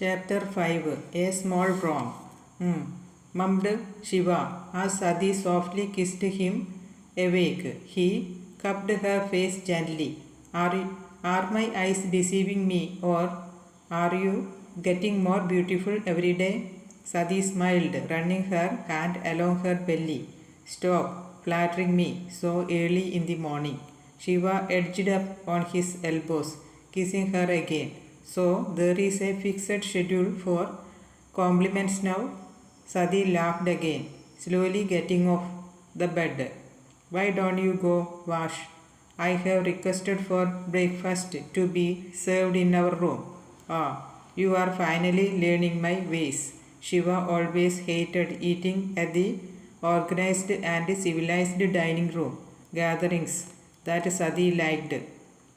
Chapter 5 A Small Wrong mummed Shiva as Sati softly kissed him awake. He cupped her face gently. Are my eyes deceiving me, or are you getting more beautiful every day? Sati smiled, running her hand along her belly. Stop flattering me so early in the morning. Shiva edged up on his elbows, kissing her again. So there is a fixed schedule for compliments now? Sati laughed again, slowly getting off the bed. Why don't you go wash? I have requested for breakfast to be served in our room. Ah, you are finally learning my ways. Shiva always hated eating at the organized and civilized dining room gatherings that Sati liked.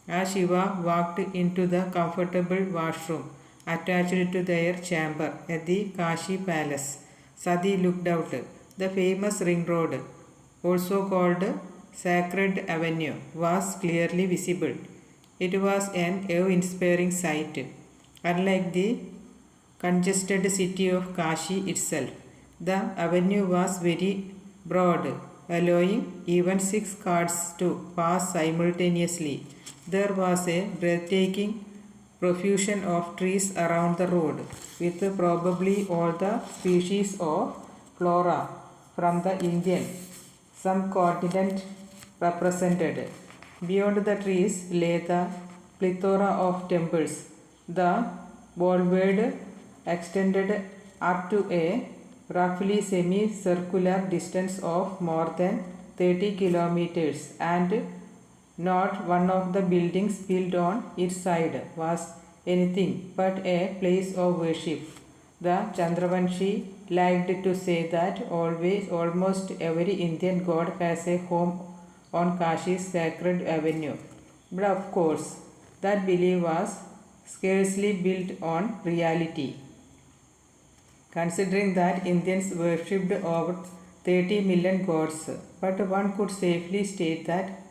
As Shiva walked into the comfortable washroom attached to their chamber at the Kashi Palace, Sati looked out. The famous ring road, also called Sacred Avenue, was clearly visible. It was an awe-inspiring sight. Unlike the congested city of Kashi itself, the avenue was very broad, allowing even 6 cars to pass simultaneously. There was a breathtaking profusion of trees around the road, with probably all the species of flora from the Indian subcontinent represented. Beyond the trees lay the plethora of temples. The boulevard extended up to a roughly semi-circular distance of more than 30 kilometers, and not one of the buildings built on its side was anything but a place of worship. The Chandravanshi liked to say that almost every Indian god has a home on Kashi's sacred avenue. But of course, that belief was scarcely built on reality, considering that Indians worshipped over 30 million gods. But one could safely state that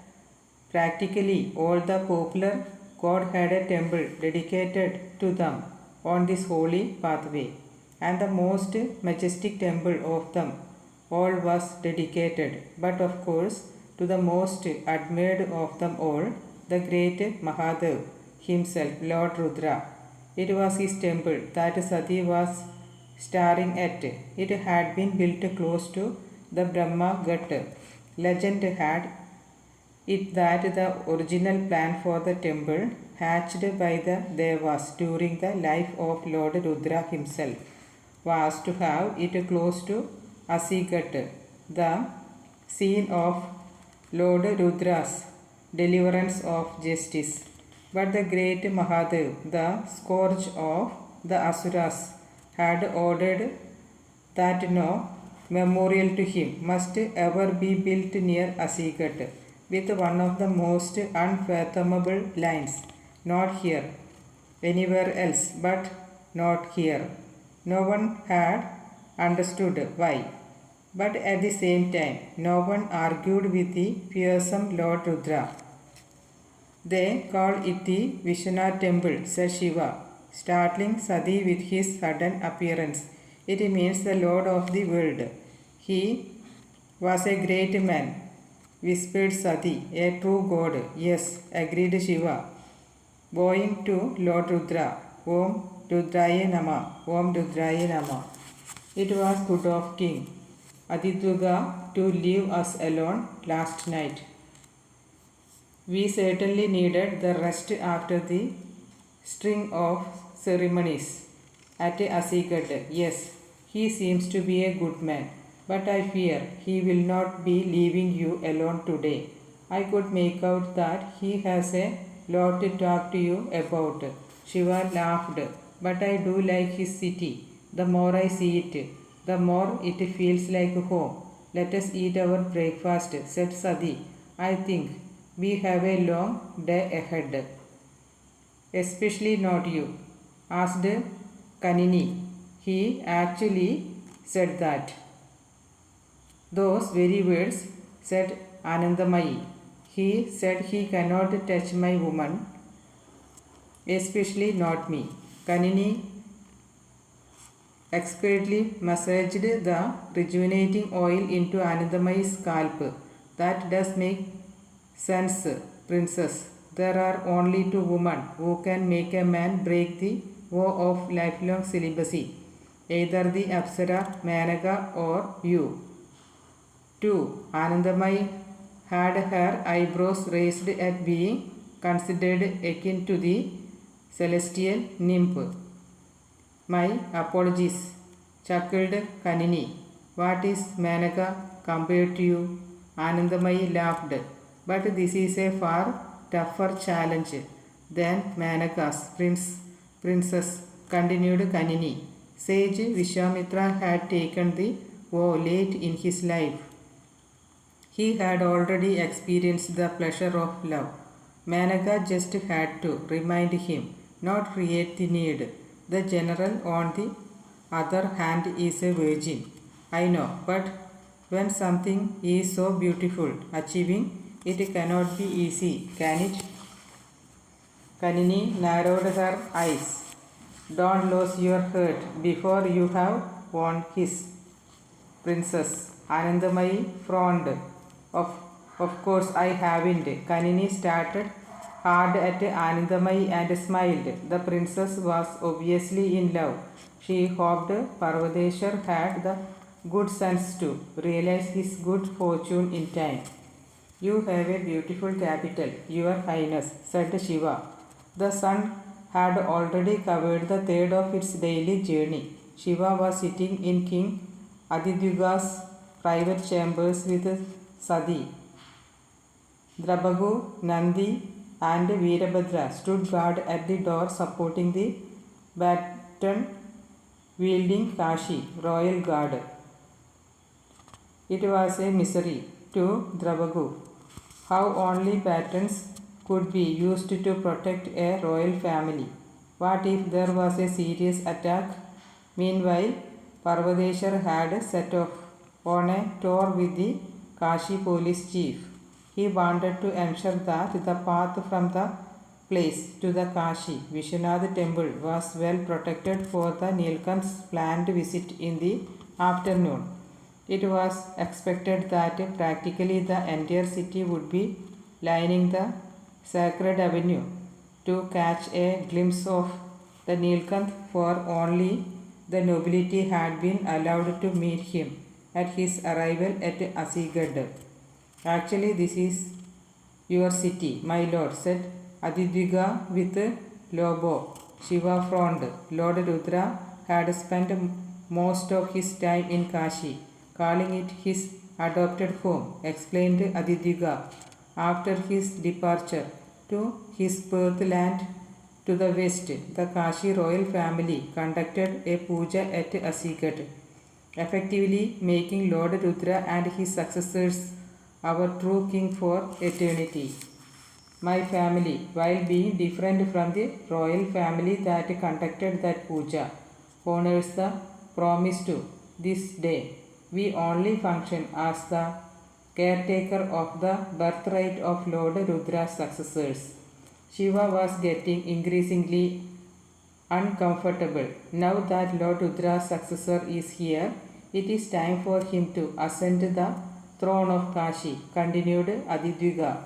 practically all the popular gods had a temple dedicated to them on this holy pathway, and the most majestic temple of them all was dedicated, but of course, to the most admired of them all, the great Mahadev himself, Lord Rudra. It was his temple that Sati was staring at. It had been built close to the Brahma Ghat. Legend had it that the original plan for the temple, hatched by the Devas during the life of Lord Rudra himself, was to have it close to Asighat, the scene of Lord Rudra's deliverance of justice. But the great Mahadev, the scourge of the Asuras, had ordered that no memorial to him must ever be built near Asighat, with one of the most unfathomable lines: not here, anywhere else, but not here. No one had understood why, but at the same time, no one argued with the fearsome Lord Rudra. They call it the Vishwanath temple, said Shiva, startling Sati with his sudden appearance. It means the Lord of the world. He was a great man, whispered Sati. A true god, yes, agreed Shiva, bowing to Lord Rudra. Om Rudraya Nama, Om Rudraya Nama. It was good of King Adidruga to leave us alone last night. We certainly needed the rest after the string of ceremonies at Asighat. Yes, he seems to be a good man, but I fear he will not be leaving you alone today. I could make out that he has a lot to talk to you about. Shiva laughed. But I do like his city. The more I see it, the more it feels like home. Let us eat our breakfast, said Sati. I think we have a long day ahead. Especially not you, asked Kanini. He actually said that. Those very words, said Anandamayi. He said he cannot touch my woman, especially not me. Kanini expertly massaged the rejuvenating oil into Anandamayi's scalp. That does make sense, princess. There are only two women who can make a man break the vow of lifelong celibacy. Either the Apsara, Manaka, or you. 2. Anandamayi had her eyebrows raised at being considered akin to the celestial nymph. My apologies, chuckled Kanini. What is Manaka compared to you? Anandamayi laughed. But this is a far tougher challenge than Manaka's princess, continued Kanini. Sage Vishwamitra had taken the vow late in his life. He had already experienced the pleasure of love. Manaka just had to remind him, not create the need. The general, on the other hand, is a virgin. I know, but when something is so beautiful, achieving it cannot be easy, can it? Kanini narrowed her eyes. Don't lose your heart before you have won his princess. Anandamayi frowned. Of course I haven't. Kanini started hard at Anandamayi and smiled. The princess was obviously in love. She hoped Parvadeshwar had the good sense to realize his good fortune in time. You have a beautiful capital, Your Highness, said Shiva. The sun had already covered the third of its daily journey. Shiva was sitting in King Adityuga's private chambers with Sati. Drabagu, Nandi, and Veerabhadra stood guard at the door supporting the baton wielding Kashi royal guard. It was a misery to Drabagu how only batons could be used to protect a royal family. What if there was a serious attack? Meanwhile, Parvadeshwar had set off on a tour with the Kashi police chief. He wanted to ensure that the path from the place to the Kashi Vishwanath temple was well protected for the Nilkanth's planned visit in the afternoon. It was expected that practically the entire city would be lining the sacred avenue to catch a glimpse of the Nilkanth, for only the nobility had been allowed to meet him at his arrival at Asigad. Actually, this is your city, my lord, said Adityuga with low bow. Shiva frowned. Lord Rudra had spent most of his time in Kashi, calling it his adopted home, explained Adityuga. After his departure to his birthland to the west, the Kashi royal family conducted a puja at Asigat, effectively making Lord Rudra and his successors our true king for eternity. My family, while being different from the royal family that conducted that puja, honors the promise to this day. We only function as the caretaker of the birthright of Lord Rudra's successors. Shiva was getting increasingly uncomfortable. Now that Lord Rudra's successor is here, it is time for him to ascend the throne of Kashi, continued Adityuga.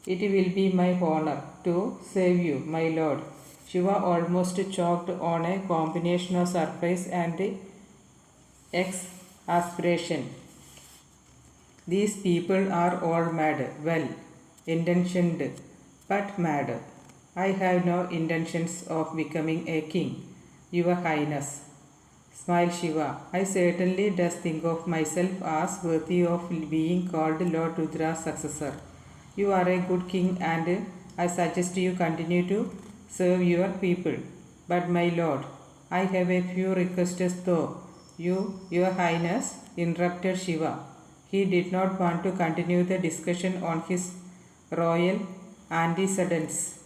It will be my honor to save you, my lord. Shiva almost choked on a combination of surprise and exasperation. These people are all mad, well intentioned, but mad. I have no intentions of becoming a king, Your Highness, smiled Shiva. I certainly does think of myself as worthy of being called Lord Rudra's successor. You are a good king and I suggest you continue to serve your people. But my lord, I have a few requests though. Your Highness, interrupted Shiva. He did not want to continue the discussion on his royal antecedents.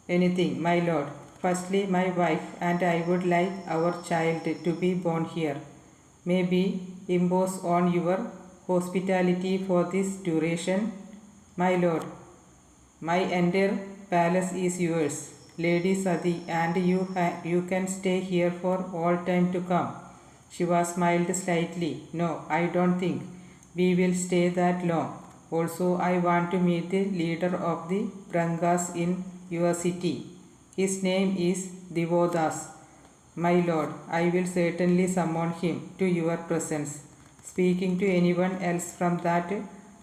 Anything, my lord. Firstly, my wife and I would like our child to be born here. Maybe impose on your hospitality for this duration. My lord, my entire palace is yours, Lady Sati, and you can stay here for all time to come. Shiva smiled slightly. No, I don't think we will stay that long. Also, I want to meet the leader of the Brangas in your city. His name is Divodas. My lord, I will certainly summon him to your presence. Speaking to anyone else from that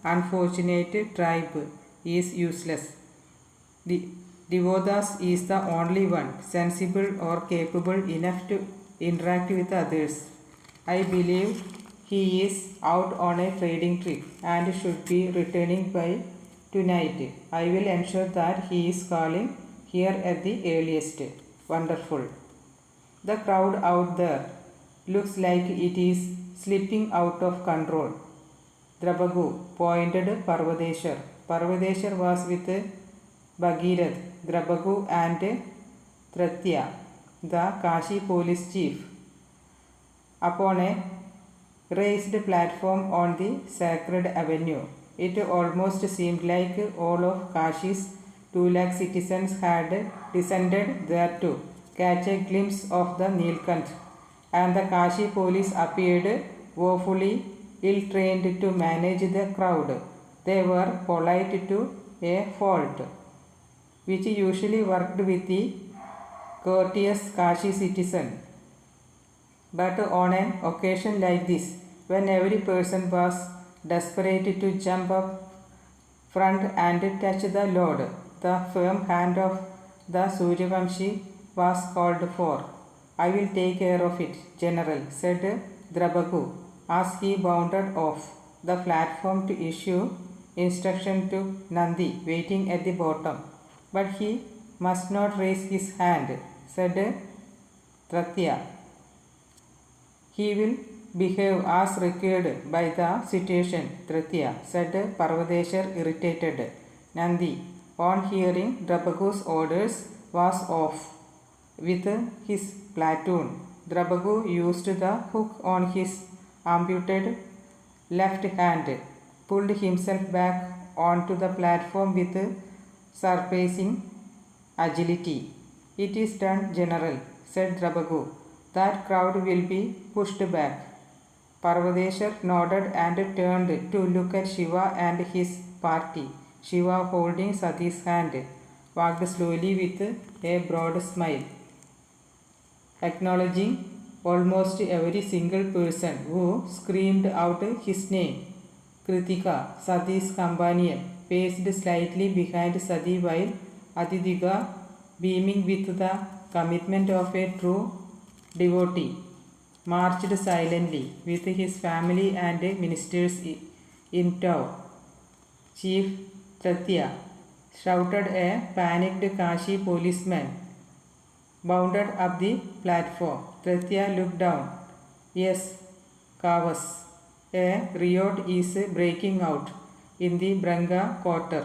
unfortunate tribe is useless. Divodas is the only one sensible or capable enough to interact with others. I believe he is out on a trading trip and should be returning by tonight. I will ensure that he is calling here at the earliest. Wonderful. The crowd out there looks like it is slipping out of control. Drabagu pointed Parvadeshar. Parvadeshar was with Bhagirath, Drabagu and Tratya, the Kashi police chief, upon a raised platform on the sacred avenue. It almost seemed like all of Kashi's 2 lakh citizens had descended there to catch a glimpse of the Nilkant, and the Kashi police appeared woefully ill-trained to manage the crowd. They were polite to a fault, which usually worked with the courteous Kashi citizen. But on an occasion like this, when every person was desperate to jump up front and touch the Lord, the firm hand of the Suryavamshi was called for. I will take care of it, General, said Drabagu as he bounded off the platform to issue instruction to Nandi waiting at the bottom. But he must not raise his hand, said Tratya. He will behave as required by the situation, Tratya, said Parvadeshar, irritated. Nandi, on hearing Drabagu's orders, was off with his platoon. Drabagu used the hook on his amputated left hand, pulled himself back onto the platform with surprising agility. It is done, General, said Drabagu. That crowd will be pushed back. Parvadeshar nodded and turned to look at Shiva and his party. Shiva, holding Sati's hand, walked slowly with a broad smile, acknowledging almost every single person who screamed out his name. Kritika, Sati's companion, paced slightly behind Sati while Adidika, beaming with the commitment of a true devotee, marched silently with his family and ministers in tow. Chief Tratya, shouted a panicked Kashi policeman, bounded up the platform. Tratya looked down. Yes, Kavas, a riot is breaking out in the Branga quarter.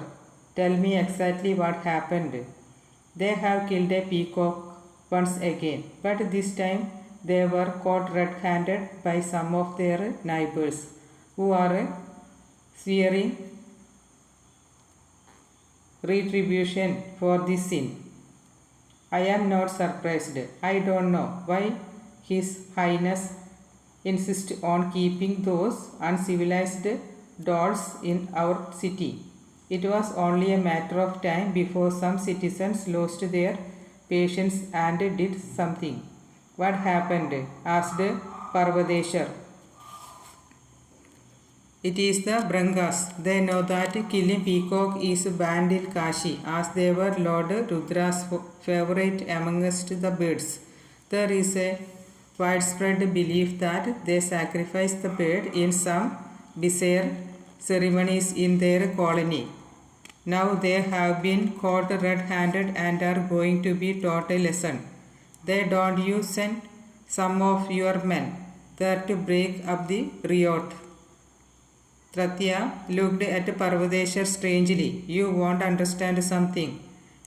Tell me exactly what happened. They have killed a peacock once again, but this time they were caught red-handed by some of their neighbors who are swearing retribution for this sin. I am not surprised. I don't know why His Highness insists on keeping those uncivilized dolls in our city. It was only a matter of time before some citizens lost their patience and did something. What happened? Asked Parvadeshar. It is the Brangas. They know that killing peacock is banned in Kashi, as they were Lord Rudra's favorite amongst the birds. There is a widespread belief that they sacrifice the bird in some bizarre ceremonies in their colony. Now they have been caught red-handed and are going to be taught a lesson. They don't you send some of your men there to break up the riot. Tratya looked at Parvadeshar strangely. You won't understand something.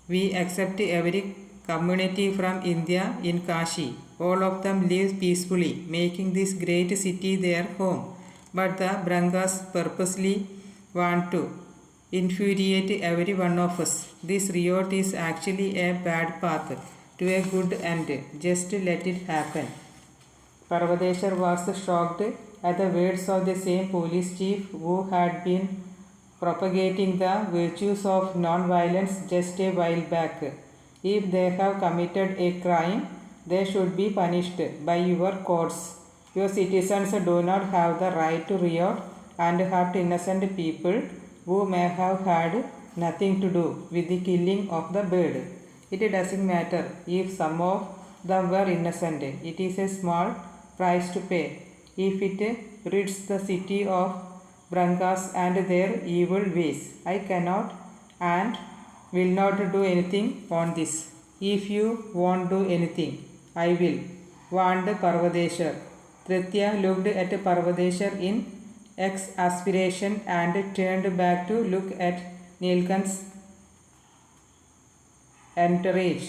We accept every community from India in Kashi. All of them live peacefully, making this great city their home. But the Brangas purposely want to infuriate every one of us. This riot is actually a bad path to a good end. Just let it happen. Parvadeshar was shocked at the words of the same police chief who had been propagating the virtues of non-violence just a while back. If they have committed a crime, they should be punished by your courts. Your citizens do not have the right to riot and hurt innocent people who may have had nothing to do with the killing of the bird. It doesn't matter if some of them were innocent. It is a small price to pay if it rids the city of Brangas and their evil ways. I cannot and will not do anything on this. If you won't do anything, I will, warned Parvadeshar. Tritya looked at Parvadeshar in exasperation and turned back to look at Nilkant's entourage.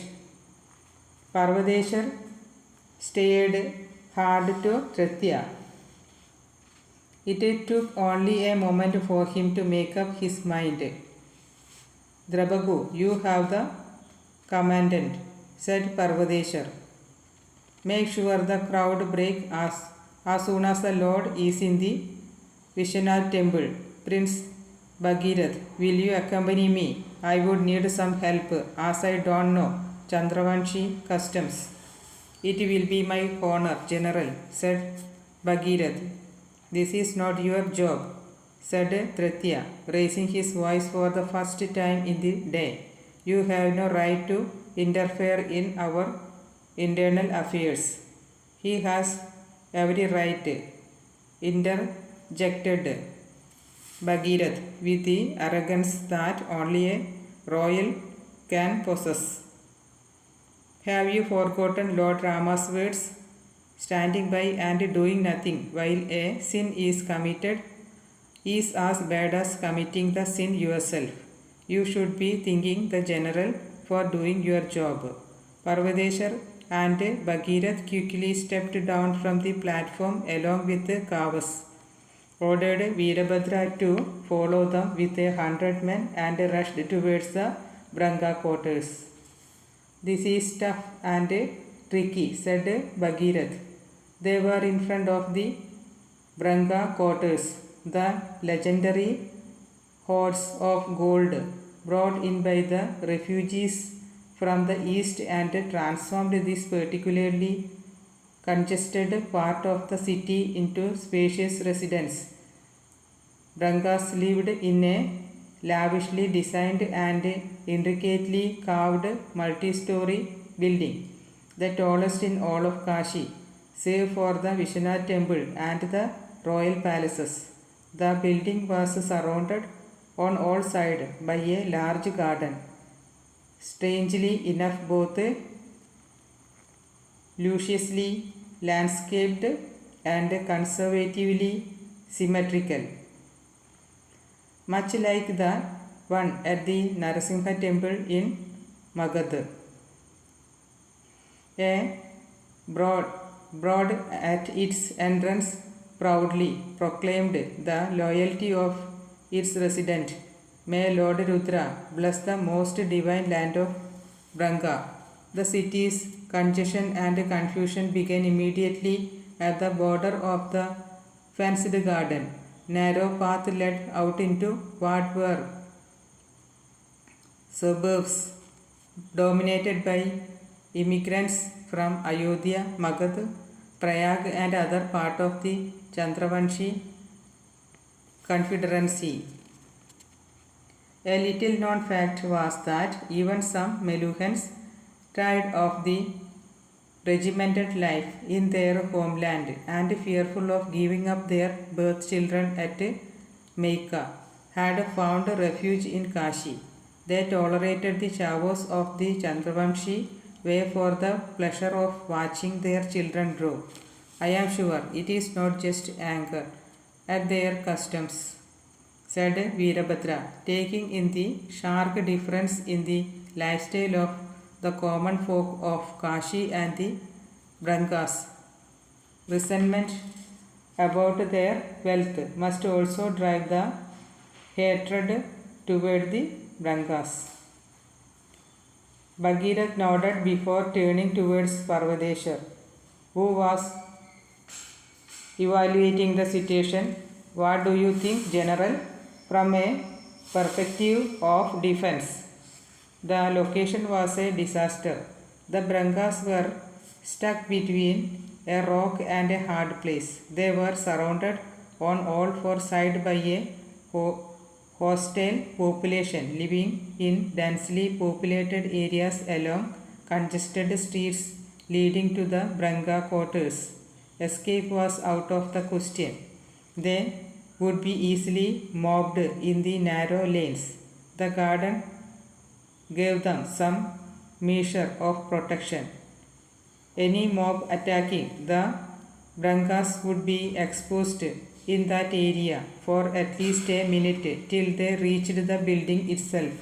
Parvadeshar stared hard to Tritya. It took only a moment for him to make up his mind. Drabagu, you have the commandant, said Parvadeshar. Make sure the crowd break as soon as the Lord is in the Vishwanath temple. Prince Bhagirath, will you accompany me? I would need some help as I don't know Chandravanshi customs. It will be my honor, General, said Bhagirath. This is not your job, said Tritya, raising his voice for the first time in the day. You have no right to interfere in our internal affairs. He has every right, interjected Bhagirath with the arrogance that only a royal can possess. Have you forgotten Lord Rama's words? Standing by and doing nothing while a sin is committed is as bad as committing the sin yourself. You should be thanking the general for doing your job. Parvadeshar and Bhagirath quickly stepped down from the platform along with the Kavas, ordered Veerabhadra to follow them with 100 men and rushed towards the Branga quarters. This is tough and tricky, said Bhagirath. They were in front of the Branga quarters, the legendary hoards of gold brought in by the refugees from the east and transformed this particularly congested part of the city into spacious residence. Brangas lived in a lavishly designed and intricately carved multi-story building, the tallest in all of Kashi, save for the Vishwanath temple and the royal palaces. The building was surrounded on all sides by a large garden. Strangely enough, both lusciously landscaped and conservatively symmetrical, much like the one at the Narasimha temple in Magadha. A broad at its entrance proudly proclaimed the loyalty of its resident. May Lord Rudra bless the most divine land of Branga. The city's congestion and confusion began immediately at the border of the fenced garden. Narrow path led out into what were suburbs dominated by immigrants from Ayodhya, Magadha, Prayag and other part of the Chandravanshi Confederacy. A little known fact was that even some Meluhans, tired of the regimented life in their homeland and fearful of giving up their birth children at Meika, had found refuge in Kashi. They tolerated the chavos of the Chandravanshi way for the pleasure of watching their children grow. I am sure it is not just anger at their customs, said Veerabhadra, taking in the stark difference in the lifestyle of the common folk of Kashi and the Brangas. Resentment about their wealth must also drive the hatred toward the Brangas. Bhagirath nodded before turning towards Parvadeshar, who was Evaluating the situation, what do you think, General? From a perspective of defense, the location was a disaster. The Brangas were stuck between a rock and a hard place. They were surrounded on all four sides by a hostile population living in densely populated areas along congested streets leading to the Branga quarters. Escape was out of the question. They would be easily mobbed in the narrow lanes. The garden gave them some measure of protection. Any mob attacking the Brangas would be exposed in that area for at least a minute till they reached the building itself.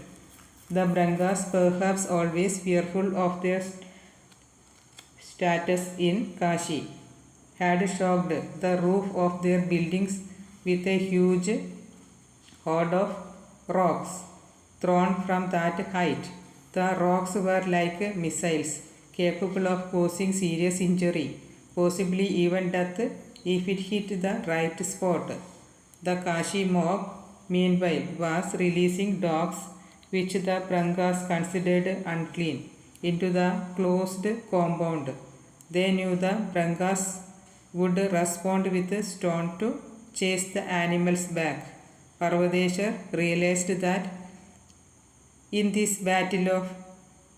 The Brangas, perhaps always fearful of their status in Kashi, had shocked the roof of their buildings with a huge horde of rocks thrown from that height. The rocks were like missiles, capable of causing serious injury, possibly even death if it hit the right spot. The Kashi mob, meanwhile, was releasing dogs which the Brangas considered unclean into the closed compound. They knew the Brangas would respond with stone to chase the animals back. Parvadeshwar realized that in this battle of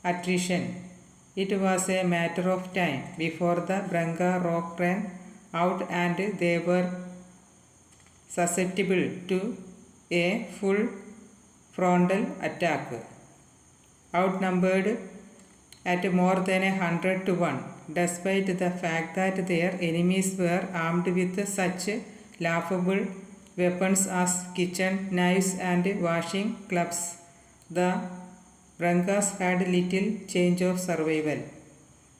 attrition, it was a matter of time before the Branga rock ran out and they were susceptible to a full frontal attack. Outnumbered at more than 100 to 1, despite the fact that their enemies were armed with such laughable weapons as kitchen knives and washing clubs, the Brangas had little chance of survival.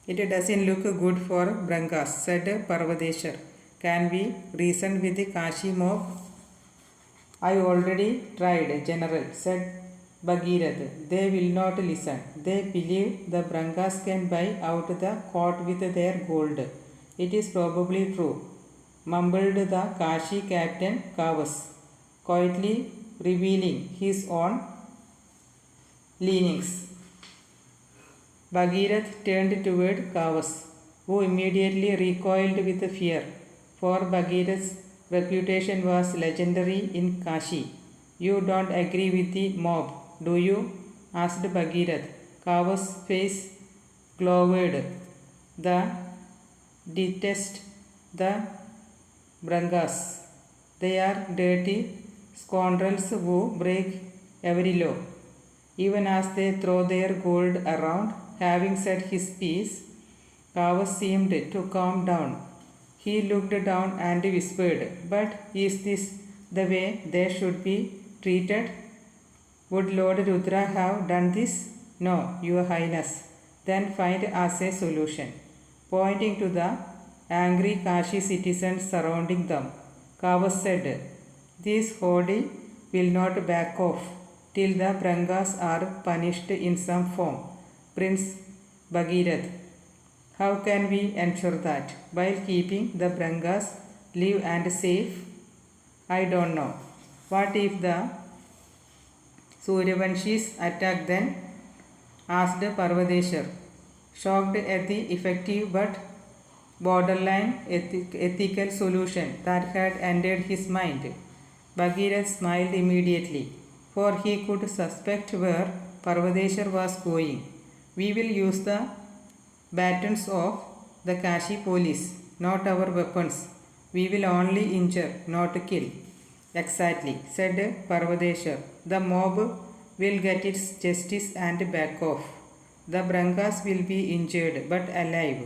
It doesn't look good for Brangas, said Parvadeshwar. Can we reason with the Kashi mob? I already tried, General, said Bhagirath. They will not listen. They believe the Brangas can buy out the court with their gold. It is probably true, mumbled the Kashi captain Kavas, quietly revealing his own leanings. Bhagirath turned toward Kavas, who immediately recoiled with fear, for Bhagirath's reputation was legendary in Kashi. You don't agree with the mob, do you? Asked Bhagirath. Kavas' face glowed. The detest the Brangas. They are dirty scoundrels who break every law. Even as they throw their gold around, having said his piece, Kavas seemed to calm down. He looked down and whispered, "But is this the way they should be treated? Would Lord Rudra have done this? No, Your Highness. Then find us a solution." Pointing to the angry Kashi citizens surrounding them, Kavas said, "These Hodi will not back off till the Brangas are punished in some form." Prince Bhagirath, how can we ensure that while keeping the Brangas live and safe? I don't know. What if the Suryavanshis attack then? Asked Parvadeshwar, shocked at the effective but borderline ethical solution that had entered his mind. Bhagirath smiled immediately, for he could suspect where Parvadeshwar was going. We will use the batons of the Kashi police, not our weapons. We will only injure, not kill. Exactly, said Parvadeshwar. The mob will get its justice and back off. The Brangas will be injured but alive.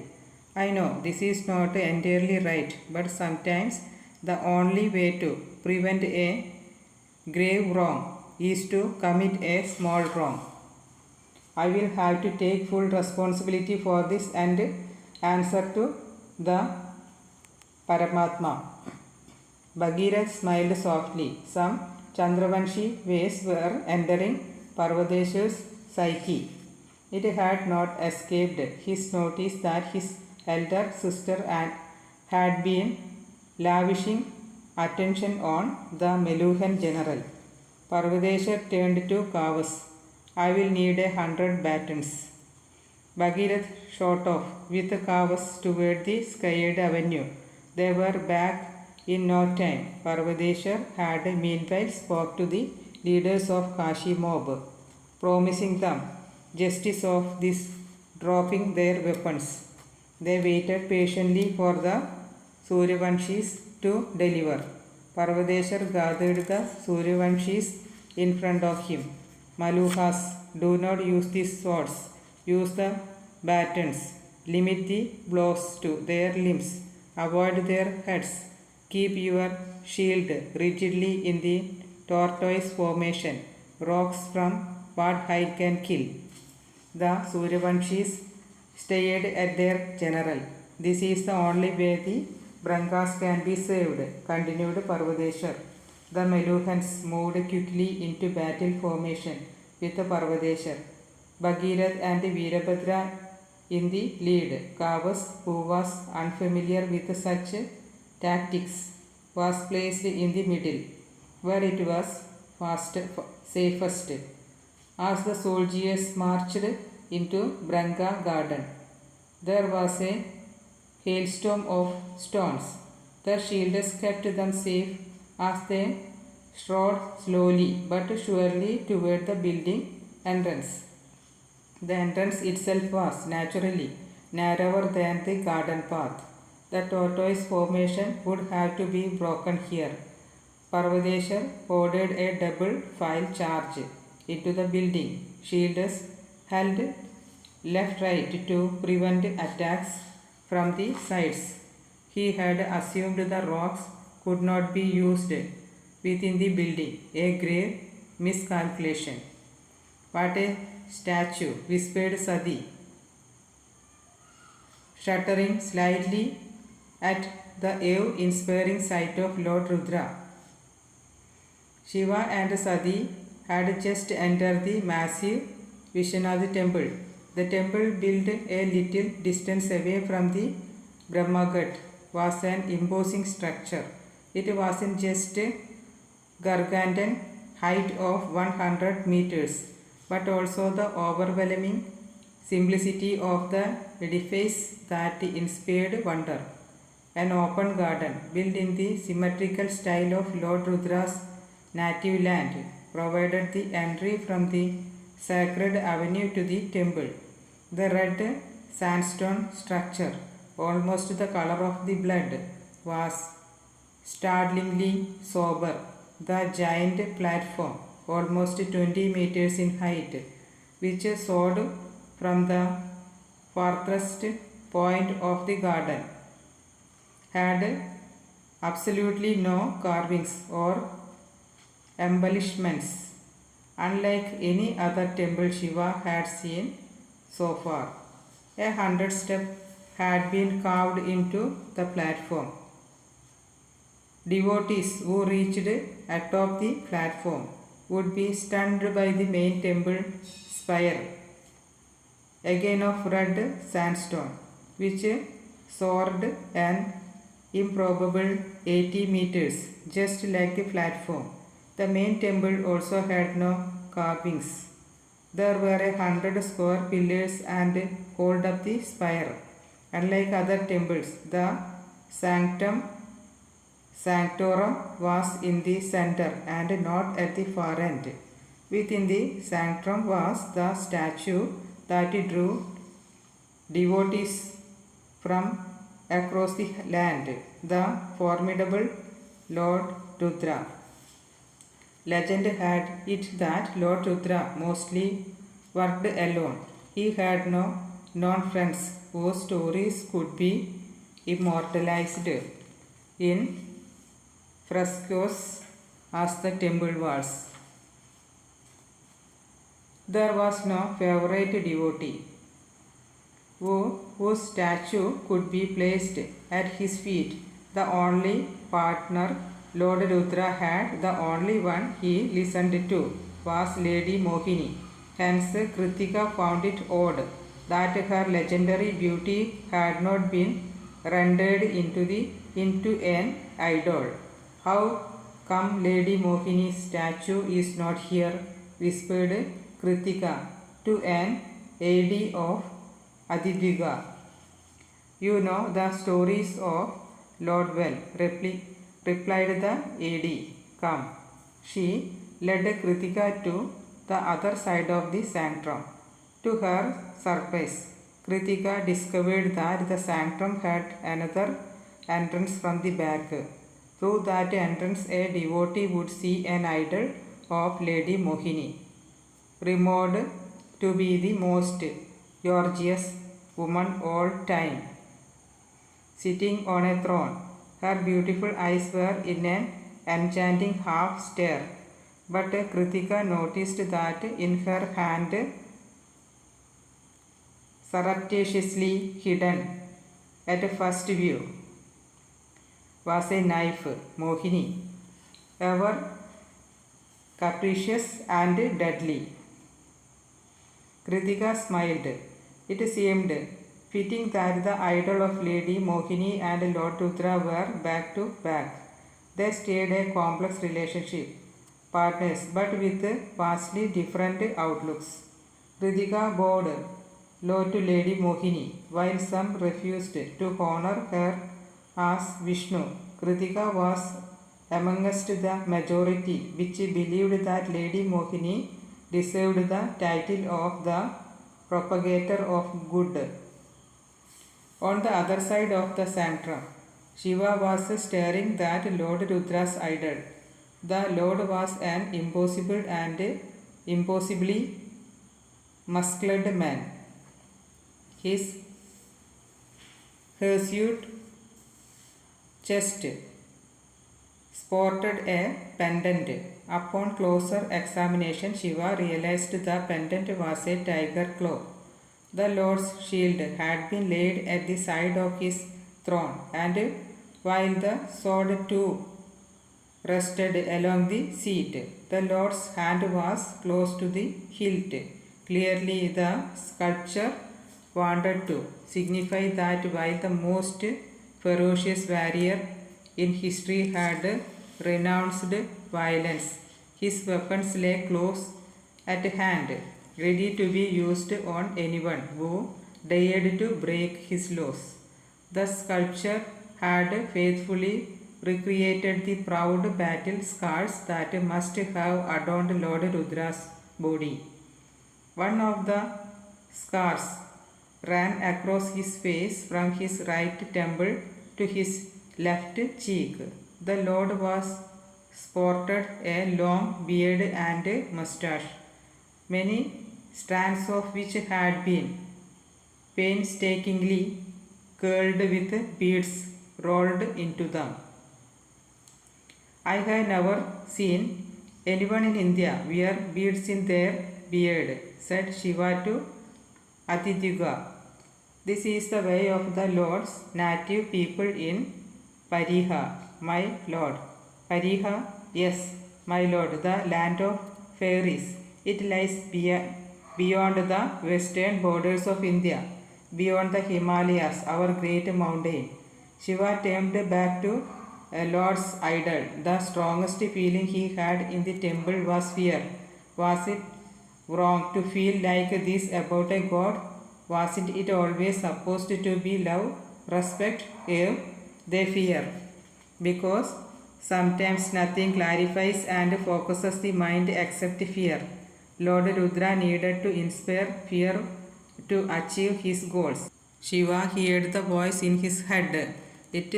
I know this is not entirely right, but sometimes the only way to prevent a grave wrong is to commit a small wrong. I will have to take full responsibility for this and answer to the Paramatma. Bhagirath smiled softly. Some Chandravanshi ways were entering Parvadeshwar's psyche. It had not escaped his notice that his elder sister had been lavishing attention on the Meluhan general. Parvadeshar turned to Kavas. I will need 100 batons. Bhagirath shot off with Kavas toward the skied avenue. They were back in no time. Parvadeshar had meanwhile spoke to the leaders of Kashi mob, promising them justice of this dropping their weapons. They waited patiently for the Suryavanshis to deliver. Parvadeshar gathered the Suryavanshis in front of him. Maluhas, do not use these swords. Use the batons. Limit the blows to their limbs. Avoid their heads. Keep your shield rigidly in the tortoise formation. Rocks from what height can kill. The Suryavanshis stared at their general. This is the only way the Brangas can be saved, continued Parvadeshar. The Meluhans moved quickly into battle formation with Parvadeshar. Bhagirath and Veerabhadra in the lead. Kavas, who was unfamiliar with such tactics, was placed in the middle, where it was safest. As the soldiers marched into Branga garden, there was a hailstorm of stones. The shielders kept them safe as they strode slowly but surely toward the building entrance. The entrance itself was naturally narrower than the garden path. The tortoise formation would have to be broken here. Parvadeshar ordered a double file charge into the building. Shielders held left-right to prevent attacks from the sides. He had assumed the rocks could not be used within the building, a grave miscalculation. What a statue, whispered Sati, shuddering slightly at the awe-inspiring sight of Lord Rudra. Shiva and Sati had just entered the massive Vishwanath temple. The temple, built a little distance away from the Brahmaghat, was an imposing structure. It wasn't just a gargantuan height of 100 meters, but also the overwhelming simplicity of the edifice that inspired wonder. An open garden, built in the symmetrical style of Lord Rudra's native land, provided the entry from the sacred avenue to the temple. The red sandstone structure, almost the color of the blood, was startlingly sober. The giant platform, almost 20 meters in height, which soared from the farthest point of the garden, had absolutely no carvings or embellishments, unlike any other temple Shiva had seen so far. 100 steps had been carved into the platform. Devotees who reached atop the platform would be stunned by the main temple spire, again of red sandstone, which soared an improbable 80 meters, just like the platform. The main temple also had no carvings. There were 100 square pillars and hold up the spire. Unlike other temples, the sanctorum was in the center and not at the far end. Within the sanctum was the statue that drew devotees from across the land, the formidable Lord Rudra. Legend had it that Lord Rudra mostly worked alone. He had no known friends whose stories could be immortalized in frescoes as the temple walls. There was no favorite devotee whose statue could be placed at his feet. The only partner Lord Rudra had, the only one he listened to, was Lady Mohini. Hence, Kritika found it odd that her legendary beauty had not been rendered into an idol. How come Lady Mohini's statue is not here? Whispered Kritika to an AD of Aditya. You know the stories of Lord well, replied the AD. Come. She led Kritika to the other side of the sanctum. To her surprise, Kritika discovered that the sanctum had another entrance from the back. Through that entrance, a devotee would see an idol of Lady Mohini, rumored to be the most gorgeous woman all time, sitting on a throne. Her beautiful eyes were in an enchanting half stare, but Kritika noticed that in her hand, surreptitiously hidden at first view, was a knife. Mohini, ever capricious and deadly. Kritika smiled. It seemed fitting that the idol of Lady Mohini and Lord Rudra were back to back. They stayed a complex relationship, partners, but with vastly different outlooks. Kritika bowed low to Lady Mohini, while some refused to honor her as Vishnu. Kritika was amongst the majority which believed that Lady Mohini deserved the title of the propagator of good. On the other side of the sanctum, Shiva was staring at Lord Rudra's idol. The Lord was an impossible and impossibly muscled man. His hirsute chest sported a pendant. Upon closer examination, Shiva realized the pendant was a tiger claw. The Lord's shield had been laid at the side of his throne, and while the sword too rested along the seat, the Lord's hand was close to the hilt. Clearly, the sculpture wanted to signify that while the most ferocious warrior in history had renounced violence, his weapons lay close at hand, ready to be used on anyone who dared to break his laws. The sculpture had faithfully recreated the proud battle scars that must have adorned Lord Rudra's body. One of the scars ran across his face from his right temple to his left cheek. The Lord was sported a long beard and mustache, many strands of which had been painstakingly curled with beads rolled into them. I have never seen anyone in India wear beads in their beard, said Shiva to Aditya. This is the way of the Lord's native people in Pariha, my lord. Pariha, yes, my lord, the land of fairies. It lies beyond the western borders of India, beyond the Himalayas, our great mountain. Shiva turned back to Lord's idol. The strongest feeling he had in the temple was fear. Was it wrong to feel like this about a god? Wasn't it always supposed to be love, respect, awe? They fear, because sometimes nothing clarifies and focuses the mind except fear. Lord Rudra needed to inspire fear to achieve his goals. Shiva heard the voice in his head. It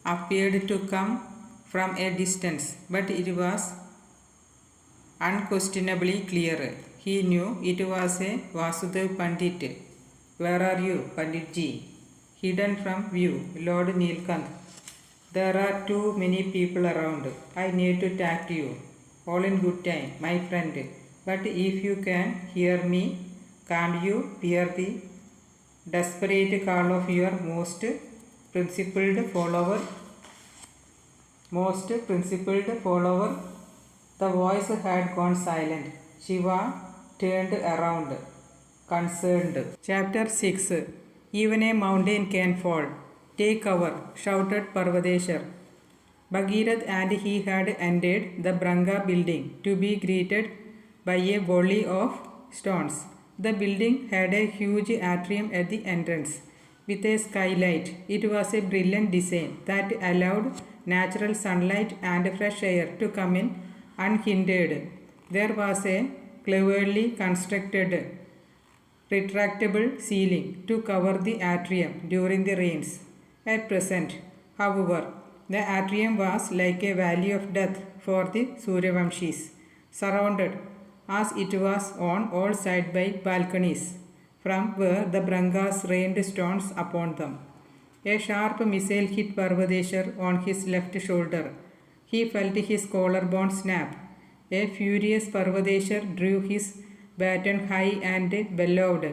appeared to come from a distance, but it was unquestionably clear. He knew it was a Vasudev Pandit. Where are you, Panditji? Hidden from view, Lord Nilkant. There are too many people around. I need to talk to you. All in good time, my friend. But if you can hear me, can't you hear the desperate call of your most principled follower? The voice had gone silent. Shiva turned around, concerned. Chapter 6. Even a mountain can fall. "Take cover," shouted Parvadeshar. Bhagirath and he had entered the Branga building to be greeted by a volley of stones. The building had a huge atrium at the entrance with a skylight. It was a brilliant design that allowed natural sunlight and fresh air to come in unhindered. There was a cleverly constructed retractable ceiling to cover the atrium during the rains. At present, however, the atrium was like a valley of death for the Suryavamshis, surrounded as it was on all sides by balconies, from where the Brangas rained stones upon them. A sharp missile hit Parvadeshar on his left shoulder. He felt his collarbone snap. A furious Parvadeshar drew his baton high and bellowed,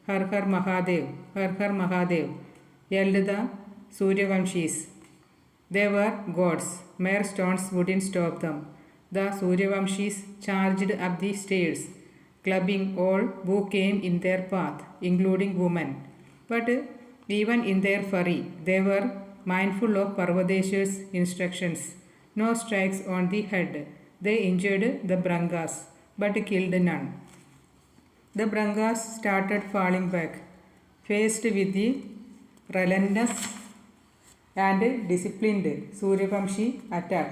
"Har Har Mahadev, Har Har Mahadev," yelled the Suryavamshis. They were gods. Mere stones wouldn't stop them. The Suryavamshis charged up the stairs, clubbing all who came in their path, including women. But even in their fury, they were mindful of Parvadeshar's instructions. No strikes on the head. They injured the Brangas, but killed none. The Brangas started falling back, faced with the relentless and disciplined Suryavamshi attack.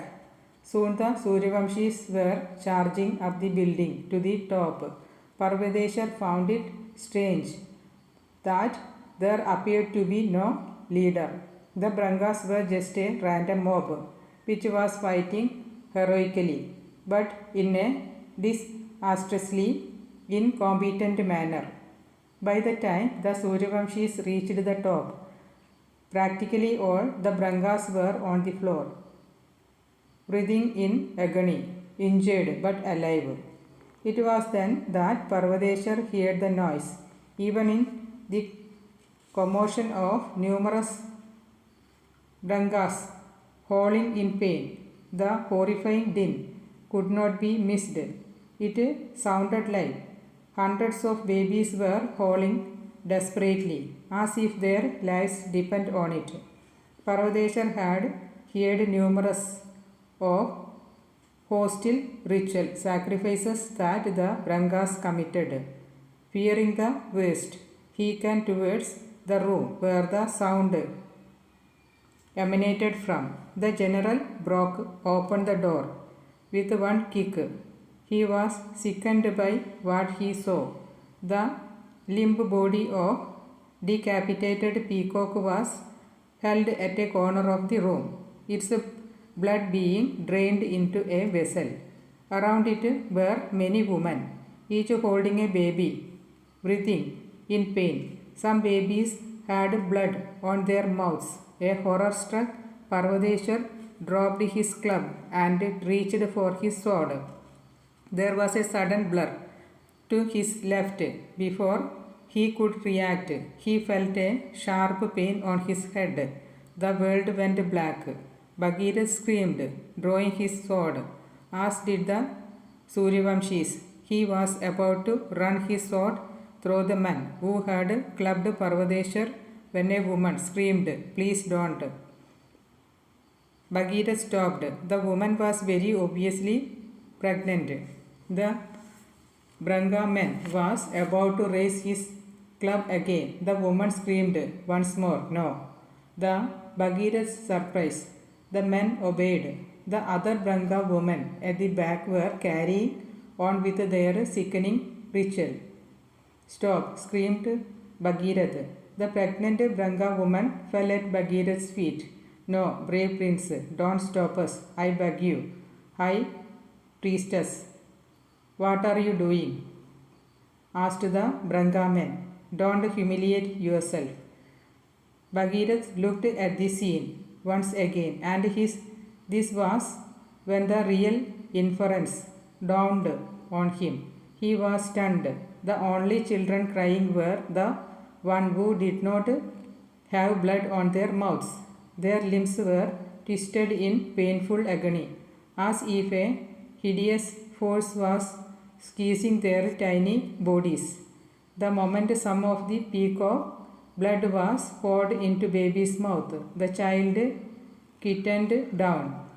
Soon the Suryavamshis were charging up the building to the top. Parvadeshar found it strange that there appeared to be no leader. The Brangas were just a random mob which was fighting heroically, but in a disastrously incompetent manner. By the time the Suryavamshis reached the top, practically all the Brangas were on the floor, breathing in agony, injured but alive. It was then that Parvadeshar heard the noise. Even in the commotion of numerous Brangas howling in pain, the horrifying din could not be missed. It sounded like hundreds of babies were howling desperately, as if their lives depend on it. Parvadeshar had heard numerous of hostile ritual sacrifices that the Brangas committed. Fearing the worst, he came towards the room where the sound emanated from. The general broke open the door with one kick. He was sickened by what he saw. The limp body of decapitated peacock was held at a corner of the room, its blood being drained into a vessel. Around it were many women, each holding a baby, breathing in pain. Some babies had blood on their mouths. A horror-struck Parvadeshar dropped his club and reached for his sword. There was a sudden blur to his left. Before he could react, he felt a sharp pain on his head. The world went black. Bhagirath screamed, drawing his sword, as did the Suryavamshis. He was about to run his sword through the men who had clubbed Parvadeshar when a woman screamed, "Please don't." Bhagirath stopped. The woman was very obviously pregnant. The Branga man was about to raise his club again. The woman screamed once more, "No." The Bhagirath's surprise. The men obeyed. The other Branga women at the back were carrying on with their sickening ritual. "Stop!" screamed Bhagirath. The pregnant Branga woman fell at Bhagirath's feet. "No, brave prince, don't stop us, I beg you. High priestess, what are you doing?" asked the Branga men. "Don't humiliate yourself." Bhagirath looked at the scene once again, and this was when the real inference dawned on him. He was stunned. The only children crying were the one who did not have blood on their mouths. Their limbs were twisted in painful agony, as if a hideous force was squeezing their tiny bodies. The moment some of the peacock Blood was poured into baby's mouth. The child kittened down.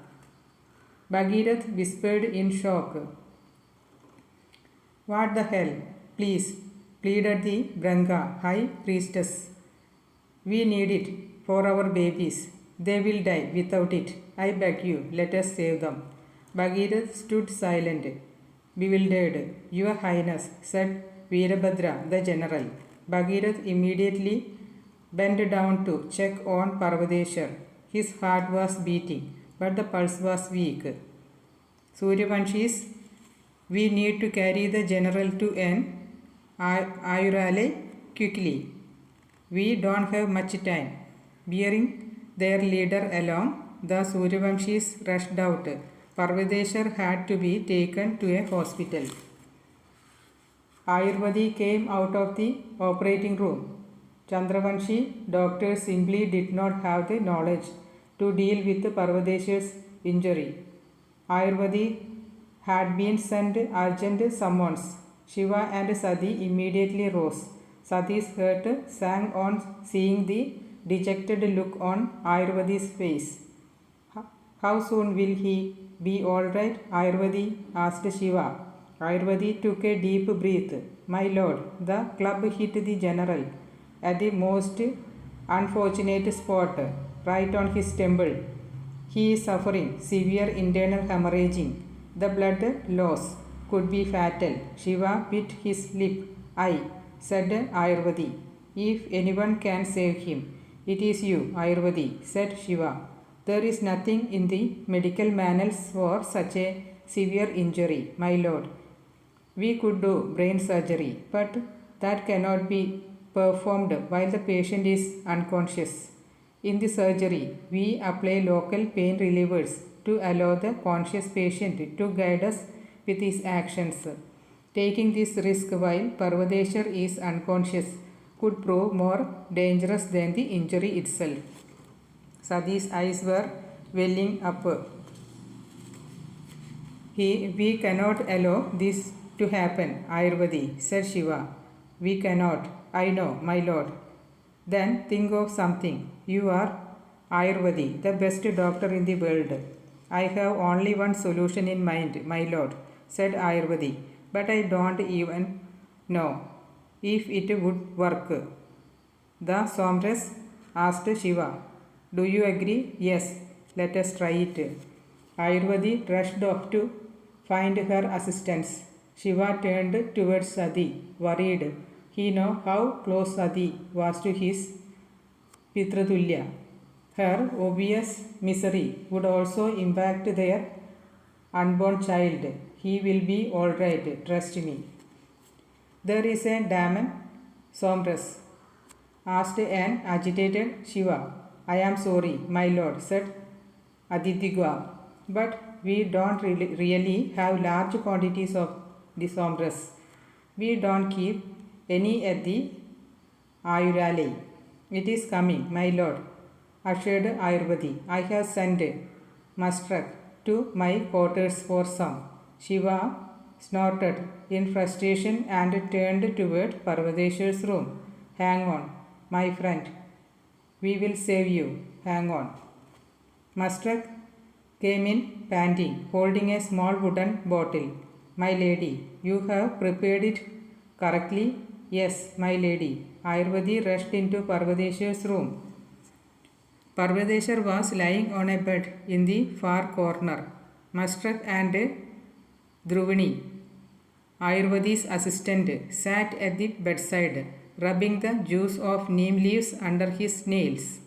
Bhagirath whispered in shock. What the hell? Please, pleaded the Branga high priestess. We need it for our babies. They will die without it. I beg you, let us save them. Bhagirath stood silent, bewildered. Your Highness, said Veerabhadra, the general. Bhagirath immediately bent down to check on Parvadeshwar. His heart was beating, but the pulse was weak. Suryavanshis, we need to carry the general to an Ayurale quickly. We don't have much time. Bearing their leader along, the Suryavanshis rushed out. Parvadeshwar had to be taken to a hospital. Ayurvedi came out of the operating room. Chandravanshi doctors simply did not have the knowledge to deal with Parvadeshwar's injury. Ayurvedi had been sent urgent summons. Shiva and Sati immediately rose. Sati's heart sank on seeing the dejected look on Ayurvedi's face. How soon will he be all right? Ayurvedi asked Shiva. Ayurvedi took a deep breath. My lord, the club hit the general at the most unfortunate spot, right on his temple. He is suffering severe internal hemorrhaging. The blood loss could be fatal. Shiva bit his lip. I, said Ayurvedi. If anyone can save him, it is you, Ayurvedi, said Shiva. There is nothing in the medical manuals for such a severe injury, my lord. We could do brain surgery, but that cannot be performed while the patient is unconscious. In the surgery, we apply local pain relievers to allow the conscious patient to guide us with his actions. Taking this risk while Parvadeshwar is unconscious could prove more dangerous than the injury itself. Sati's eyes were welling up. We cannot allow this to happen, Ayurvedi, said Shiva. We cannot. I know, my lord. Then think of something. You are Ayurvedi, the best doctor in the world. I have only one solution in mind, my lord, said Ayurvedi, but I don't even know if it would work. The Somras asked Shiva. Do you agree? Yes, let us try it. Ayurvedi rushed off to find her assistants. Shiva turned towards Sati, worried. He knew how close Sati was to his Pitratulya. Her obvious misery would also impact their unborn child. He will be all right, trust me. There is a demon, Somras asked an agitated Shiva. I am sorry, my lord, said Aditigwa, but we don't really have large quantities of the Somras. We don't keep any at the Ayurale. It is coming, my lord, assured Ayurvedi. I have sent Mastrak to my quarters for some. Shiva snorted in frustration and turned toward Parvadeshwar's room. Hang on, my friend. We will save you. Hang on. Mastrak came in panting, holding a small wooden bottle. My lady, you have prepared it correctly? Yes, my lady. Ayurvedi rushed into Parvadeshwar's room. Parvadeshwar was lying on a bed in the far corner. Mastrak and Dhruvani, Ayurvedi's assistant, sat at the bedside, rubbing the juice of neem leaves under his nails.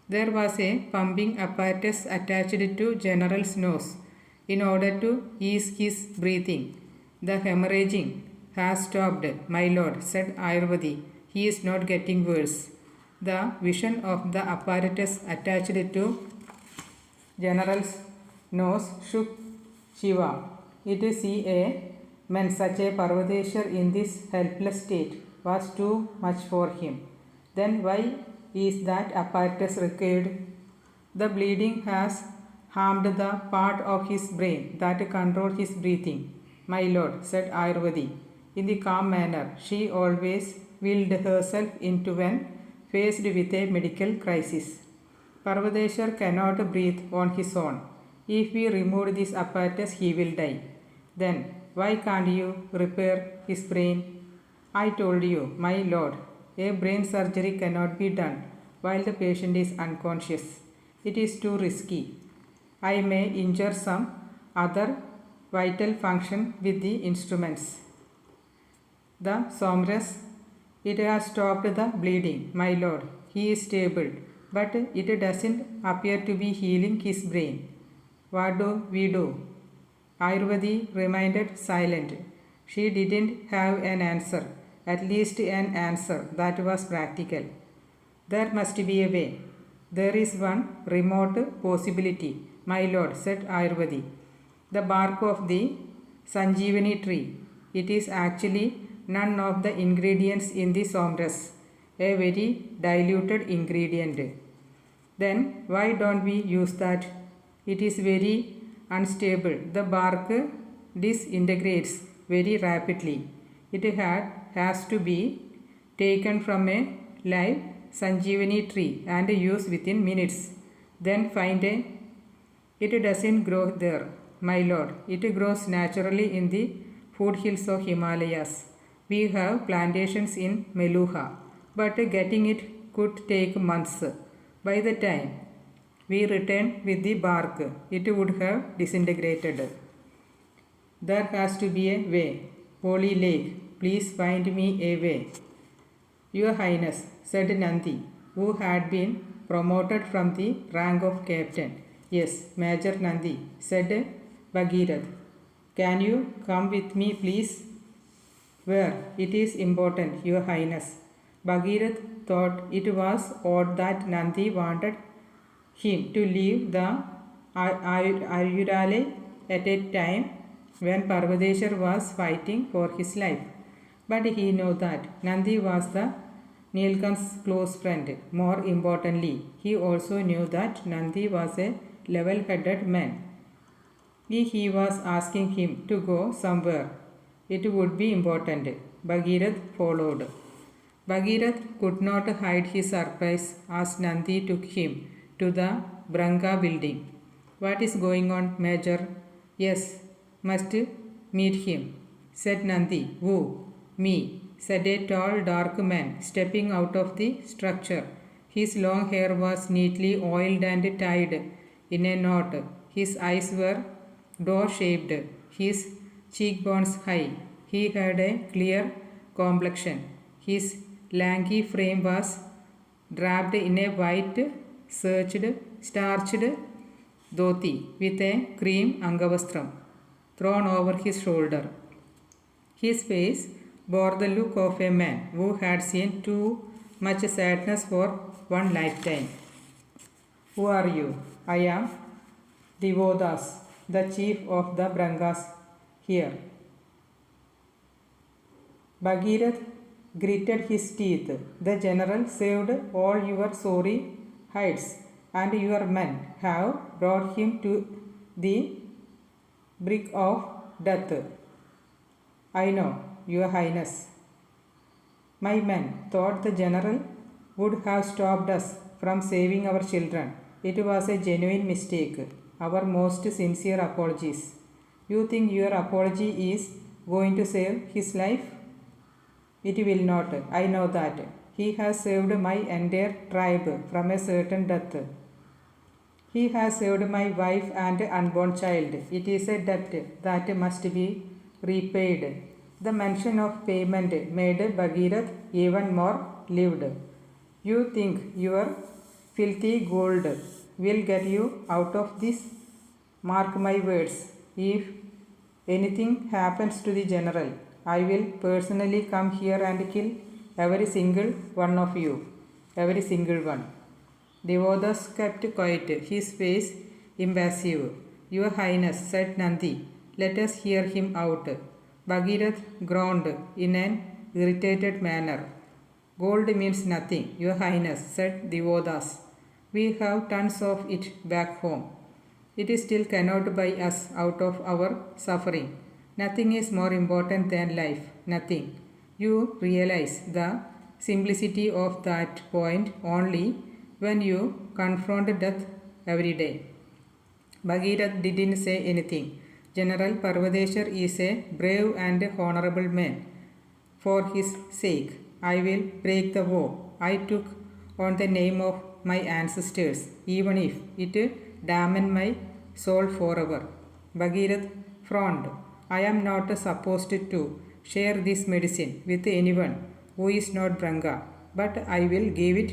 There was a pumping apparatus attached to General's nose in order to ease his breathing. The hemorrhaging has stopped, my lord, said Ayurvedi. He is not getting worse. The vision of the apparatus attached to General's nose shook Shiva. It see a man such a Parvadeshwar in this helpless state was too much for him. Then why is that apparatus required? The bleeding has harmed the part of his brain that controls his breathing, my lord, said Ayurvedi. In the calm manner she always willed herself into when faced with a medical crisis. Parvadeshwar cannot breathe on his own. If we remove this apparatus, he will die. Then, why can't you repair his brain? I told you, my lord, a brain surgery cannot be done while the patient is unconscious. It is too risky. I may injure some other vital function with the instruments. The sombras, it has stopped the bleeding, my lord. He is stable, but it doesn't appear to be healing his brain. What do we do? Ayurvedi remained silent. She didn't have an answer, at least an answer that was practical. There must be a way. There is one remote possibility, my lord, said Ayurvedi. The bark of the Sanjeevani tree. It is actually none of the ingredients in the sombras, a very diluted ingredient. Then why don't we use that? It is very unstable. The bark disintegrates very rapidly. It has to be taken from a live Sanjeevani tree and used within minutes. Then find a... It doesn't grow there, my lord. It grows naturally in the foothills of Himalayas. We have plantations in Meluha, but getting it could take months. By the time we return with the bark, it would have disintegrated. There has to be a way. Holy Lake, please find me a way. Your Highness, said Nandi, who had been promoted from the rank of captain. Yes, Major Nandi, said Bhagirath. Can you come with me, please? Where? It is important, Your Highness. Bhagirath thought it was odd that Nandi wanted him to leave the Ayurale at a time when Parvadeshwar was fighting for his life. But he knew that Nandi was the Nilkant's close friend. More importantly, he also knew that Nandi was a level-headed man. If he was asking him to go somewhere, it would be important. Bhagirath followed. Bhagirath could not hide his surprise as Nandi took him to the Branga building. What is going on, Major? Yes, must meet him, said Nandi. Who? Me, said a tall, dark man stepping out of the structure. His long hair was neatly oiled and tied in a knot. His eyes were door-shaped, his cheekbones high. He had a clear complexion. His lanky frame was draped in a white, starched dhoti with a cream angavastram thrown over his shoulder. His face bore the look of a man who had seen too much sadness for one lifetime. Who are you? I am Devodas, the chief of the Brangas here. Bhagirath gritted his teeth. The general saved all your sorry hides, and your men have brought him to the brink of death. I know, Your Highness. My men thought the general would have stopped us from saving our children. It was a genuine mistake. Our most sincere apologies. You think your apology is going to save his life? It will not. I know that. He has saved my entire tribe from a certain death. He has saved my wife and unborn child. It is a debt that must be repaid. The mention of payment made Bhagirath even more livid. You think your filthy gold will get you out of this? Mark my words. If anything happens to the general, I will personally come here and kill every single one of you. Every single one. Devodas kept quiet, his face impassive. Your Highness, said Nandi, let us hear him out. Bhagirath groaned in an irritated manner. Gold means nothing, Your Highness, said Devodas. We have tons of it back home. It still cannot buy us out of our suffering. Nothing is more important than life. Nothing. You realize the simplicity of that point only when you confront death every day. Bhagirath didn't say anything. General Parvadeshar is a brave and honorable man. For his sake, I will break the vow I took on the name of my ancestors, even if it damned my soul forever. Bhagirath frowned. I am not supposed to share this medicine with anyone who is not Branga, but I will give it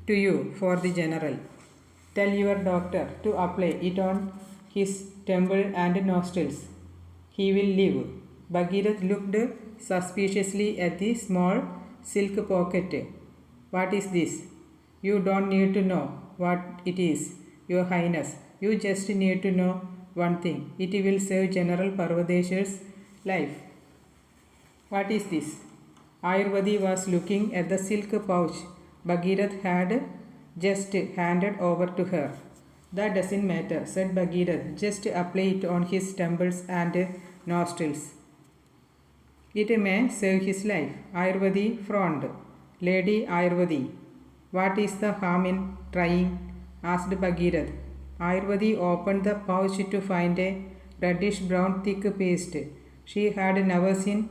to you for the general. Tell your doctor to apply it on his temple and nostrils. He will live. Bhagirath looked suspiciously at the small silk pocket. What is this? You don't need to know what it is, Your Highness. You just need to know one thing. It will save General Parvadeshar's life. What is this? Ayurvedi was looking at the silk pouch Bhagirath had just handed over to her. That doesn't matter, said Bhagirath. Just apply it on his temples and nostrils. It may save his life. Ayurvedi frowned. Lady Ayurvedi, what is the harm in trying? Asked Bhagirath. Ayurvedi opened the pouch to find a reddish brown thick paste. She had never seen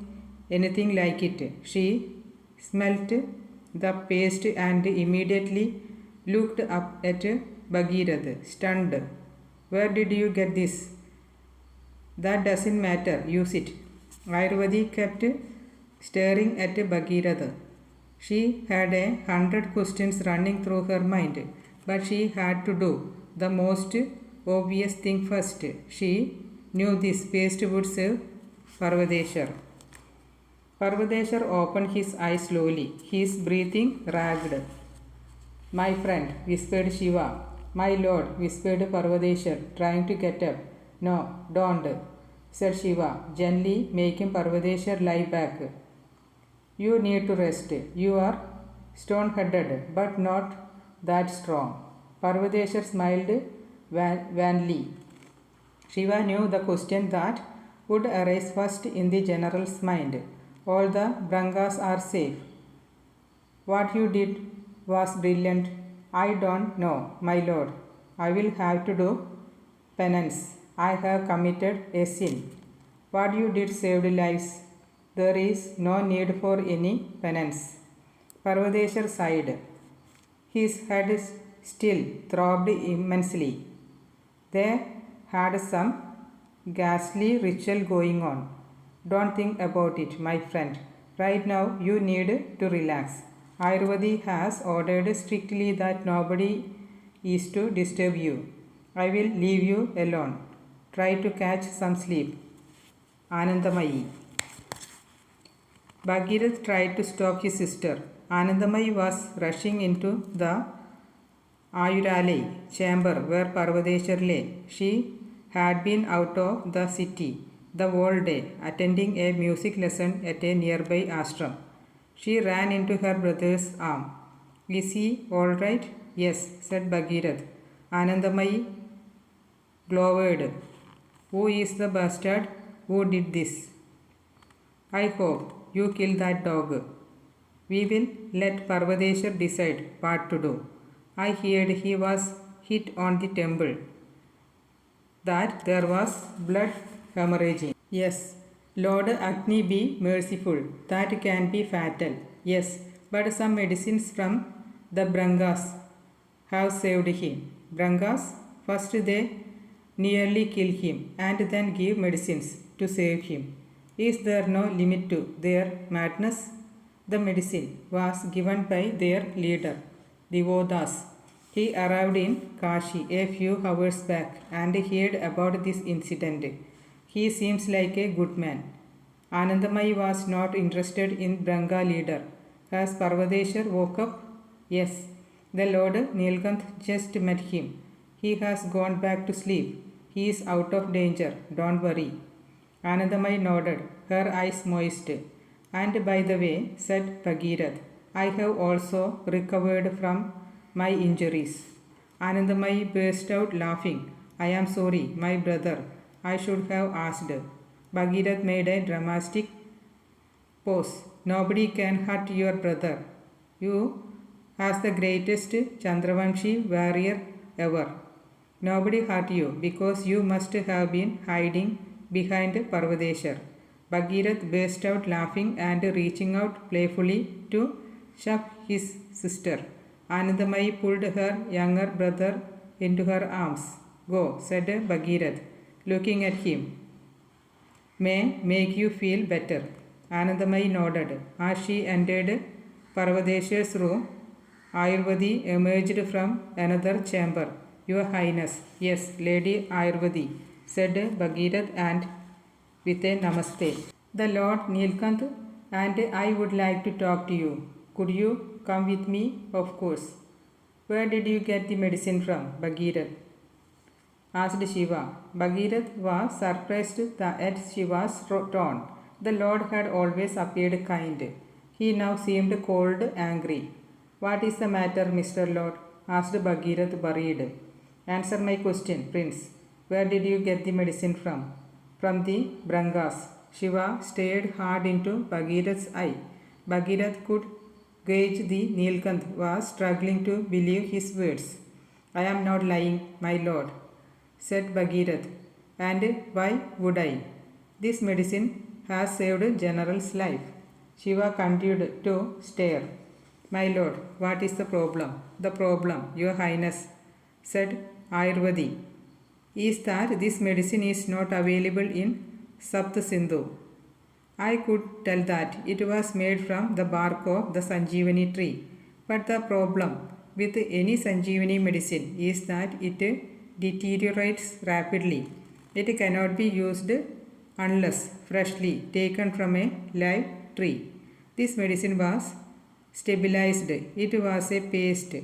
anything like it. She smelt the paste and immediately looked up at Bhagirath, stunned. Where did you get this? That doesn't matter, use it. Ayurvedi kept staring at Bhagirath. She had 100 questions running through her mind, but she had to do the most obvious thing first. She knew this paste would save Parvadeshar. Parvadeshar opened his eyes slowly. His breathing ragged. My friend, whispered Shiva. My lord, whispered Parvadeshar, trying to get up. No, don't, said Shiva, gently making Parvadeshar lie back. You need to rest. You are stone-headed, but not that strong. Parvadeshar smiled wanly. Shiva knew the question that would arise first in the general's mind. All the Brangas are safe. What you did was brilliant. I don't know, my lord. I will have to do penance. I have committed a sin. What you did saved lives. There is no need for any penance. Parvadeshar sighed. His head still throbbed immensely. They had some ghastly ritual going on. Don't think about it, my friend. Right now you need to relax. Ayurvedi has ordered strictly that nobody is to disturb you. I will leave you alone. Try to catch some sleep. Anandamayi. Bhagirath tried to stop his sister. Anandamayi was rushing into the Ayuralay chamber where Parvadeshar lay. She had been out of the city the whole day, attending a music lesson at a nearby ashram. She ran into her brother's arm. Is he all right? Yes, said Bhagirath. Anandamayi glowered. Who is the bastard who did this? I hope you kill that dog. We will let Parvadeshar decide what to do. I heard he was hit on the temple, that there was blood hemorrhaging. Yes, Lord Agni be merciful. That can be fatal. Yes, but some medicines from the Brangas have saved him. Brangas? First they nearly kill him and then give medicines to save him. Is there no limit to their madness? The medicine was given by their leader, Divodas. He arrived in Kashi a few hours back and heard about this incident. He seems like a good man. Anandamayi was not interested in Branga leader. Has Parvadeshar woke up? Yes. The Lord Nilkanth just met him. He has gone back to sleep. He is out of danger. Don't worry. Anandamayi nodded, her eyes moist. And by the way, said Bhagirath, I have also recovered from my injuries. Anandamayi burst out laughing. I am sorry, my brother. I should have asked. Bhagirath made a dramatic pause. Nobody can hurt your brother. You as the greatest Chandravanshi warrior ever. Nobody hurt you because you must have been hiding behind Parvadeshwar. Bhagirath burst out laughing and reaching out playfully to shove his sister. Anandamayi pulled her younger brother into her arms. Go, said Bhagirath, looking at him. May make you feel better. Anandamayi nodded. As she entered Parvadeshwar's room, Ayurvadi emerged from another chamber. Your Highness, yes, Lady Ayurvadi, said Bhagirath and with a namaste. The Lord Nilkanth and I would like to talk to you. Could you come with me? Of course. Where did you get the medicine from, Bhagirath? Asked Shiva. Bhagirath was surprised at Shiva's tone. The Lord had always appeared kind. He now seemed cold, angry. What is the matter, Mr. Lord? Asked Bhagirath, worried. Answer my question, Prince. Where did you get the medicine from? From the Brangas. Shiva stared hard into Bhagirath's eye. Bhagirath could gauge the Nilkanth was struggling to believe his words. I am not lying, my lord, said Bhagirath. And why would I? This medicine has saved General's life. Shiva continued to stare. My lord, what is the problem? The problem, your highness, said Ayurvadi, is that this medicine is not available in Sapt Sindhu. I could tell that it was made from the bark of the Sanjeevani tree. But the problem with any Sanjeevani medicine is that it deteriorates rapidly. It cannot be used unless freshly taken from a live tree. This medicine was stabilized. It was a paste.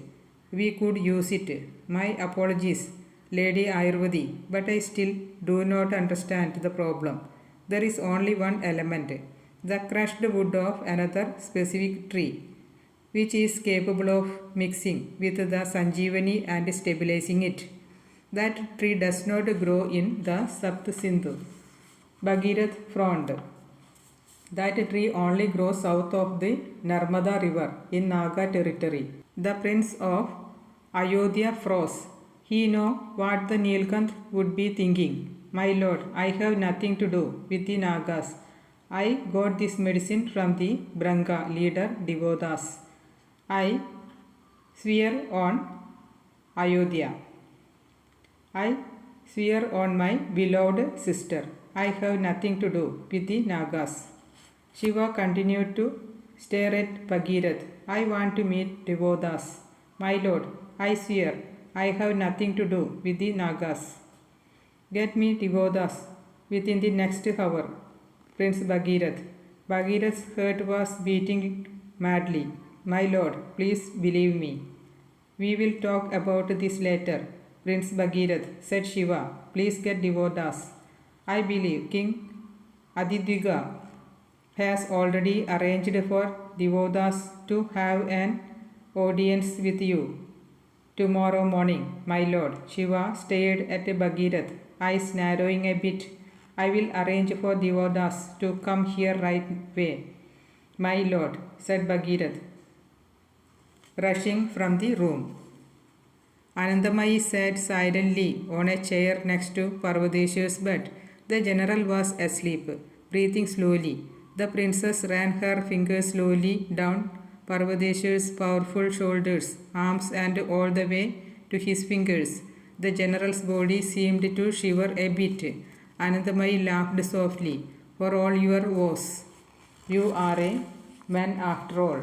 We could use it. My apologies, Lady Ayurvadi, but I still do not understand the problem. There is only one element, the crushed wood of another specific tree, which is capable of mixing with the Sanjeevani and stabilizing it. That tree does not grow in the Sapt Sindhu. Bhagirath frowned. That tree only grows south of the Narmada river in Naga territory. The Prince of Ayodhya froze. He knew what the Nilkanth would be thinking. My lord, I have nothing to do with the Nagas. I got this medicine from the Branga leader Devodas. I swear on Ayodhya. I swear on my beloved sister. I have nothing to do with the Nagas. Shiva continued to stare at Bhagirath. I want to meet Devodas. My lord, I swear I have nothing to do with the Nagas. Get me Devodas within the next hour, Prince Bhagirath. Bhagirath's heart was beating madly. My lord, please believe me. We will talk about this later, Prince Bhagirath, said Shiva. Please get Devodas. I believe King Adidviga has already arranged for Devodas to have an audience with you tomorrow morning, my lord. Shiva stared at Bhagirath, eyes narrowing a bit. I will arrange for Devodas to come here right away, my lord, said Bhagirath, rushing from the room. Anandamayi sat silently on a chair next to Parvadeshwar's bed. The general was asleep, breathing slowly. The princess ran her fingers slowly down Parvadeshwar's powerful shoulders, arms, and all the way to his fingers. The general's body seemed to shiver a bit. Anandamayi laughed softly. For all your woes, you are a man after all.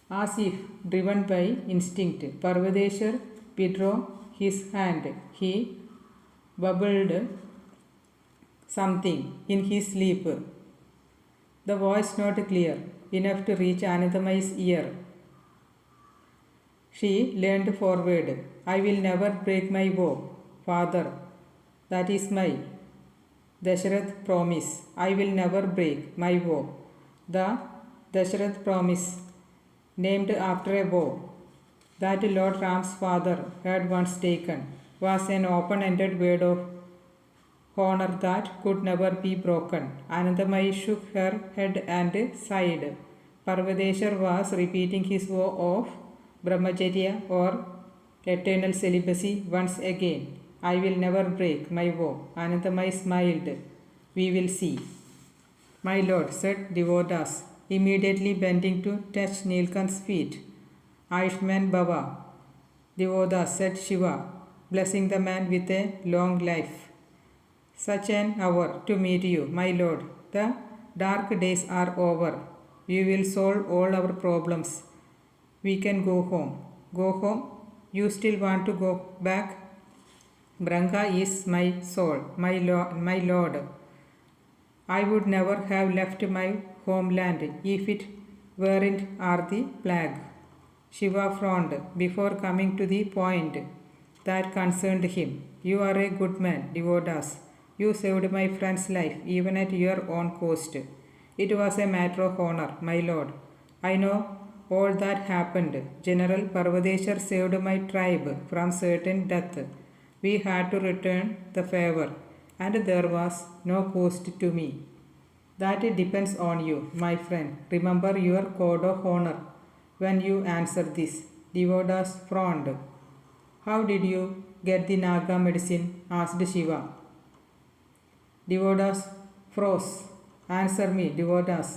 As if driven by instinct, Parvadeshwar withdrew his hand. He bubbled something in his sleep. The voice not clear enough to reach Anandamayi's ear. She leaned forward. I will never break my vow, father. That is my Dasharath promise. I will never break my vow. The Dasharath promise, named after a vow that Lord Ram's father had once taken, was an open-ended word of honor that could never be broken. Anandamayi shook her head and sighed. Parvadeshwar was repeating his vow of brahmacharya or eternal celibacy once again. I will never break my vow. Anandamai smiled. We will see. My lord, said Devodas, immediately bending to touch Nilkant's feet. Ayushman Baba, Devodas, said Shiva, blessing the man with a long life. Such an hour to meet you, my lord. The dark days are over. We will solve all our problems. We can go home. Go home? You still want to go back? Branga is my soul, my lord. I would never have left my homeland if it weren't for the plague. Shiva frowned before coming to the point that concerned him. You are a good man, Devodas. You saved my friend's life even at your own cost. It was a matter of honor, my lord. I know all that happened. General Parvadeshwar saved my tribe from certain death. We had to return the favor, and there was no cost to me. That depends on you, my friend. Remember your code of honor when you answer this. Devodas frowned. How did you get the Naga medicine? Asked Shiva. Devodas froze. Answer me, Devodas,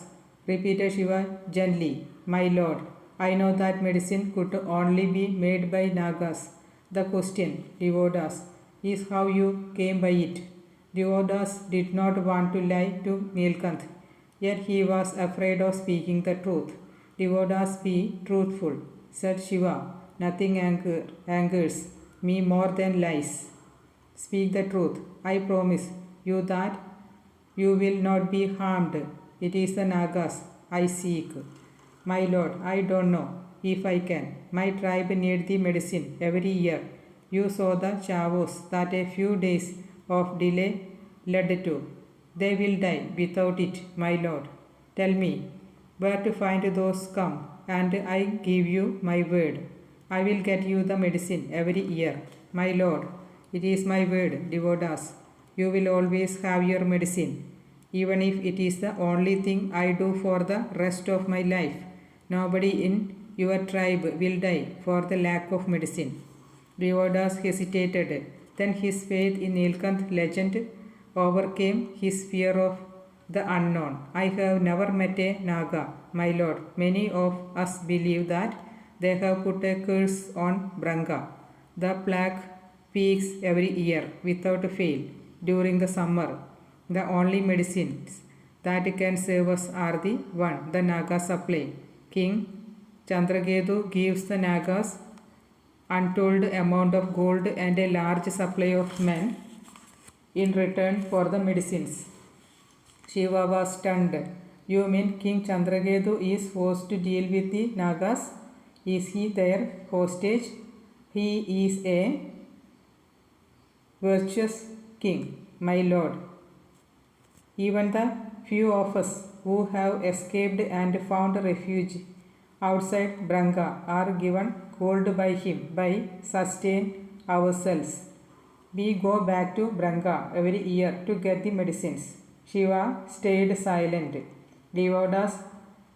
repeated Shiva gently. My lord, I know that medicine could only be made by Nagas. The question, Devodas, is how you came by it. Devodas did not want to lie to Nilkanth, yet he was afraid of speaking the truth. Devodas, be truthful, said Shiva. Nothing angers me more than lies. Speak the truth. I promise you that you will not be harmed. It is the Nagas I seek. My lord, I don't know if I can. My tribe need the medicine every year. You saw the chavos that a few days of delay led to. They will die without it, my lord. Tell me where to find those scum, and I give you my word. I will get you the medicine every year. My lord, it is my word, Devodas. You will always have your medicine, even if it is the only thing I do for the rest of my life. Nobody in your tribe will die for the lack of medicine. Devodas hesitated. Then his faith in Nilkanth legend overcame his fear of the unknown. I have never met a Naga, my lord. Many of us believe that they have put a curse on Branga. The plague peaks every year without fail during the summer. The only medicines that can save us are the one the Nagas supply. King Chandraketu gives the Nagas untold amount of gold and a large supply of men in return for the medicines. Shiva was stunned. You mean King Chandraketu is forced to deal with the Nagas? Is he their hostage? He is a virtuous king, my lord. Even the few of us who have escaped and found refuge outside Branga are given gold by him by sustain ourselves. We go back to Branga every year to get the medicines. Shiva stayed silent. Devodas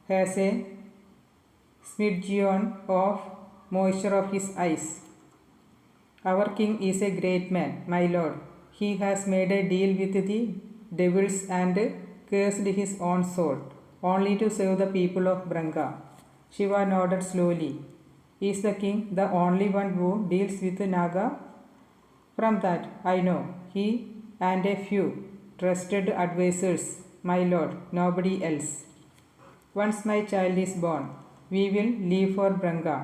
has a smidgen of moisture of his eyes. Our king is a great man, my lord. He has made a deal with the devils and cursed his own soul, only to save the people of Branga. Shiva nodded slowly. Is the king the only one who deals with Naga? From that I know. He and a few trusted advisors, my lord, nobody else. Once my child is born, we will leave for Branga.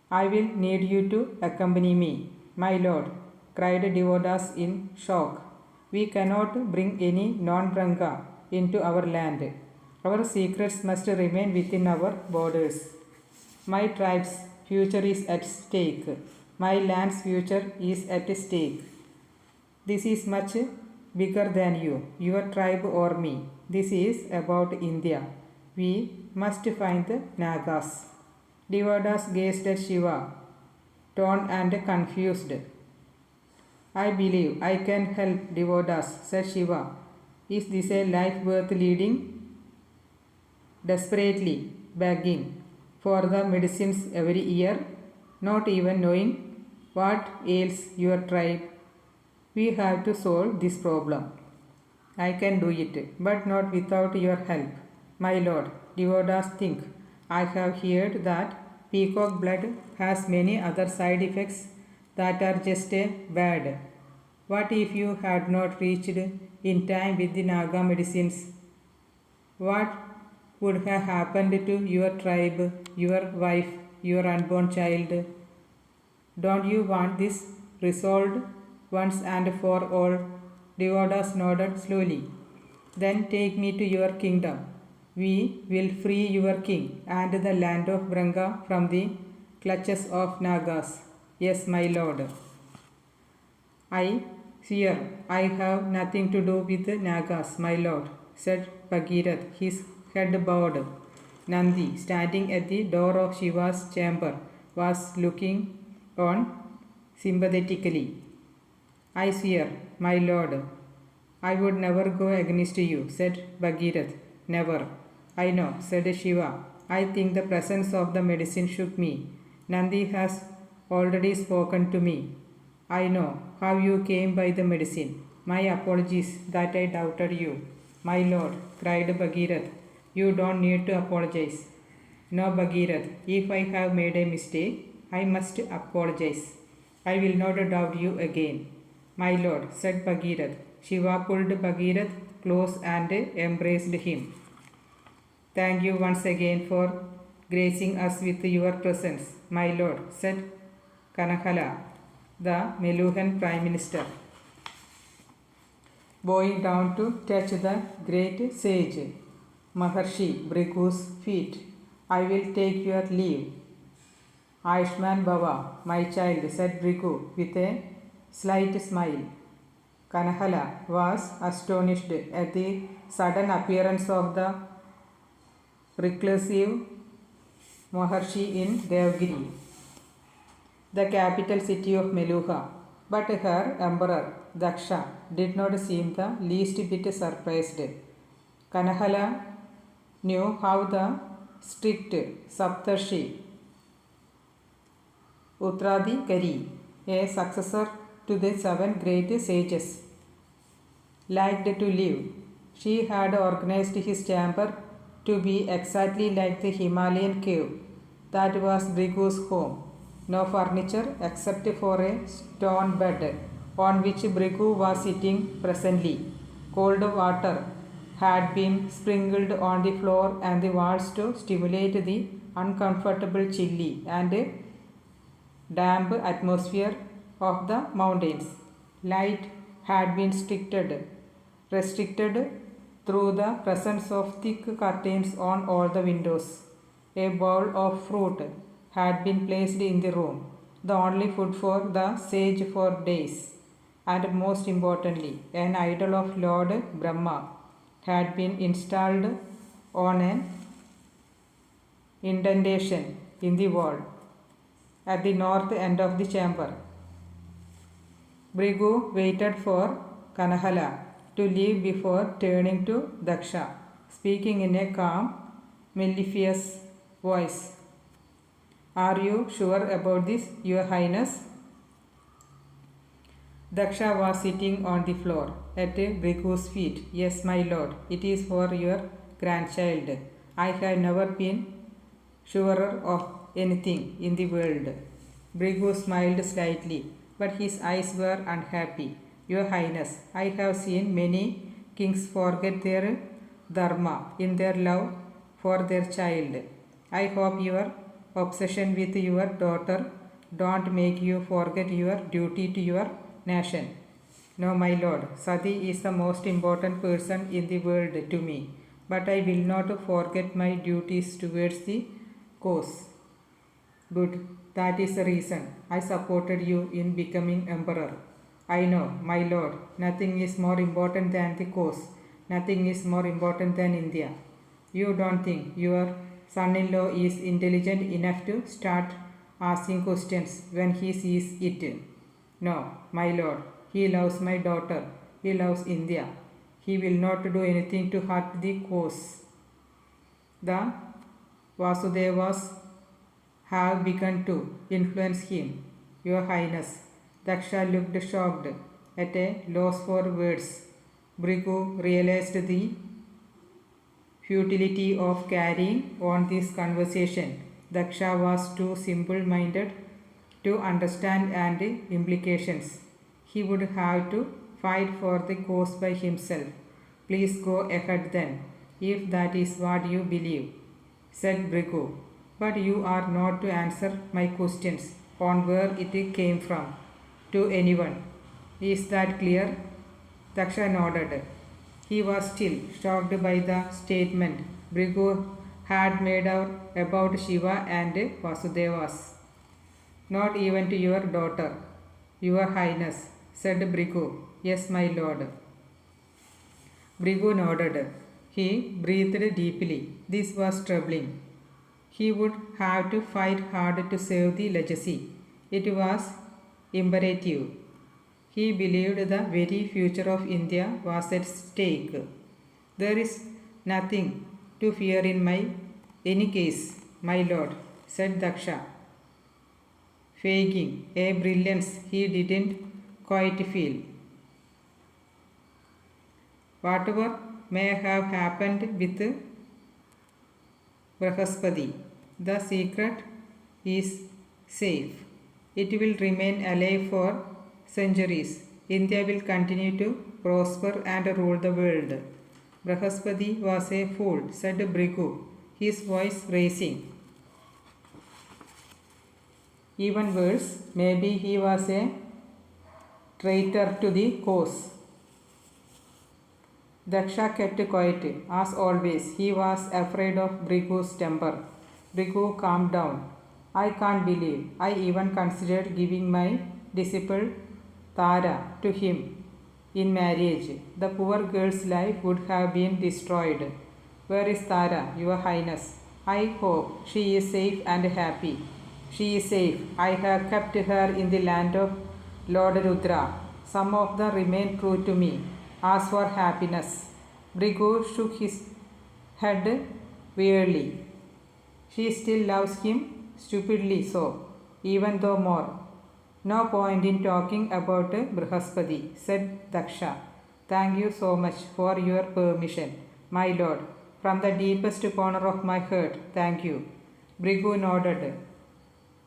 I will need you to accompany me, my lord, cried Devodas in shock. We cannot bring any non-Branga into our land. Our secrets must remain within our borders. My tribe's future is at stake. My land's future is at stake. This is much bigger than you, your tribe or me. This is about India. We must find the Nagas. Devodas gazed at Shiva, torn and confused. I believe I can help, Devodas, said Shiva. Is this a life worth leading? Desperately, begging for the medicines every year, not even knowing what ails your tribe. We have to solve this problem. I can do it, but not without your help. My lord, Devodas think. I have heard that peacock blood has many other side effects that are just bad. What if you had not reached in time with the Naga medicines? What would have happened to your tribe, your wife, your unborn child? Don't you want this resolved once and for all? Devodas nodded slowly. Then take me to your kingdom. We will free your king and the land of Branga from the clutches of Nagas. Yes, my lord. I fear I have nothing to do with Nagas, my lord, said Bhagirath, his head bowed. Nandi, standing at the door of Shiva's chamber, was looking on sympathetically. I fear, my lord. I would never go against you, said Bhagirath. Never. I know, said Shiva. I think the presence of the medicine shook me. Nandi has already spoken to me. I know how you came by the medicine. My apologies that I doubted you. My lord, cried Bhagirath, you don't need to apologize. No, Bhagirath, if I have made a mistake, I must apologize. I will not doubt you again. My lord, said Bhagirath. Shiva pulled Bhagirath close and embraced him. Thank you once again for gracing us with your presence, my lord, said Kanakala, the Meluhan Prime Minister, bowing down to touch the great sage, Maharshi Brigu's feet. I will take your leave. Ayushman Baba, my child, said Brigu with a slight smile. Kanahala was astonished at the sudden appearance of the reclusive Maharshi in Devgiri, the capital city of Meluha, but her emperor Daksha did not seem the least bit surprised. Kanahala knew how the strict Saptarshi Uttradhikari, a successor to the 7 great sages, liked to live. She had organized his chamber to be exactly like the Himalayan cave that was Brigu's home. No furniture except for a stone bed on which Brigu was sitting presently. Cold water had been sprinkled on the floor and the walls to stimulate the uncomfortable chilly and damp atmosphere of the mountains. Light had been restricted through the presence of thick curtains on all the windows. A bowl of fruit had been placed in the room, the only food for the sage for days. And most importantly, an idol of Lord Brahma had been installed on an indentation in the wall at the north end of the chamber. Brigu waited for Kanahala to leave before turning to Daksha, speaking in a calm, mellifluous voice. Are you sure about this, Your Highness? Daksha was sitting on the floor at Brigu's feet. Yes, my lord, it is for your grandchild. I have never been surer of anything in the world. Brigu smiled slightly, but his eyes were unhappy. Your Highness, I have seen many kings forget their dharma in their love for their child. I hope your obsession with your daughter don't make you forget your duty to your nation. No, my lord, Sati is the most important person in the world to me, but I will not forget my duties towards the cause. Good, that is the reason I supported you in becoming emperor. I know, my lord, nothing is more important than the cause. Nothing is more important than India. You don't think your son-in-law is intelligent enough to start asking questions when he sees it? No, my lord, he loves my daughter. He loves India. He will not do anything to hurt the cause. The Vasudevas have begun to influence him, Your Highness. Daksha looked shocked, at a loss for words. Bhrigu realized the futility of carrying on this conversation. Daksha was too simple-minded to understand and implications. He would have to fight for the cause by himself. Please go ahead then, if that is what you believe, said Bhrigu. But you are not to answer my questions on where it came from to anyone. Is that clear? Daksha nodded. He was still shocked by the statement Bhrigu had made out about Shiva and Vasudevas. Not even to your daughter, Your Highness, said Bhrigu. Yes, my lord. Bhrigu nodded. He breathed deeply. This was troubling. He would have to fight hard to save the legacy. It was imperative. He believed the very future of India was at stake. There is nothing to fear in any case, my lord, said Daksha, faking a brilliance he didn't quite feel. Whatever may have happened with Brahaspati, the secret is safe. It will remain alive for centuries. India will continue to prosper and rule the world. Brahaspati was a fool, said Bhrigu, his voice raising. Even worse, maybe he was a traitor to the cause. Daksha kept quiet. As always, he was afraid of Bhrigu's temper. Bhrigu calmed down. I can't believe I even considered giving my disciple Tara to him in marriage. The poor girl's life would have been destroyed. Where is Tara, Your Highness? I hope she is safe and happy. She is safe. I have kept her in the land of Lord Rudra. Some of them remain true to me. As for happiness, Bhrigu shook his head wearily. She still loves him, stupidly so, even though more. No point in talking about Brahaspati, said Daksha. Thank you so much for your permission, my lord. From the deepest corner of my heart, thank you. Bhrigu nodded,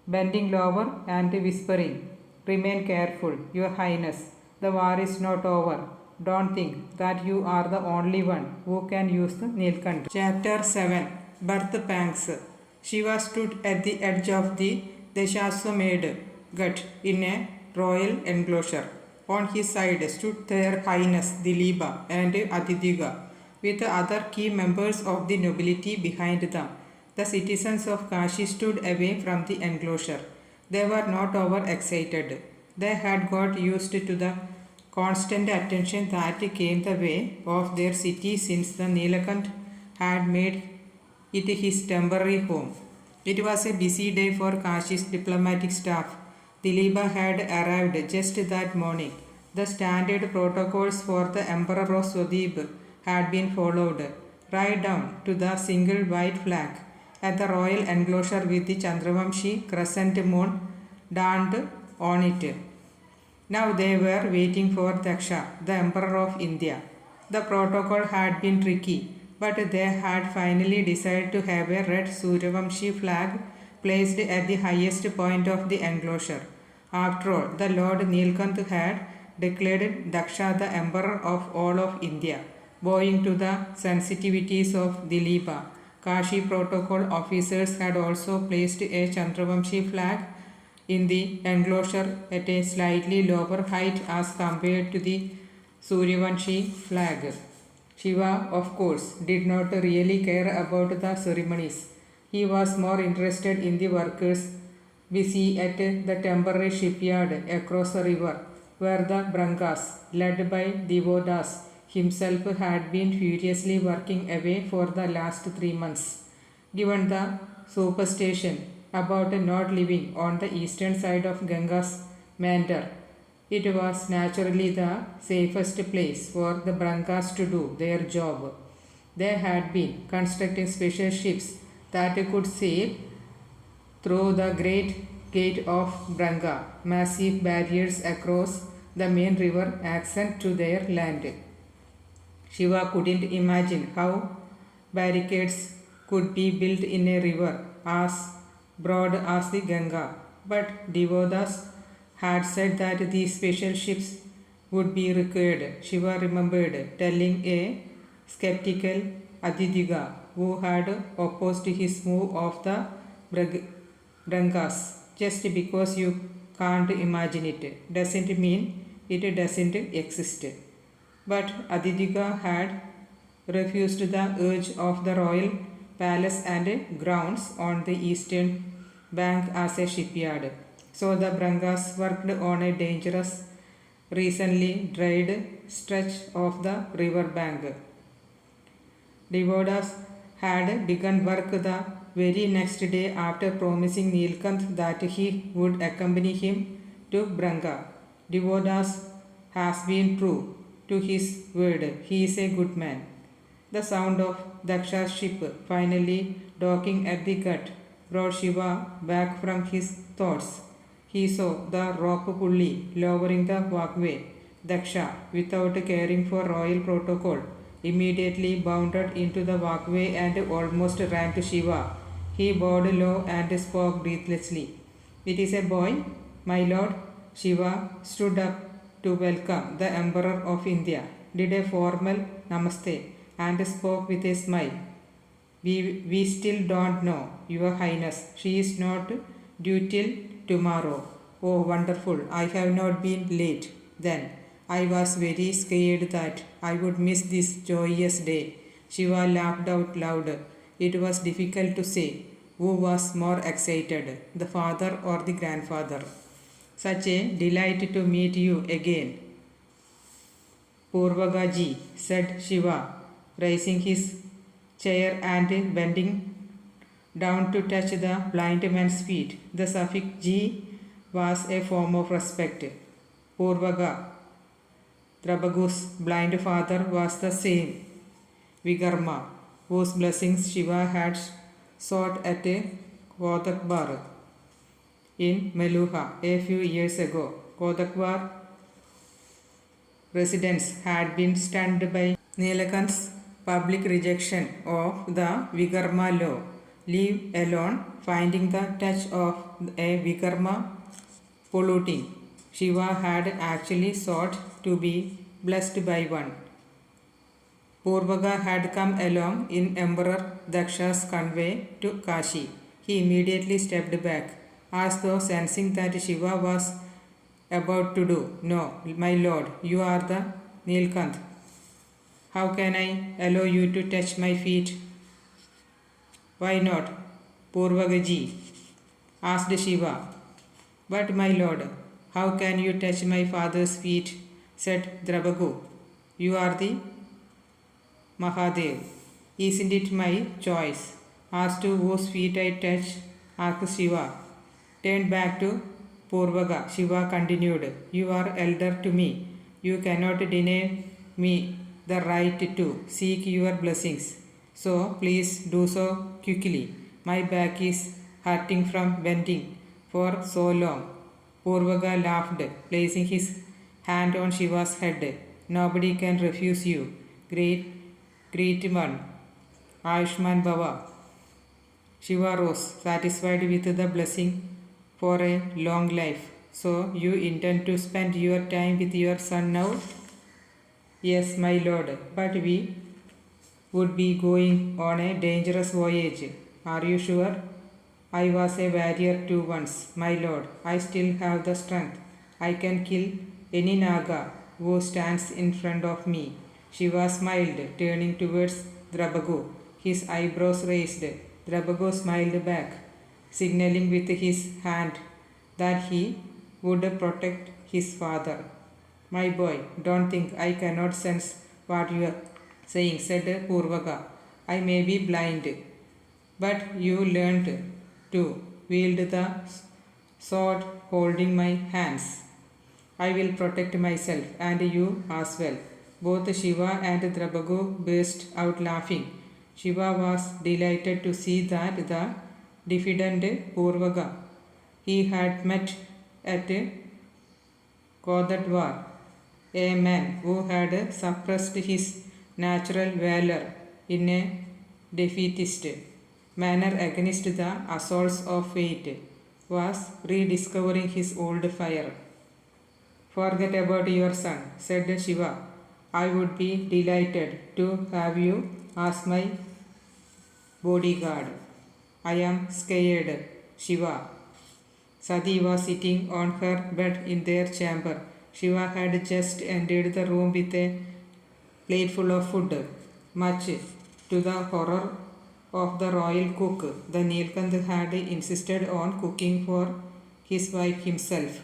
bending lower and whispering, Remain careful, Your Highness. The war is not over. Don't think that you are the only one who can use the Nilkant. Chapter 7. Birth Pangs. Shiva stood at the edge of the Dashaswamedh gut in a royal enclosure. On his side stood their Highness Dilipa and Aditiga, with other key members of the nobility behind them. The citizens of Kashi stood away from the enclosure. They were not overexcited. They had got used to the constant attention that came the way of their city since the Nilakant had made it his temporary home. It was a busy day for Kashi's diplomatic staff. Dilipa had arrived just that morning. The standard protocols for the Emperor of Swadweep had been followed, right down to the single white flag at the royal enclosure with the Chandravamshi crescent moon dawned on it. Now they were waiting for Daksha, the Emperor of India. The protocol had been tricky, but they had finally decided to have a red Suryavamshi flag placed at the highest point of the enclosure. After all, the Lord Nilkant had declared Daksha the Emperor of all of India. Bowing to the sensitivities of Dilipa, Kashi protocol officers had also placed a Chandravamshi flag in the enclosure at a slightly lower height as compared to the Suryavanshi flag. Shiva, of course, did not really care about the ceremonies. He was more interested in the workers busy at the temporary shipyard across the river, where the Brangas, led by Devodas himself, had been furiously working away for the last 3 months. Given the superstition about not living on the eastern side of Ganga's meander, it was naturally the safest place for the Brangas to do their job. They had been constructing special ships that could sail through the great gate of Branga. Massive barriers across the main river accent to their land. Shiva couldn't imagine how barricades could be built in a river as broad as the Ganga, but devotees had said that these special ships would be required. Shiva remembered telling a skeptical Aditya who had opposed his move of the Brangas. Just because you can't imagine it doesn't mean it doesn't exist. But Aditya had refused the urge of the royal palace and grounds on the eastern bank as a shipyard. So the Brangas worked on a dangerous, recently dried stretch of the river bank. Devodas had begun work the very next day after promising Nilkanth that he would accompany him to Branga. Devodas has been true to his word. He is a good man. The sound of Daksha's ship finally docking at the cut brought Shiva back from his thoughts. He saw the rope pulley lowering the walkway. Daksha, without caring for royal protocol, immediately bounded into the walkway and almost ran to Shiva. He bowed low and spoke breathlessly. "It is a boy, my lord." Shiva stood up to welcome the Emperor of India, did a formal namaste, and spoke with a smile. We still don't know, Your Highness. She is not due till tomorrow." "Oh, wonderful. I have not been late, then. I was very scared that I would miss this joyous day." Shiva laughed out loud. It was difficult to say who was more excited, the father or the grandfather. "Such a delight to meet you again, Purvagaji," said Shiva, raising his chair and bending down to touch the blind man's feet. The suffix Ji was a form of respect. Purvaga, Drabagu's blind father, was the same Vikarma whose blessings Shiva had sought at Kodakbar in Meluha a few years ago. Kodakbar residents had been stunned by Nilakant's public rejection of the Vikarma law, leave alone finding the touch of a Vikarma polluting. Shiva had actually sought to be blessed by one. Purvaga had come along in Emperor Daksha's convey to Kashi. He immediately stepped back, as though sensing that Shiva was about to do. "No, my lord, you are the Nilkanth. How can I allow you to touch my feet?" "Why not, Purvagaji?" asked Shiva. "But my lord, how can you touch my father's feet?" said Drabagu. "You are the Mahadev. Isn't it my choice as to whose feet I touch?" asked Shiva. Turned back to Purvaga, Shiva continued, "You are elder to me. You cannot deny me the right to seek your blessings. So please do so quickly. My back is hurting from bending for so long." Purvaga laughed, placing his hand on Shiva's head. "Nobody can refuse you, great one. Ayushman Baba." Shiva rose, satisfied with the blessing for a long life. "So you intend to spend your time with your son now?" "Yes, my lord, but we would be going on a dangerous voyage." "Are you sure?" "I was a warrior too once, my lord. I still have the strength. I can kill any Naga who stands in front of me." Shiva smiled, turning towards Drabagu, his eyebrows raised. Drabagu smiled back, signaling with his hand that he would protect his father. "My boy, don't think I cannot sense what you are saying," said Purvaga. "I may be blind, but you learned to wield the sword holding my hands. I will protect myself and you as well." Both Shiva and Drabagu burst out laughing. Shiva was delighted to see that the diffident Purvaga he had met at Kodatwar, a man who had suppressed his natural valor in a defeatist manner against the assaults of fate, was rediscovering his old fire. Forget about your son, said Shiva. I would be delighted to have you as my bodyguard. I am scared, Shiva. Sati was sitting on her bed in their chamber. Shiva had just entered the room with a plateful of food, much to the horror of the royal cook. The Nilkant had insisted on cooking for his wife himself.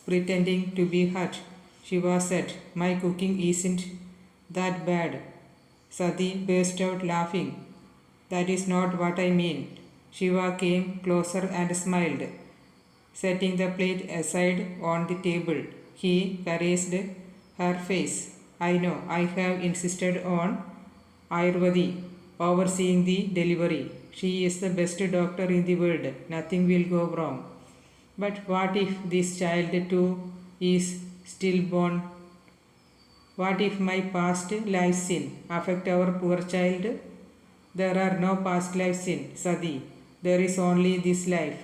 Pretending to be hurt, Shiva said, My cooking isn't that bad. Sati burst out laughing. That is not what I mean. Shiva came closer and smiled. Setting the plate aside on the table, he caressed her face. I know, I have insisted on Ayurvedi overseeing the delivery. She is the best doctor in the world. Nothing will go wrong. But what if this child too is stillborn? What if my past life sin affect our poor child? There are no past lives in Sadi. There is only this life.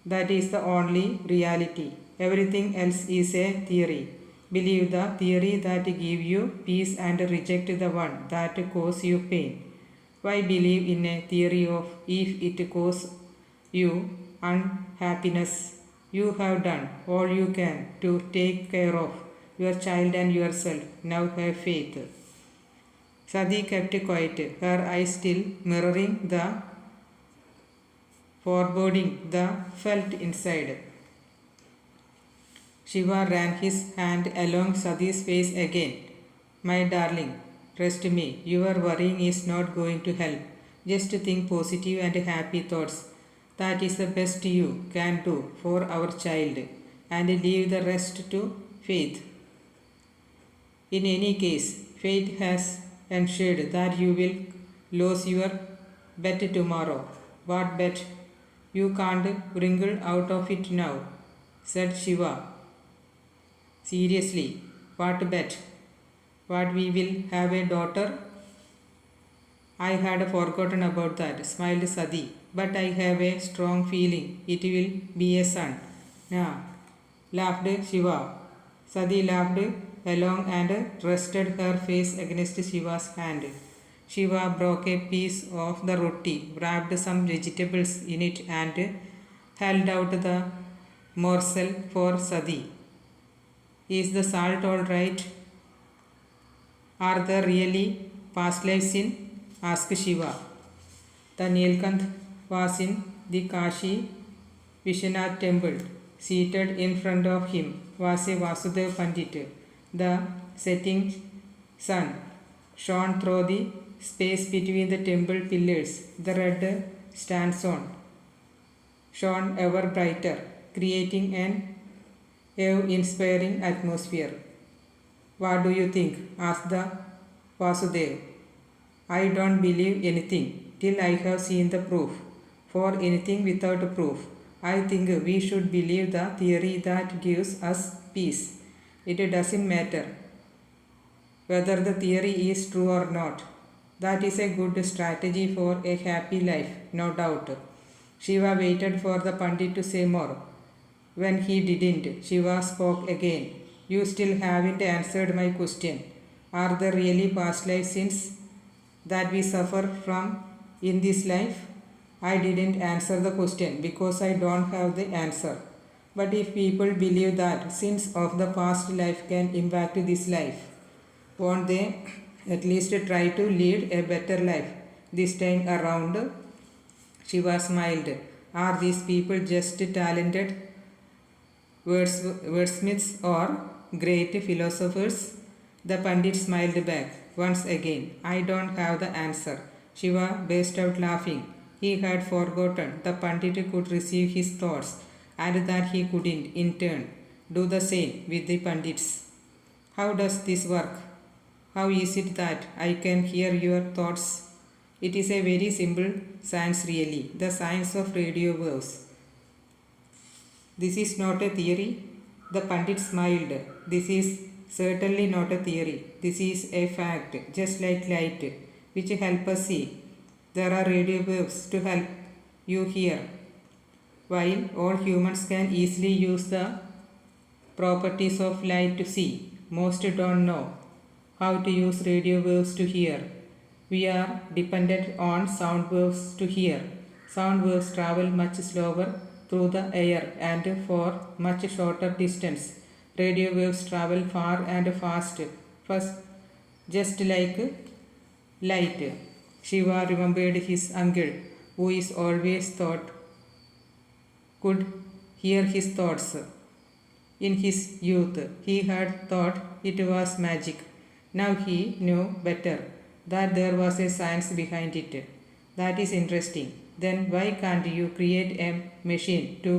That is the only reality. Everything else is a theory. Believe the theory that give you peace and reject the one that cause you pain. Why believe in a theory of if it cause you unhappiness? You have done all you can to take care of your child and yourself. Now have faith. Sadi kept quiet, her eyes still mirroring the foreboding the felt inside. Shiva ran his hand along Sadi's face again. My darling, trust me, your worrying is not going to help. Just think positive and happy thoughts. That is the best you can do for our child, and leave the rest to faith. In any case, fate has ensured that you will lose your bet tomorrow. What bet? You can't wriggle out of it now, said Shiva. Seriously, what bet? What, we will have a daughter? I had forgotten about that, smiled Sadi. But I have a strong feeling it will be a son. Nah, laughed Shiva. Sadi laughed along and rested her face against Shiva's hand. Shiva broke a piece of the roti, wrapped some vegetables in it and held out the morsel for Sadi. Is the salt all right? Are there really past lives in? Asked Shiva. The Nilkanth was in the Kashi Vishwanath temple. Seated in front of him was a Vasudev Pandit. The setting sun shone through the space between the temple pillars. The red sandstone shone ever brighter, creating an awe-inspiring atmosphere. What do you think? Asked the Vasudev. I don't believe anything till I have seen the proof. For anything without proof, I think we should believe the theory that gives us peace. It doesn't matter whether the theory is true or not. That is a good strategy for a happy life, no doubt. Shiva waited for the Pandit to say more. When he didn't, Shiva spoke again. You still haven't answered my question. Are there really past life sins that we suffer from in this life? I didn't answer the question because I don't have the answer. But if people believe that sins of the past life can impact this life, won't they at least try to lead a better life this time around? Shiva smiled. Are these people just talented wordsmiths or great philosophers? The Pandit smiled back once again. I don't have the answer. Shiva burst out laughing. He had forgotten the Pandit could receive his thoughts and that he couldn't, in turn, do the same with the Pandits. How does this work? How is it that I can hear your thoughts? It is a very simple science really, the science of radio waves. This is not a theory. The Pandit smiled. This is certainly not a theory. This is a fact, just like light, which help us see. There are radio waves to help you hear. While all humans can easily use the properties of light to see, most don't know how to use radio waves to hear. We are dependent on sound waves to hear. Sound waves travel much slower through the air and for much shorter distance. Radio waves travel far and fast, just like light. Shiva remembered his uncle, who is always thought could hear his thoughts. In his youth, he had thought it was magic. Now he knew better that there was a science behind it. That is interesting. Then why can't you create a machine to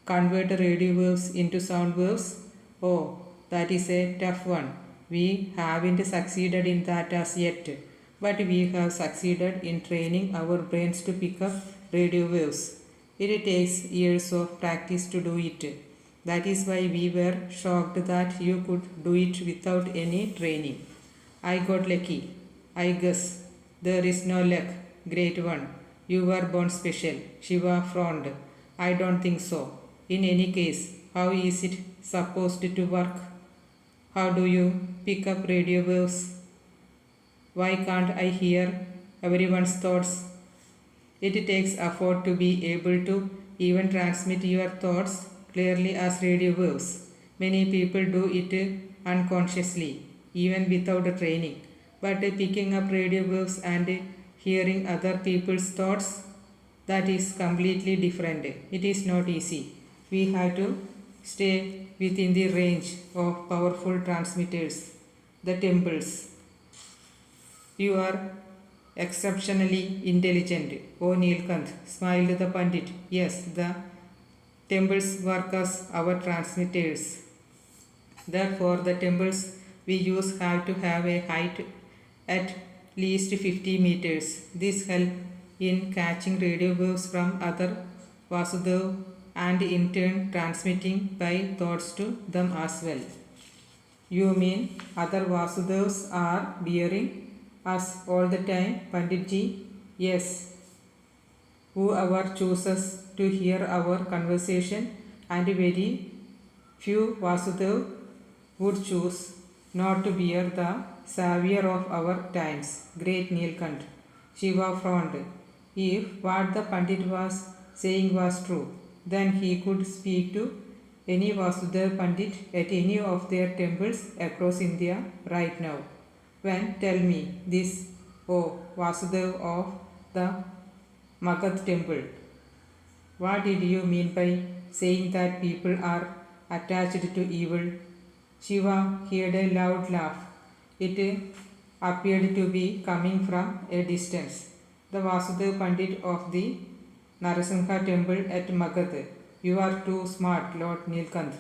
convert radio waves into sound waves? Oh, that is a tough one. We haven't succeeded in that as yet, but we have succeeded in training our brains to pick up radio waves. It takes years of practice to do it. That is why we were shocked that you could do it without any training. I got lucky. I guess there is no luck, great one. You were born special. Shiva frowned. I don't think so. In any case, how is it supposed to work? How do you pick up radio waves? Why can't I hear everyone's thoughts? It takes effort to be able to even transmit your thoughts clearly as radio waves. Many people do it unconsciously, even without training. But picking up radio waves and hearing other people's thoughts, that is completely different. It is not easy. We have to stay within the range of powerful transmitters, the temples. You are exceptionally intelligent, O Nilkanth, smiled the Pandit. Yes, the temples work as our transmitters. Therefore, the temples we use have to have a height at least 50 meters. This helps in catching radio waves from other Vasudev and in turn transmitting by thoughts to them as well. You mean other Vasudevs are bearing us all the time, Panditji? Yes. Whoever chooses to hear our conversation, and very few Vasudev would choose not to bear the savior of our times, great Nilkant. Shiva frowned. If what the Pandit was saying was true, then he could speak to any Vasudev Pandit at any of their temples across India right now. When tell me this, O Vasudev of the Magad temple, what did you mean by saying that people are attached to evil? Shiva heard a loud laugh. It appeared to be coming from a distance. The Vasudev Pandit of the Narasimha temple at Magad. You are too smart, Lord Nilkanth.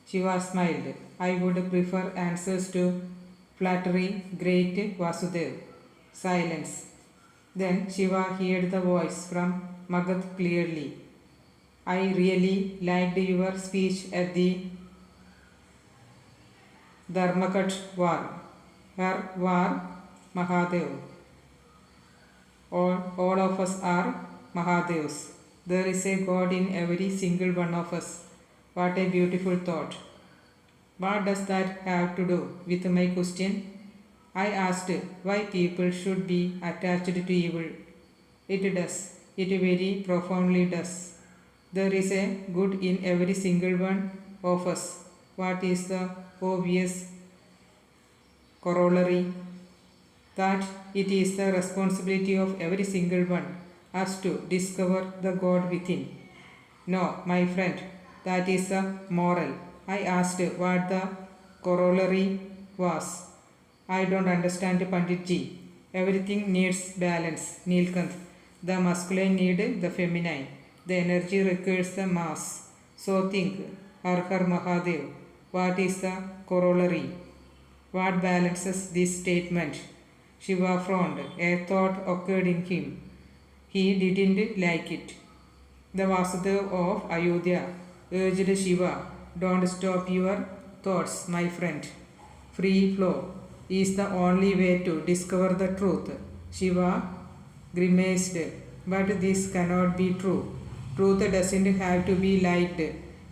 Shiva smiled. I would prefer answers to flattery, great Vasudev. Silence. Then Shiva heard the voice from Magad clearly. I really liked your speech at the Dharmakat war. Her war Mahadev. All of us are Mahadevs. There is a God in every single one of us. What a beautiful thought. What does that have to do with my question? I asked why people should be attached to evil. It does. It very profoundly does. There is a good in every single one of us. What is the obvious corollary? That it is the responsibility of every single one us to discover the God within. No, my friend, that is a moral. I asked what the corollary was. I don't understand, Panditji. Everything needs balance, Nilkanth. The masculine need the feminine. The energy requires the mass. So think, Har Har Mahadev, what is the corollary? What balances this statement? Shiva frowned. A thought occurred in him. He didn't like it. The Vasudeva of Ayodhya urged Shiva, don't stop your thoughts, my friend. Free flow is the only way to discover the truth. Shiva grimaced, but this cannot be true. Truth doesn't have to be liked,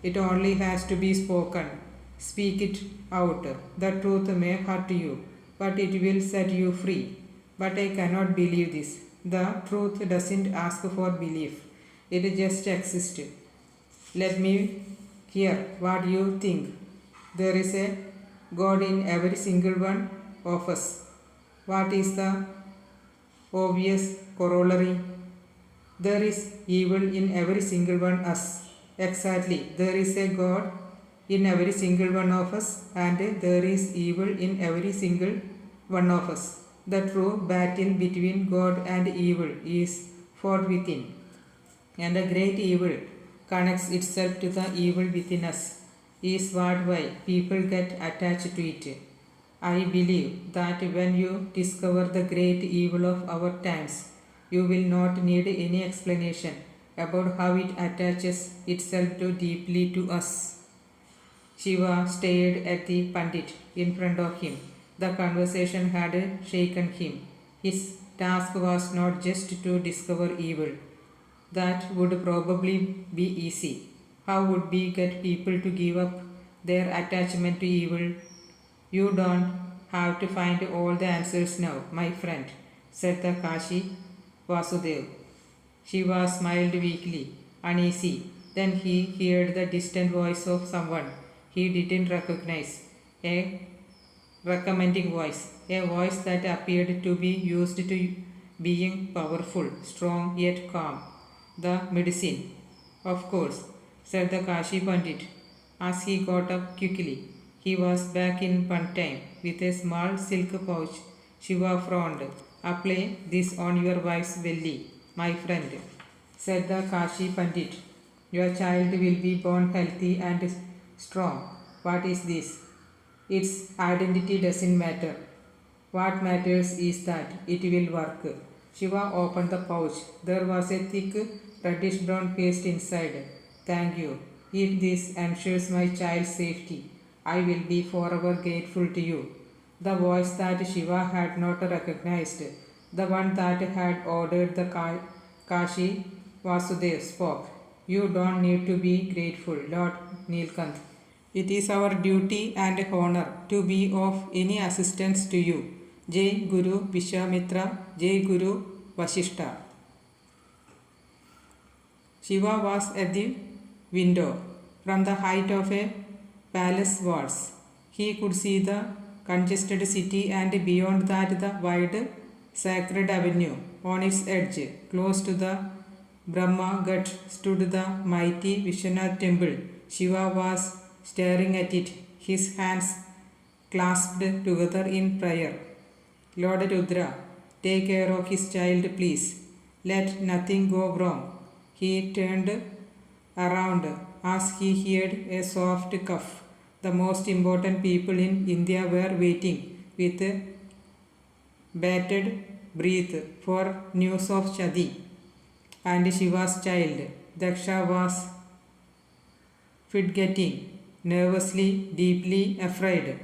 it only has to be spoken. Speak it out. The truth may hurt you, but it will set you free. But I cannot believe this. The truth doesn't ask for belief, it just exists. Let me hear what you think. There is a God in every single one of us. What is the obvious corollary? There is evil in every single one of us. Exactly. There is a God in every single one of us, and there is evil in every single one of us. The true battle between God and evil is fought within, and a great evil connects itself to the evil within us, is why people get attached to it. I believe that when you discover the great evil of our times, you will not need any explanation about how it attaches itself too deeply to us. Shiva stared at the Pandit in front of him. The conversation had shaken him. His task was not just to discover evil. That would probably be easy. How would we get people to give up their attachment to evil? You don't have to find all the answers now, my friend, said the Kashi Vasudev. Shiva smiled weakly, uneasy. Then he heard the distant voice of someone he didn't recognize, a recommending voice, a voice that appeared to be used to being powerful, strong yet calm. The medicine, of course, said the Kashi Pandit as he got up quickly. He was back in one time with a small silk pouch. Shiva frowned. Apply this on your wife's belly, my friend, said the Kashi Pandit. Your child will be born healthy and strong. What is this? Its identity doesn't matter. What matters is that it will work. Shiva opened the pouch. There was a thick reddish brown paste inside. Thank you. If this ensures my child's safety, I will be forever grateful to you. The voice that Shiva had not recognized, the one that had ordered the Kashi Vasudev, spoke. You don't need to be grateful, Lord Nilkanth. It is our duty and honor to be of any assistance to you. Jai Guru Vishwamitra, Jai Guru Vasishta. Shiva was at the window. From the height of a palace walls, he could see the congested city, and beyond that the wide sacred avenue. On its edge, close to the Brahma Ghat, stood the mighty Vishwanath temple. Shiva was staring at it, his hands clasped together in prayer. Lord Rudra, take care of his child, please. Let nothing go wrong. He turned around as he heard a soft cough. The most important people in India were waiting with bated breath for news of Chadi and Shiva's child. Daksha was getting nervously, deeply afraid.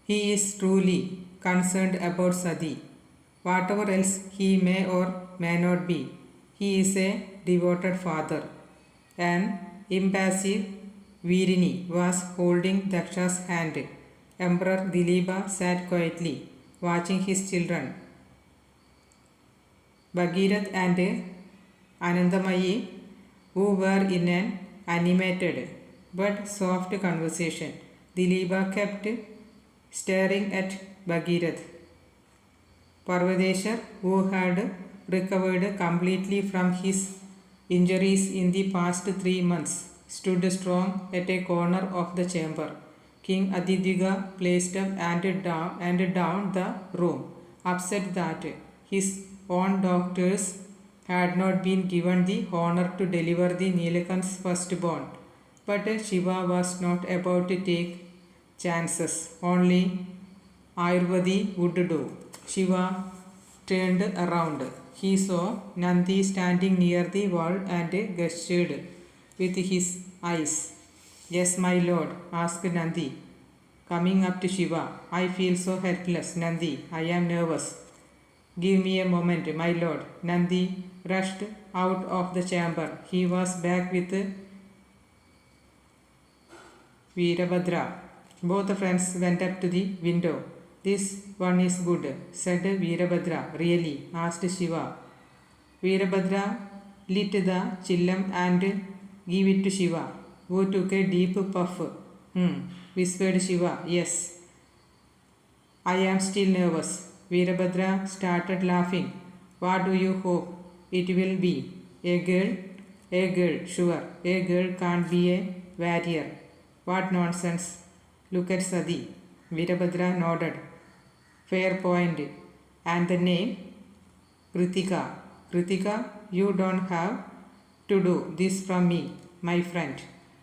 He is truly concerned about Sati. Whatever else he may or may not be, he is a devoted father. An impassive Virini was holding Daksha's hand. Emperor Dilipa sat quietly, watching his children. Bhagirath and Anandamayi, who were in an animated but soft conversation. Dilipa kept staring at Bhagirath. Parvadeshar, who had recovered completely from his injuries in the past 3 months, stood strong at a corner of the chamber. King Adidviga placed up and down the room, upset that his own doctors had not been given the honor to deliver the Nilakant's firstborn. But Shiva was not about to take chances. Only Ayurvedi would do. Shiva turned around. He saw Nandi standing near the wall and gestured with his eyes. Yes, my lord, asked Nandi, coming up to Shiva. I feel so helpless, Nandi. I am nervous. Give me a moment, my lord. Nandi rushed out of the chamber. He was back with Veerabhadra. Both friends went up to the window. This one is good, said Veerabhadra. Really? Asked Shiva. Veerabhadra lit the chillam and gave it to Shiva, who took a deep puff. Whispered Shiva. Yes, I am still nervous. Veerabhadra started laughing. What do you hope it will be? A girl? A girl, sure. A girl can't be a warrior. What nonsense. Look at Sadi. Veerabhadra nodded. Fair point. And the name? Kritika. Kritika, you don't have to do this from me, my friend.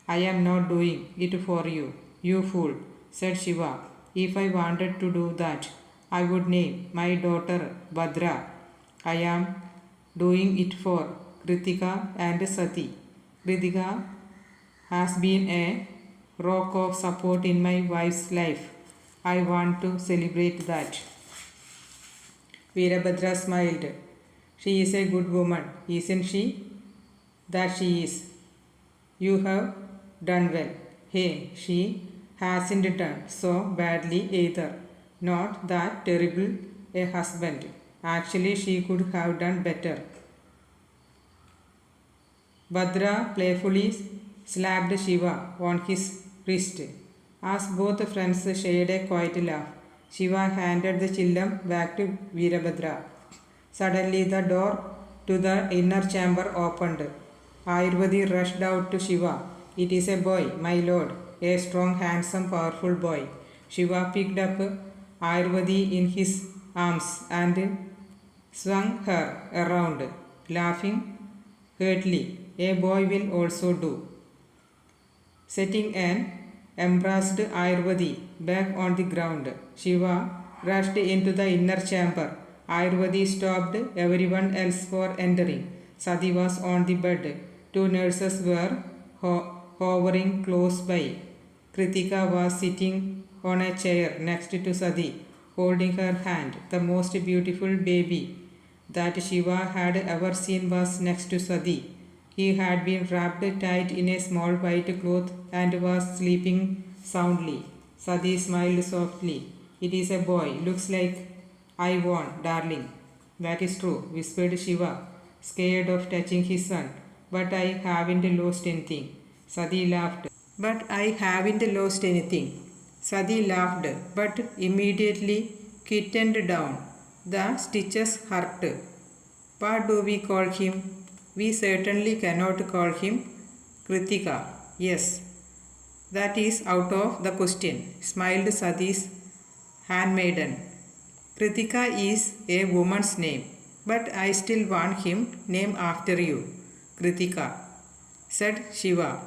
I am not doing it for you, you fool, said Shiva. If I wanted to do that, I would name my daughter Bhadra. I am doing it for Kritika and Sati. Kritika has been a rock of support in my wife's life. I want to celebrate that. Veerabhadra smiled. She is a good woman, isn't she? That she is. You have done well. Hey, she hasn't done so badly either. Not that terrible a husband. Actually, she could have done better. Bhadra playfully slapped Shiva on his wrist. As both friends shared a quiet laugh, Shiva handed the chillam back to Veerabhadra. Suddenly the door to the inner chamber opened. Ayurvedi rushed out to Shiva. It is a boy, my lord, a strong, handsome, powerful boy. Shiva picked up Ayurvedi in his arms and swung her around, laughing heartily. A boy will also do. Setting an embarrassed Ayurvedi back on the ground, Shiva rushed into the inner chamber. Ayurvedi stopped everyone else for entering. Sati was on the bed. Two nurses were hovering close by. Kritika was sitting on a chair next to Sati, holding her hand. The most beautiful baby that Shiva had ever seen was next to Sati. He had been wrapped tight in a small white cloth and was sleeping soundly. Sati smiled softly. It is a boy. Looks like I won, darling. That is true, whispered Shiva, scared of touching his son. But I haven't lost anything. Sati laughed. But I haven't lost anything. Sati laughed, but immediately kittened down. The stitches hurt. What do we call him? We certainly cannot call him Kritika. Yes, that is out of the question, smiled Sati's handmaiden. Kritika is a woman's name, but I still want him named after you, Kritika, said Shiva.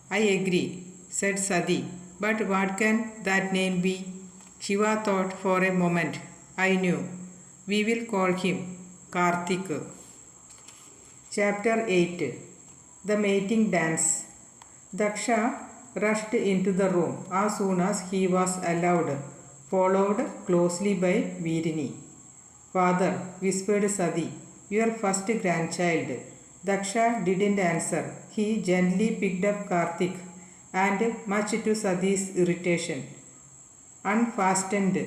I agree, said Sati, but what can that name be? Shiva thought for a moment. I knew. We will call him Karthik. Chapter 8. The Mating Dance. Daksha rushed into the room as soon as he was allowed, followed closely by Veerini. Father, whispered Sati, your first grandchild. Daksha didn't answer. He gently picked up Karthik and, much to Sati's irritation, unfastened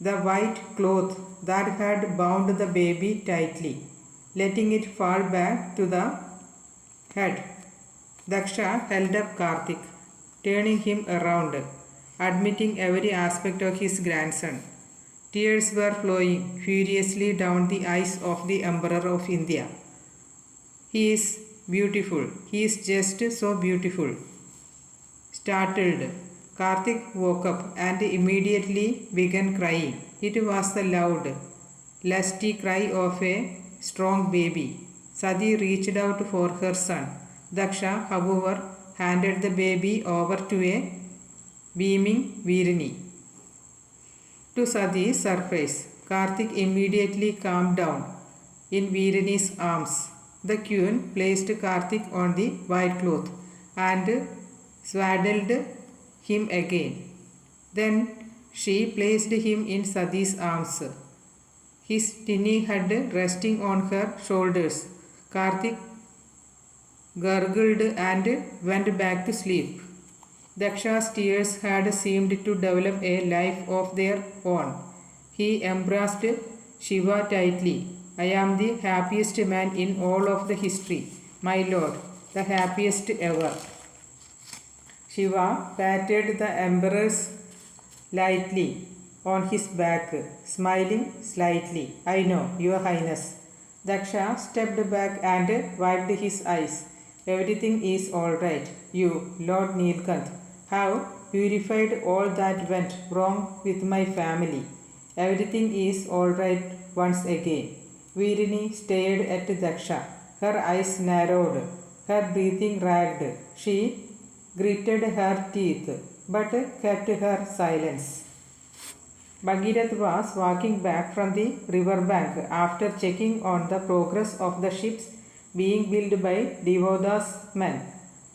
the white cloth that had bound the baby tightly, letting it fall back to the head. Daksha held up Karthik, turning him around, admitting every aspect of his grandson. Tears were flowing furiously down the eyes of the Emperor of India. He is beautiful. He is just so beautiful. Startled, Karthik woke up and immediately began crying. It was the loud, lusty cry of a strong baby. Sati reached out for her son. Daksha, however, handed the baby over to a beaming Veerini. To Sati's surprise, Karthik immediately calmed down in Veerani's arms. The queen placed Karthik on the white cloth and swaddled him again. Then she placed him in Sati's arms, his tiny head resting on her shoulders. Karthik gurgled and went back to sleep. Daksha's tears had seemed to develop a life of their own. He embraced Shiva tightly. I am the happiest man in all of the history, my lord, the happiest ever. Shiva patted the emperor lightly on his back, smiling slightly. I know, your highness. Daksha stepped back and wiped his eyes. Everything is all right. You, Lord Nilkanth, have purified all that went wrong with my family. Everything is all right once again. Veerani stared at Daksha. Her eyes narrowed, her breathing ragged. She gritted her teeth, but kept her silence. Bhagirath was walking back from the riverbank after checking on the progress of the ships being built by Devoda's men.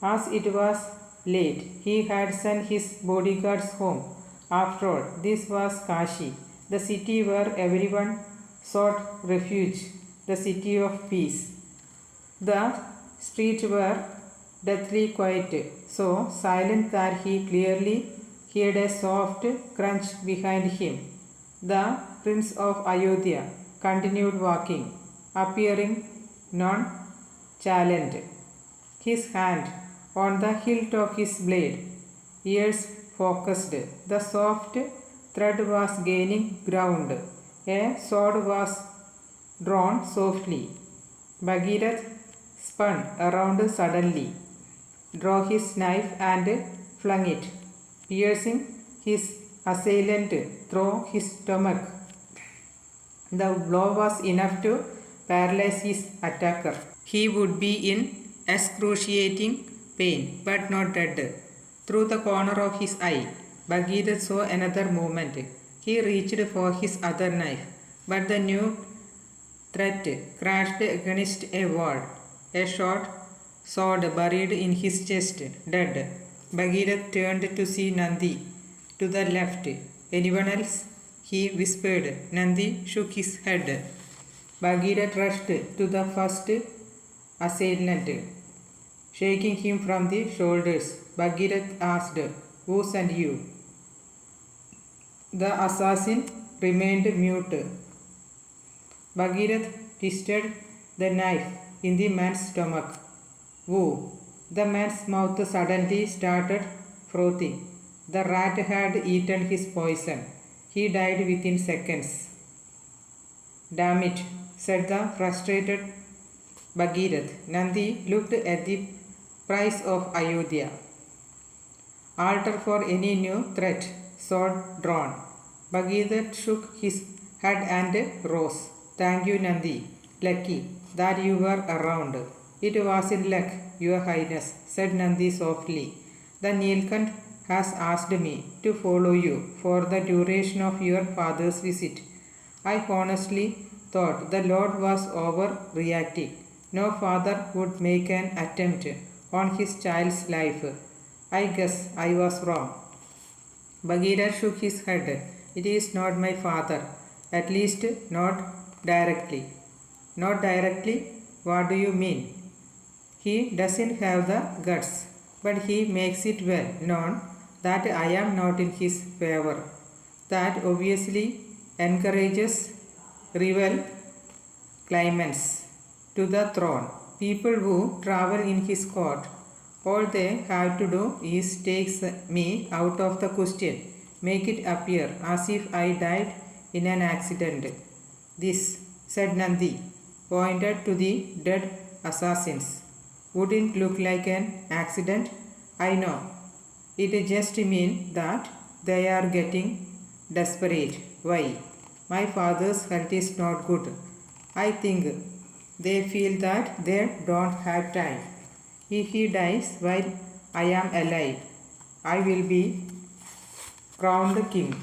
As it was late, he had sent his bodyguards home. After all, this was Kashi, the city where everyone sought refuge, the city of peace. The streets were deathly quiet, so silent that he clearly heard a soft crunch behind him. The Prince of Ayodhya continued walking, appearing nonchalant, his hand on the hilt of his blade, ears focused. The soft thread was gaining ground. A sword was drawn softly. Bhagirath spun around suddenly, drew his knife and flung it, piercing his assailant through his stomach. The blow was enough to paralyze his attacker. He would be in excruciating pain, but not dead. Through the corner of his eye, Bhagirath saw another movement. He reached for his other knife, but the new threat crashed against a wall. A short sword buried in his chest, dead. Bhagirath turned to see Nandi to the left. Anyone else? He whispered. Nandi shook his head. Bhagirath rushed to the first assailant, shaking him from the shoulders. Bhagirath asked, "Who sent you?" The assassin remained mute. Bhagirath twisted the knife in the man's stomach. Woo! The man's mouth suddenly started frothing. The rat had eaten his poison. He died within seconds. Damn it, said the frustrated Bhagirath. Nandi looked at the price of Ayodhya. Altar for any new threat, sword drawn. Bhagirath shook his head and rose. Thank you, Nandi. Lucky that you were around. It wasn't luck, your highness, said Nandi softly. The Nilkanth has asked me to follow you for the duration of your father's visit. I honestly thought the Lord was overreacting. No father would make an attempt on his child's life. I guess I was wrong. Bhagirath shook his head. It is not my father, at least not directly. Not directly? What do you mean? He doesn't have the guts, but he makes it well known that I am not in his favor. That obviously encourages rival claimants to the throne. People who travel in his court, all they have to do is take me out of the question, make it appear as if I died in an accident. This, said Nandi, pointed to the dead assassins, wouldn't look like an accident. I know. It just means that they are getting desperate. Why? My father's health is not good. I think they feel that they don't have time. If he dies while I am alive, I will be crowned king.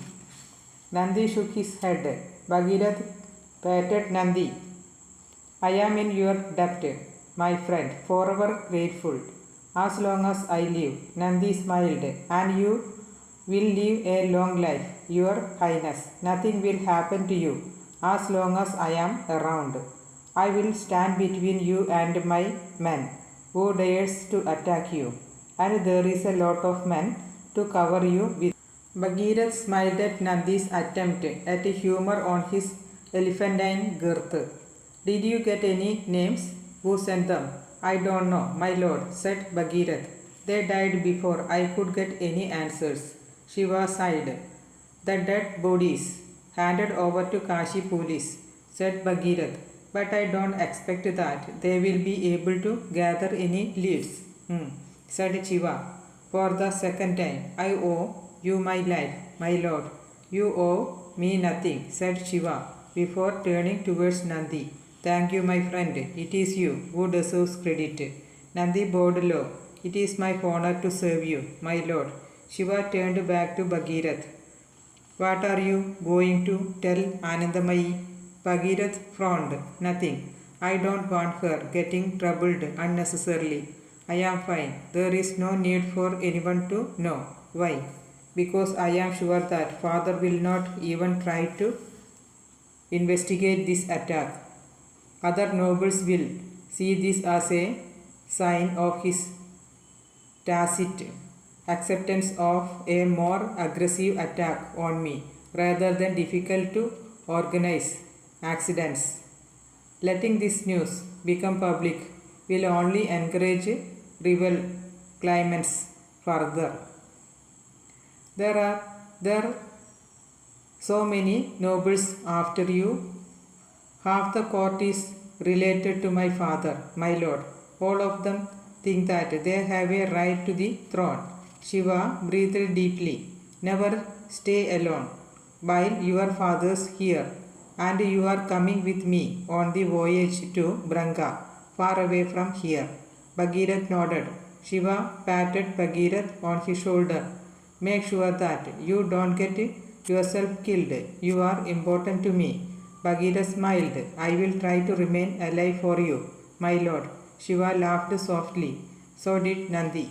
Nandi shook his head. Bhagirath patted Nandi. I am in your debt, my friend, forever grateful. As long as I live, Nandi smiled, and you will live a long life, your highness. Nothing will happen to you as long as I am around. I will stand between you and my men who dares to attack you, and there is a lot of men to cover you with. Bhagirath smiled at Nandi's attempt at humor on his elephantine girth. Did you get any names? Who sent them? I don't know, my lord, said Bhagirath. They died before I could get any answers. Shiva sighed. The dead bodies handed over to Kashi police, said Bhagirath. But I don't expect that they will be able to gather any leads, said Shiva. For the second time, I owe you my life, my lord. You owe me nothing, said Shiva, before turning towards Nandi. Thank you, my friend. It is you who deserves credit. Nandi bowed low. It is my honor to serve you, my lord. Shiva turned back to Bhagirath. What are you going to tell Anandamayi? Bhagirath frowned. Nothing. I don't want her getting troubled unnecessarily. I am fine. There is no need for anyone to know. Why? Because I am sure that father will not even try to investigate this attack. Other nobles will see this as a sign of his tacit acceptance of a more aggressive attack on me rather than difficult to organize accidents. Letting this news become public will only encourage rival claimants further. There are so many nobles after you. Half the court is related to my father, my lord. All of them think that they have a right to the throne. Shiva breathed deeply. Never stay alone while your father's here, and you are coming with me on the voyage to Branga, far away from here. Bhagirath nodded. Shiva patted Bhagirath on his shoulder. Make sure that you don't get yourself killed. You are important to me. Bhagirath smiled. I will try to remain alive for you, my lord. Shiva laughed softly. So did Nandi.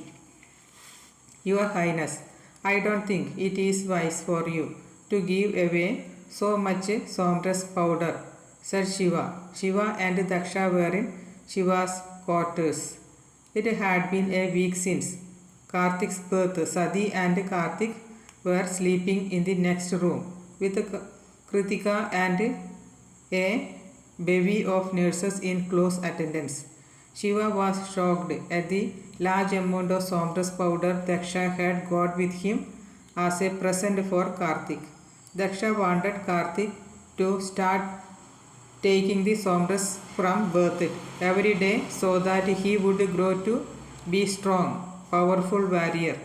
Your Highness, I don't think it is wise for you to give away so much sombrous powder, said Shiva. Shiva and Daksha were in Shiva's quarters. It had been a week since Karthik's birth. Sati and Karthik were sleeping in the next room with Kritika and a bevy of nurses in close attendance. Shiva was shocked at the large amount of sombrous powder Daksha had got with him as a present for Karthik. Daksha wanted Karthik to start taking the sombrous from birth every day so that he would grow to be strong, powerful warrior.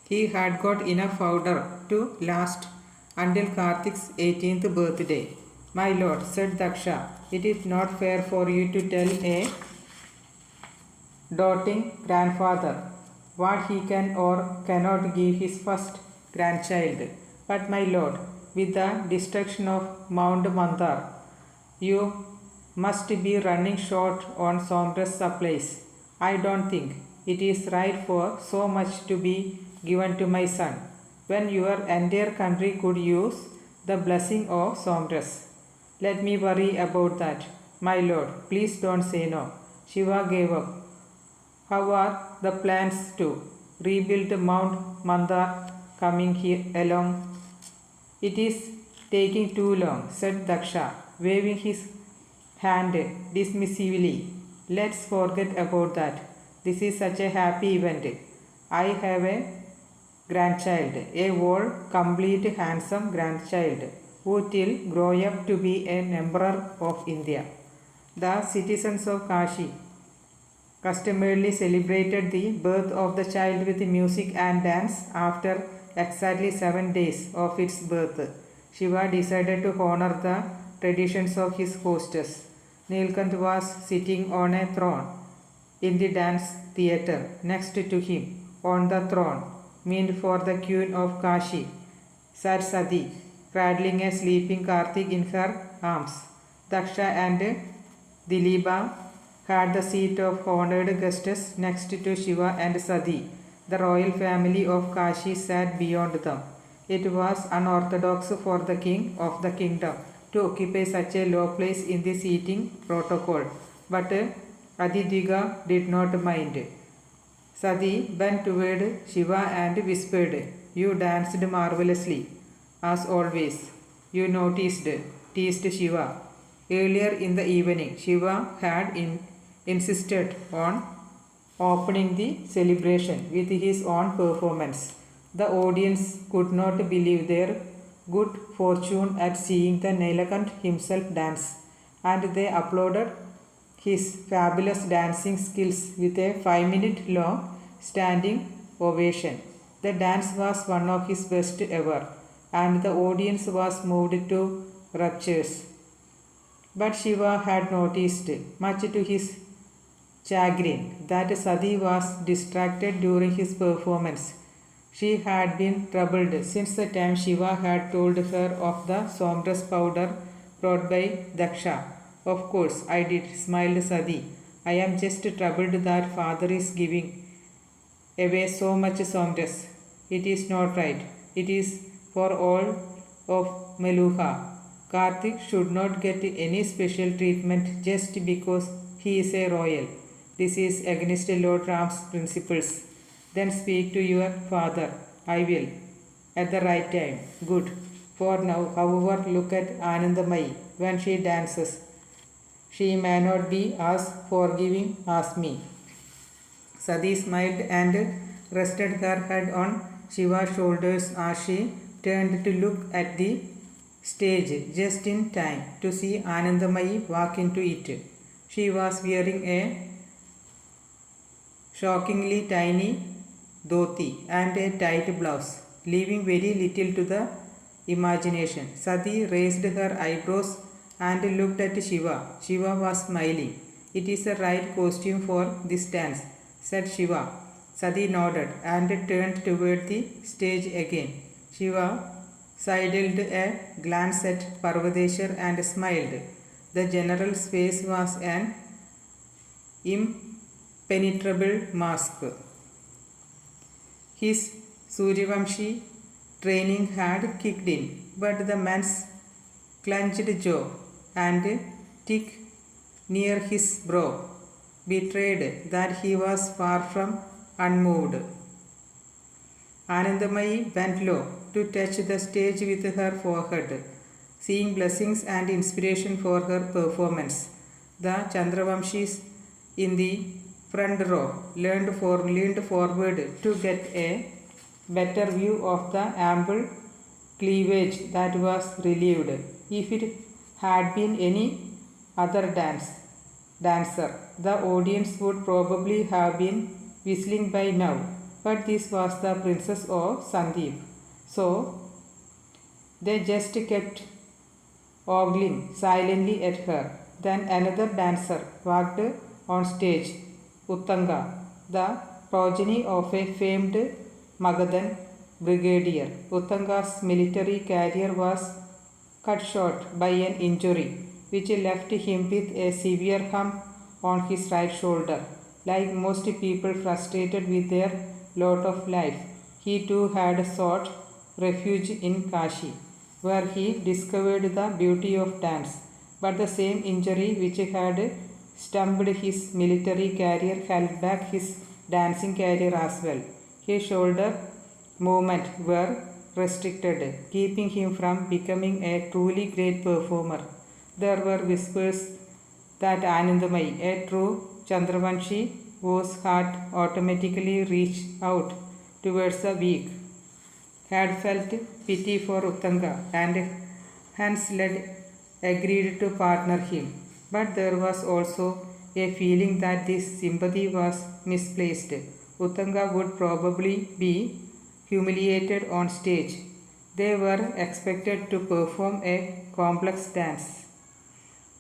He had got enough powder to last until Karthik's 18th birthday. My lord, said Daksha, it is not fair for you to tell a doting grandfather what he can or cannot give his first grandchild. But my lord, with the destruction of Mount Mandar, you must be running short on sombrous supplies. I don't think it is right for so much to be given to my son, when your entire country could use the blessing of sombrous. Let me worry about that, my lord. Please don't say no. Shiva gave up. How are the plans to rebuild Mount Mandar coming here along? It is taking too long, said Daksha, waving his hand dismissively. Let's forget about that. This is such a happy event. I have a grandchild, a whole, complete, handsome grandchild, who will grow up to be an emperor of India. The citizens of Kashi customarily celebrated the birth of the child with music and dance after exactly 7 days of its birth. Shiva decided to honor the traditions of his hostess. Nilkant was sitting on a throne in the dance theatre. Next to him, on the throne meant for the queen of Kashi, sat Sati, cradling a sleeping Karthik in her arms. Daksha and Dilipa had the seat of honored guests next to Shiva and Sati. The royal family of Kashi sat beyond them. It was unorthodox for the king of the kingdom to occupy such a low place in the seating protocol, but Aditviga did not mind. Sati bent toward Shiva and whispered, "You danced marvelously, as always." "You noticed," teased Shiva. Earlier in the evening, Shiva had insisted on opening the celebration with his own performance. The audience could not believe their good fortune at seeing the Nilakant himself dance, and they applauded his fabulous dancing skills with a 5-minute long standing ovation. The dance was one of his best ever, and the audience was moved to raptures. But Shiva had noticed, much to his chagrin, that Sati was distracted during his performance. She had been troubled since the time Shiva had told her of the sombrous powder brought by Daksha. "Of course I did," smiled Sati. "I am just troubled that father is giving away so much sombrous. It is not right. It is for all of Meluha. Karthik should not get any special treatment just because he is a royal. This is against Lord Ram's principles." "Then speak to your father." "I will. At the right time." "Good. For now, however, look at Anandamayi when she dances. She may not be as forgiving as me." Sati smiled and rested her head on Shiva's shoulders as she turned to look at the stage just in time to see Anandamayi walk into it. She was wearing a shockingly tiny dhoti and a tight blouse, leaving very little to the imagination. Sati raised her eyebrows and looked at Shiva. Shiva was smiling. "It is the right costume for this dance," said Shiva. Sati nodded and turned toward the stage again. Shiva sidled a glance at Parvateshwar and smiled. The general's face was an impenetrable mask. His Suryavamshi training had kicked in, but the man's clenched jaw and tick near his brow betrayed that he was far from unmoved. Anandamayi bent low to touch the stage with her forehead, seeing blessings and inspiration for her performance. The Chandravamshis in the front row leaned forward to get a better view of the ample cleavage that was relieved. If it had been any other dancer, the audience would probably have been whistling by now, but this was the princess of Sandeep, so they just kept ogling silently at her. Then another dancer walked on stage, Uttanga, the progeny of a famed Magadhan brigadier. Uttanga's military career was cut short by an injury which left him with a severe hump on his right shoulder. Like most people frustrated with their lot of life, he too had sought refuge in Kashi, where he discovered the beauty of dance. But the same injury which had stumped his military career held back his dancing career as well. His shoulder movements were restricted, keeping him from becoming a truly great performer. There were whispers that Anandamayi, a true Chandravanshi, whose heart automatically reached out towards the weak, had felt pity for Uttanga and hence agreed to partner him. But there was also a feeling that this sympathy was misplaced. Uttanga would probably be humiliated on stage. They were expected to perform a complex dance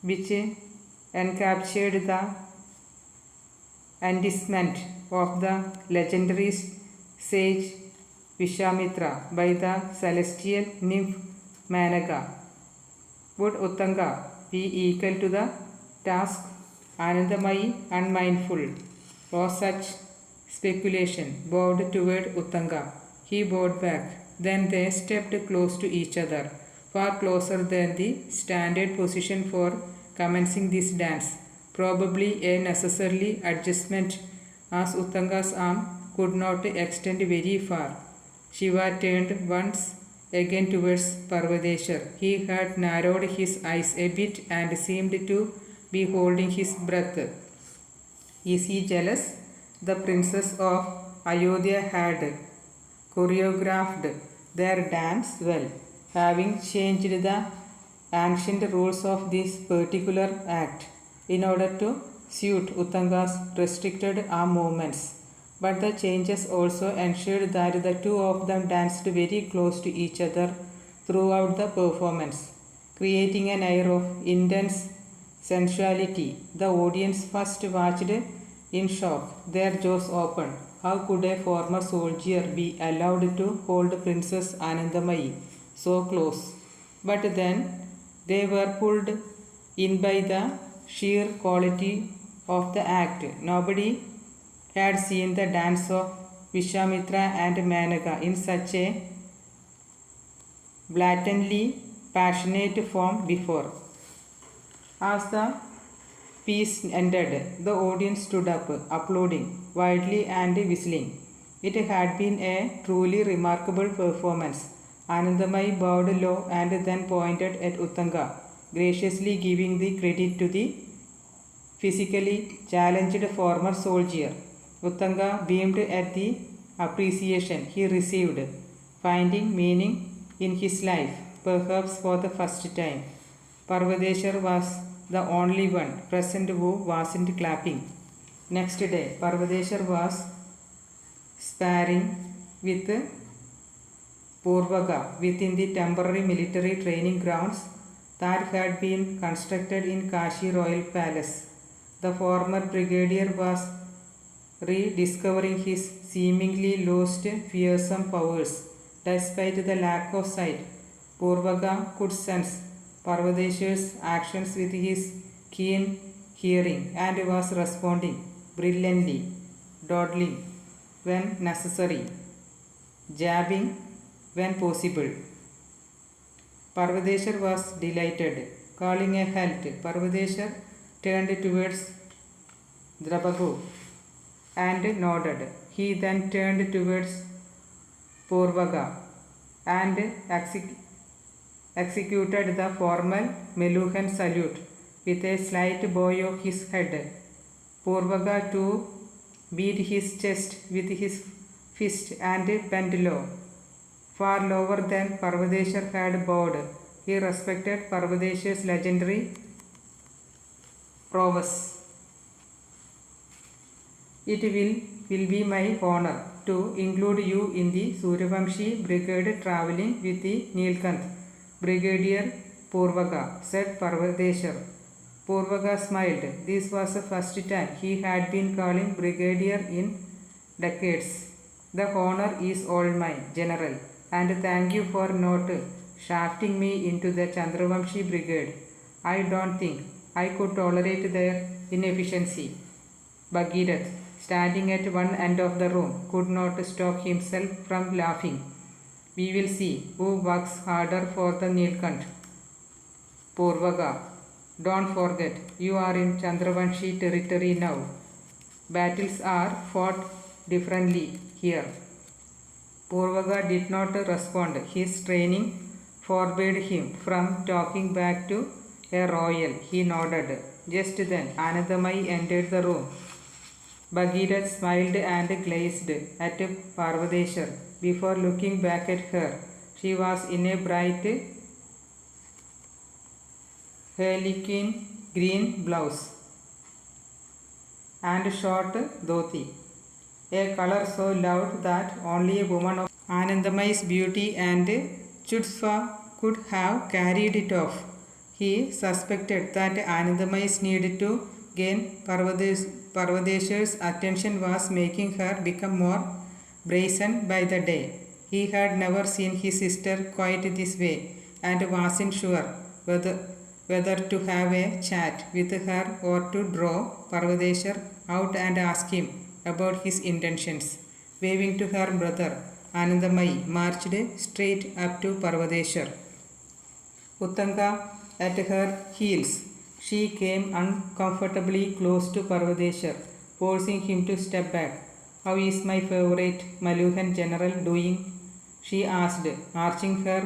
which encaptured the enticement of the legendary sage Vishamitra by the celestial nymph Manaka. Would Uttanga be equal to the task? Anandamayi, unmindful of such speculation, bowed toward Uttanga. He bowed back. Then they stepped close to each other, far closer than the standard position for commencing this dance. Probably a necessary adjustment, as Uttanga's arm could not extend very far. Shiva turned once again towards Parvadeshwar. He had narrowed his eyes a bit and seemed to be holding his breath. Is he jealous? The princess of Ayodhya had choreographed their dance well, having changed the ancient rules of this particular act in order to suit Uttanga's restricted arm movements. But the changes also ensured that the two of them danced very close to each other throughout the performance, creating an air of intense sensuality. The audience first watched in shock, their jaws open. How could a former soldier be allowed to hold Princess Anandamayi so close? But then they were pulled in by the sheer quality of the act. Nobody had seen the dance of Vishwamitra and Manaka in such a blatantly passionate form before. As the piece ended, the audience stood up, applauding wildly and whistling. It had been a truly remarkable performance. Anandamayi bowed low and then pointed at Uttanga, graciously giving the credit to the physically challenged former soldier. Uttanga beamed at the appreciation he received, finding meaning in his life, perhaps for the first time. Parvadeshwar was the only one present who wasn't clapping. Next day, Parvadeshwar was sparring with Purvaga within the temporary military training grounds that had been constructed in Kashi Royal Palace. The former brigadier was rediscovering his seemingly lost fearsome powers. Despite the lack of sight, Purvaga could sense Parvadeshwar's actions with his keen hearing and was responding brilliantly, dawdling when necessary, jabbing when possible. Parvadeshwar was delighted. Calling a halt, Parvadeshwar turned towards Drabagu and nodded. He then turned towards Purvaga and executed the formal Meluhan salute with a slight bow of his head. Purvaga too beat his chest with his fist and bent low, far lower than Parvadeshwar had bowed. He respected Parvadeshwar's legendary prowess. It will be my honor to include you in the Suryavamshi brigade travelling with the Nilkanth, Brigadier Purvaga, said Parvadeshwar. Purvaga smiled. This was the first time he had been calling brigadier in decades. The honor is all mine, General, and thank you for not shafting me into the Chandravamshi brigade. I don't think I could tolerate their inefficiency. Bhagirath, standing at one end of the room, could not stop himself from laughing. We will see who works harder for the Nilkanth. Purvaga, don't forget, you are in Chandravanshi territory now. Battles are fought differently here. Purvaga did not respond. His training forbade him from talking back to a royal. He nodded. Just then, Anandamayi entered the room. Bhagirath smiled and gazed at Parvadeshwar before looking back at her. She was in a bright harlequin green blouse and short dhoti, a colour so loud that only a woman of Anandamayi's beauty and chutzpah could have carried it off. He suspected that Anandamayi's need to gain Parvadeshwar's attention was making her become more brazen by the day. He had never seen his sister quite this way. and wasn't sure whether to have a chat with her or to draw Parvadeshar out and ask him about his intentions. Waving to her brother, Anandamai marched straight up to Parvadeshar. Uttanga at her heels. She came uncomfortably close to Parvadeshar, forcing him to step back. "How is my favorite Maluhan general doing?" she asked, arching her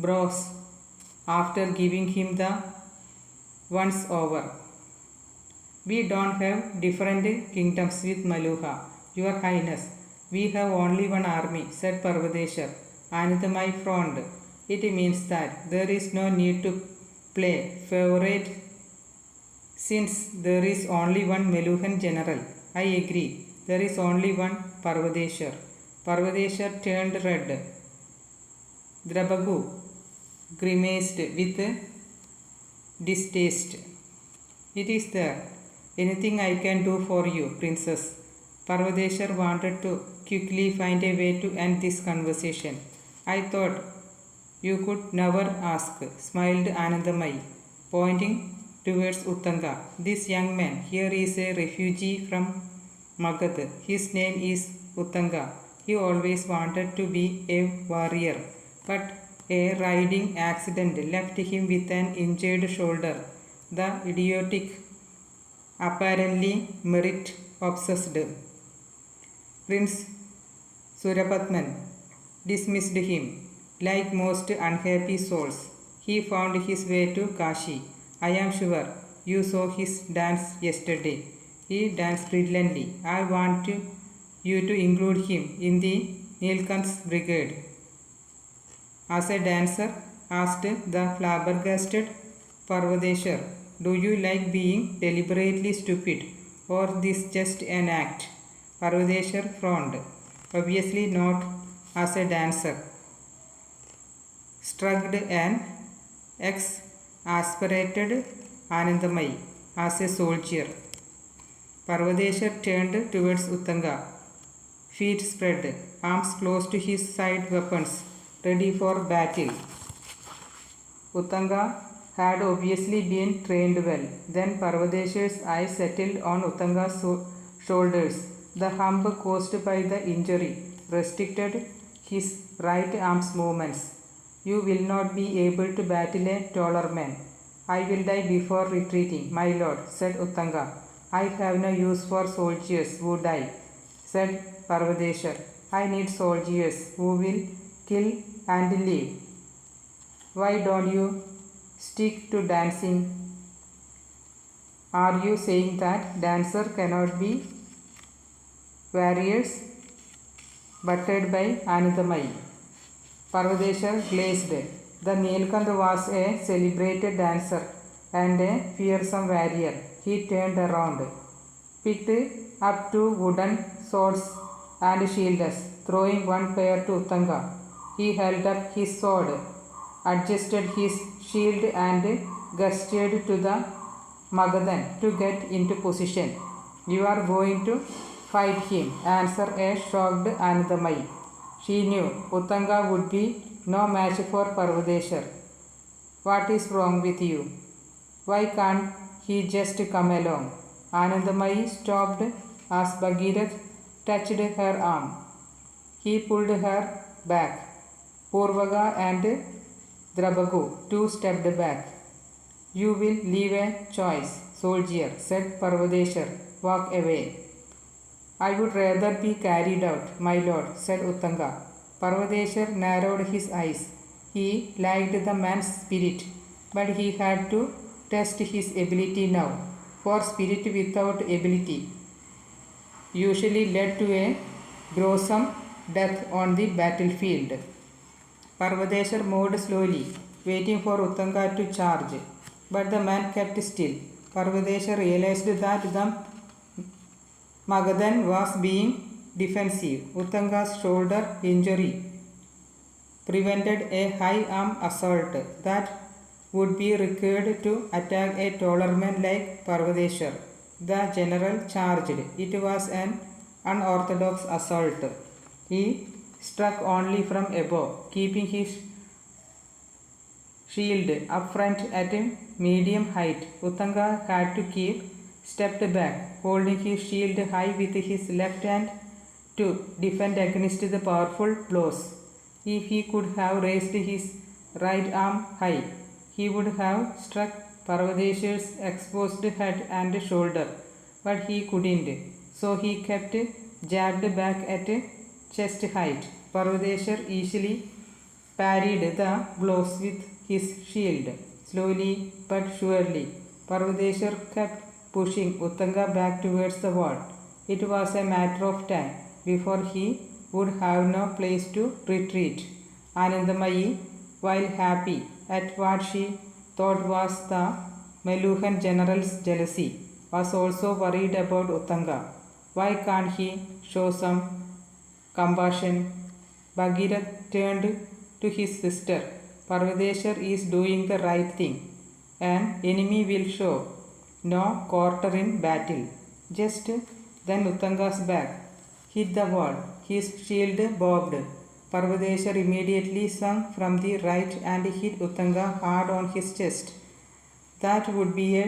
brows after giving him the once over. "We don't have different kingdoms with Maluha, Your Highness. We have only one army," said Parvadeshar. Anandamai frowned. "It means that there is no need to play favorite since there is only one Maluhan general." "I agree. There is only one Parvadeshar." Parvadeshar turned red. Drabagu grimaced with distaste. "It is there anything I can do for you, Princess?" Parvadeshar wanted to quickly find a way to end this conversation. "I thought you could never ask," smiled Anandamai, pointing towards Uttanga. "This young man here is a refugee from Magad. His name is Uttanga. He always wanted to be a warrior, but a riding accident left him with an injured shoulder. The idiotic, apparently merit-obsessed Prince Surapatman dismissed him. Like most unhappy souls, he found his way to Kashi. I am sure you saw his dance yesterday. He danced brilliantly. I want you to include him in the Nilkant's brigade." "As a dancer?" asked the flabbergasted Parvadeshar. "Do you like being deliberately stupid, or this just an act?" Parvadeshar frowned. "Obviously not as a dancer," shrugged an exasperated Anandamai. "As a soldier." Parvadeshar turned towards Uttanga, feet spread, arms close to his side weapons, ready for battle. Uttanga had obviously been trained well. Then Parvadeshar's eyes settled on Uttanga's shoulders. The hump caused by the injury restricted his right arm's movements. "You will not be able to battle a taller man." "I will die before retreating, my lord," said Uttanga. "I have no use for soldiers who die," said Parvadeshar. "I need soldiers who will kill and live. Why don't you stick to dancing?" "Are you saying that dancers cannot be warriors?" butted by Anandamai. Parvadeshar glazed. The Nilkant was a celebrated dancer and a fearsome warrior. He turned around, picked up 2 wooden swords and shields, throwing one pair to Uttanga. He held up his sword, adjusted his shield and gestured to the Magadhan to get into position. "You are going to fight him," answered a shocked Anandamai. She knew Uttanga would be no match for Parvadeshar. "What is wrong with you? Why can't he just come along?" Anandamai stopped as Bhagirath touched her arm. He pulled her back. Purvaga and Drabagu too stepped back. "You will leave a choice, soldier," said Parvadeshar. "Walk away." "I would rather be carried out, my lord," said Uttanga. Parvadeshar narrowed his eyes. He liked the man's spirit, but he had to test his ability now, for spirit without ability usually led to a gruesome death on the battlefield. Parvadeshar moved slowly, waiting for Uttanga to charge, but the man kept still. Parvadeshar realized that the Magadhan was being defensive. Uttanga's shoulder injury prevented a high-arm assault that would be required to attack a taller man like Parvadeshar. The general charged. It was an unorthodox assault. He struck only from above, keeping his shield up front at a medium height. Uttanga had to keep stepped back, holding his shield high with his left hand to defend against the powerful blows. If he could have raised his right arm high, he would have struck Parvadeshar's exposed head and shoulder, but he couldn't, so he kept jabbed back at chest height. Parvadeshar easily parried the blows with his shield. Slowly but surely, Parvadeshar kept pushing Uttanga back towards the wall. It was a matter of time before he would have no place to retreat. Anandamayi, while happy at what she thought was the Meluhan general's jealousy, was also worried about Uttanga. Why can't he show some compassion? Bhagirath turned to his sister. Parvadeshar is doing the right thing. An enemy will show no quarter in battle. Just then Uttanga's back hit the wall. His shield bobbed. Parvadeshar immediately swung from the right and hit Uttanga hard on his chest. That would be a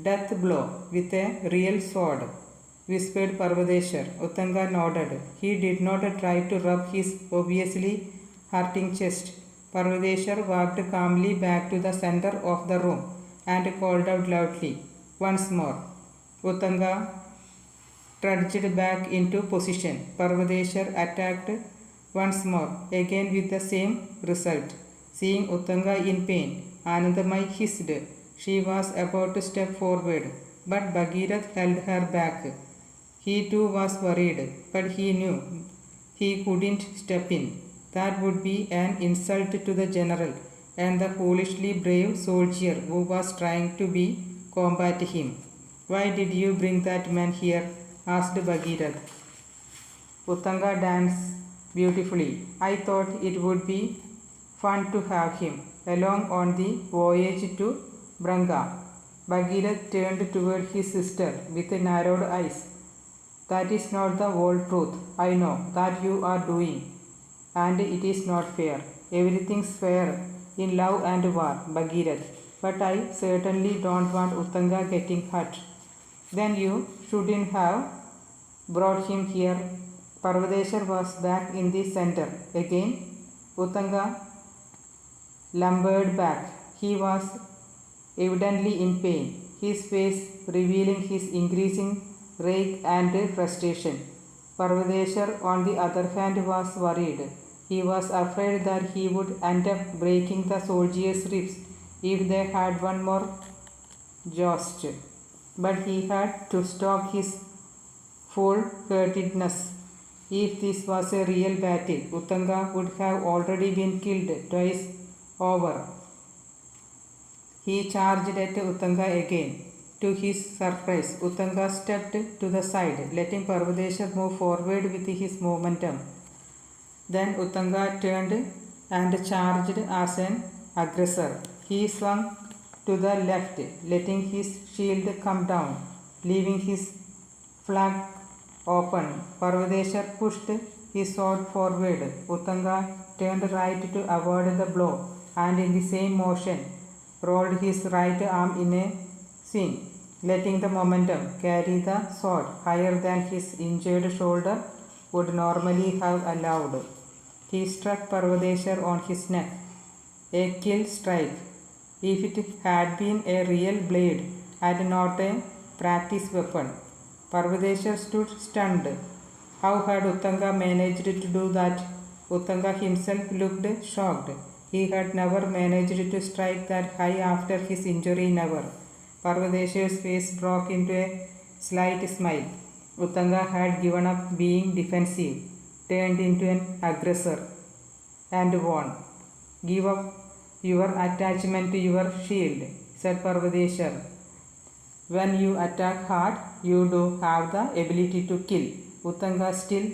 death blow with a real sword, whispered Parvadeshar. Uttanga nodded. He did not try to rub his obviously hurting chest. Parvadeshar walked calmly back to the center of the room and called out loudly once more. Uttanga trudged back into position. Parvadeshar attacked once more, again with the same result. Seeing Uttanga in pain, Anandamayi hissed. She was about to step forward, but Bhagirath held her back. He too was worried, but he knew he couldn't step in. That would be an insult to the general and the foolishly brave soldier who was trying to combat him. Why did you bring that man here? Asked Bhagirath. Uttanga danced beautifully. I thought it would be fun to have him along on the voyage to Branga. Bhagirath turned toward his sister with narrowed eyes. That is not the whole truth. I know that you are doing, and it is not fair. Everything's fair in love and war, Bhagirath. But I certainly don't want Uttanga getting hurt. Then you shouldn't have brought him here. Parvadeshar was back in the center. Again, Uttanga lumbered back. He was evidently in pain, his face revealing his increasing rage and frustration. Parvadeshar, on the other hand, was worried. He was afraid that he would end up breaking the soldiers' ribs if they had one more joust. But he had to stop his fool-heartedness. If this was a real battle, Uttanga would have already been killed twice over. He charged at Uttanga again. To his surprise, Uttanga stepped to the side, letting Parvadeshar move forward with his momentum. Then Uttanga turned and charged as an aggressor. He swung to the left, letting his shield come down, leaving his flank open. Parvadeshar pushed his sword forward. Uttanga turned right to avoid the blow and in the same motion rolled his right arm in a swing, letting the momentum carry the sword higher than his injured shoulder would normally have allowed. He struck Parvadeshar on his neck, a kill strike. If it had been a real blade and not a practice weapon. Parvadeshar stood stunned. How had Uttanga managed to do that? Uttanga himself looked shocked. He had never managed to strike that high after his injury, never. Parvadeshar's face broke into a slight smile. Uttanga had given up being defensive, turned into an aggressor, and won. Give up your attachment to your shield, said Parvadeshar. When you attack hard, you do have the ability to kill. Uttanga, still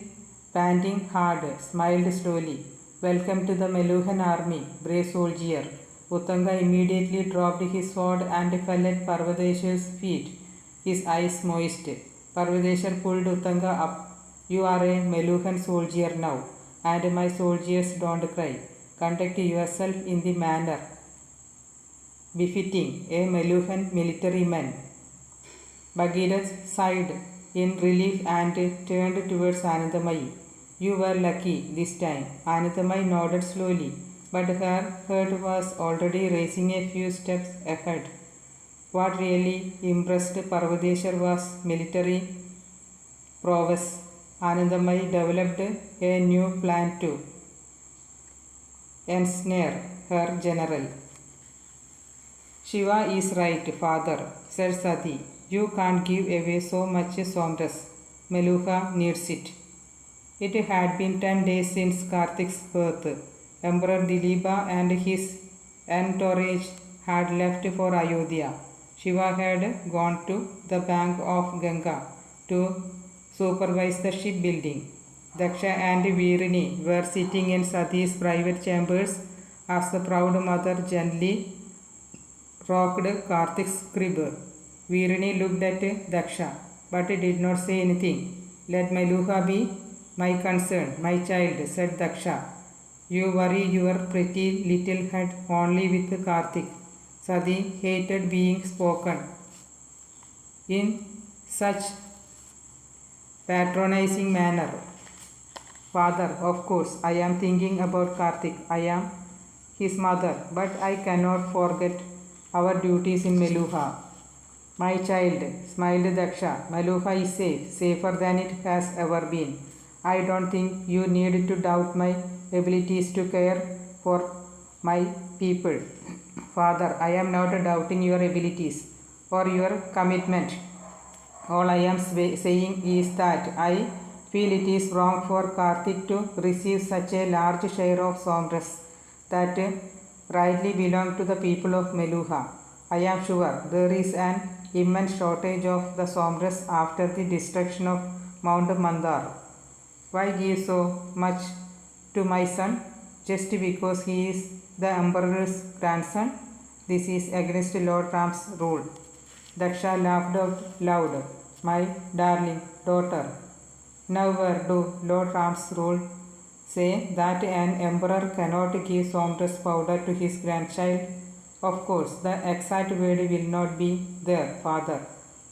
panting hard, smiled slowly. Welcome to the Meluhan army, brave soldier. Uttanga immediately dropped his sword and fell at Parvadeshar's feet, his eyes moist. Parvadeshar pulled Uttanga up. You are a Meluhan soldier now, and my soldiers don't cry. Conduct yourself in the manner befitting a Meluhan military man. Bhagirath sighed in relief and turned towards Anandamayi. You were lucky this time. Anandamayi nodded slowly, but her heart was already racing a few steps ahead. What really impressed Parvadeshwar was military prowess. Anandamayi developed a new plan to ensnare her general. Shiva is right, father, said Sati. You can't give away so much somras. Meluha needs it. It had been 10 days since Karthik's birth. Emperor Dilipa and his entourage had left for Ayodhya. Shiva had gone to the bank of Ganga to supervise the shipbuilding. Daksha and Virini were sitting in Sati's private chambers as the proud mother gently rocked Karthik's crib. Virini looked at Daksha but did not say anything. Let Meluha be my concern, my child, said Daksha. You worry your pretty little head only with Karthik. Sati hated being spoken in such patronizing manner. Father, of course, I am thinking about Karthik. I am his mother, but I cannot forget our duties in Meluha. My child, smiled Daksha. Meluha is safe, safer than it has ever been. I don't think you need to doubt my abilities to care for my people. Father, I am not doubting your abilities or your commitment. All I am saying is that I feel it is wrong for Karthik to receive such a large share of somras that rightly belong to the people of Meluha. I am sure there is an immense shortage of the somras after the destruction of Mount Mandar. Why give so much to my son just because he is the emperor's grandson? This is against Lord Ram's rule. Daksha laughed out loud. My darling daughter, never do Lord Ram's rule say that an emperor cannot give somras powder to his grandchild. Of course, the exact word will not be there, father,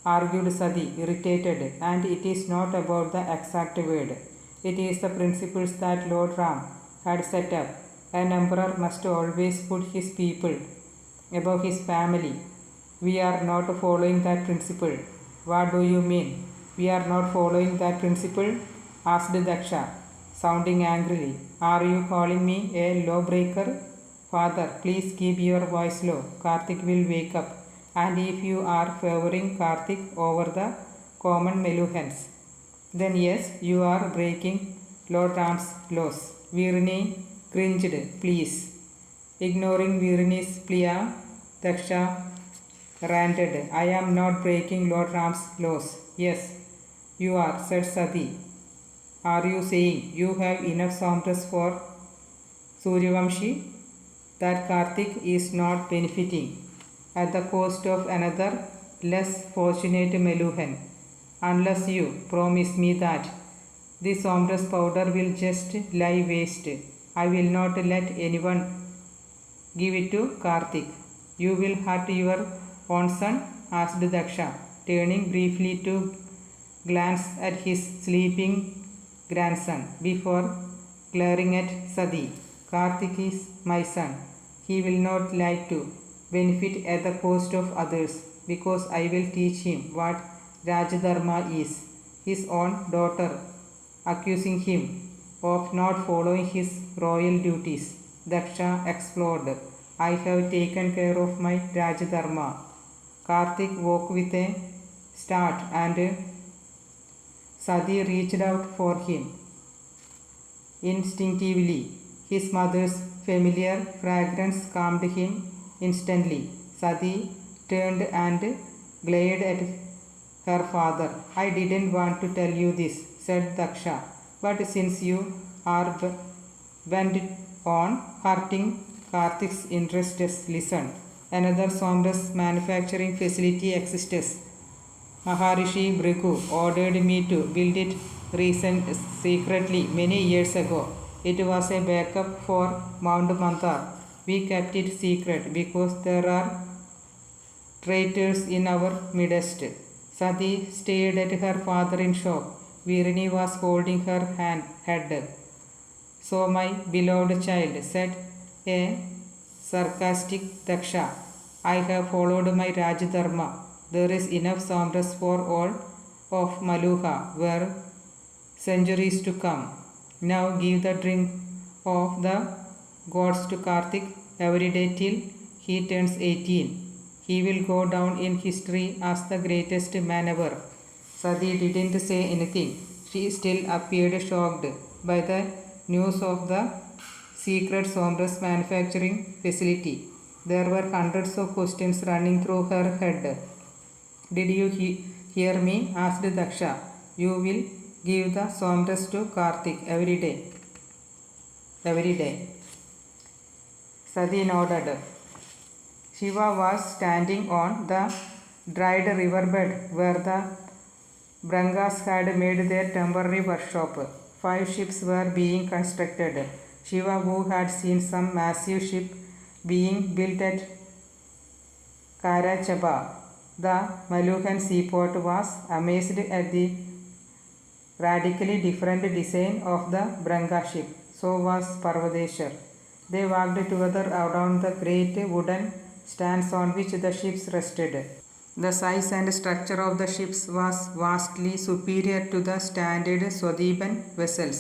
argued Sati, irritated, and it is not about the exact word. It is the principles that Lord Ram had set up. An emperor must always put his people above his family. We are not following that principle. What do you mean? We are not following that principle? Asked Daksha, sounding angrily. Are you calling me a lawbreaker? Father, please keep your voice low. Karthik will wake up. And if you are favoring Karthik over the common Meluhans, then yes, you are breaking Lord Ram's laws. Virini cringed. Please. Ignoring Virini's plea, Daksha ranted. I am not breaking Lord Ram's laws. Yes, you are, said Sati. Are you saying you have enough somras for Suryavamshi? That Karthik is not benefiting at the cost of another less fortunate Meluhan, unless you promise me that this somras powder will just lie waste. I will not let anyone give it to Karthik. You will hurt your own son? Asked Daksha, turning briefly to glance at his sleeping grandson before glaring at Sati. Karthik is my son. He will not like to benefit at the cost of others because I will teach him what Rajadharma is. His own daughter accusing him of not following his royal duties. Daksha explored. I have taken care of my Rajadharma. Karthik woke with a start and Sati reached out for him. Instinctively, his mother's familiar fragrance calmed him instantly. Sati turned and glared at her father. I didn't want to tell you this, said Daksha, but since you are bent on hurting Karthik's interests, listen. Another somras manufacturing facility exists. Maharishi Bhrigu ordered me to build it secretly many years ago. It was a backup for Mount Mandar. We kept it secret because there are traitors in our midst. Sati stared at her father in shock. Virini was holding her head. So my beloved child, said a sarcastic Daksha, I have followed my Raj Dharma. There is enough somras for all of Maluha were centuries to come. Now give the drink of the gods to Karthik every day till he turns 18. He will go down in history as the greatest man ever. Sati didn't say anything. She still appeared shocked by the news of the secret somras manufacturing facility. There were hundreds of questions running through her head. Did you hear me? Asked Daksha. You will give the somras to Karthik every day. Every day. Sati nodded. Shiva was standing on the dried riverbed where the Brangas had made their temporary workshop. 5 ships were being constructed. Shiva, who had seen some massive ship being built at Karachaba, the Maluhan seaport, was amazed at the radically different design of the Branga ship. So was Parvadeshwar. They walked together around the great wooden stands on which the ships rested. The size and structure of the ships was vastly superior to the standard Swadeepan vessels.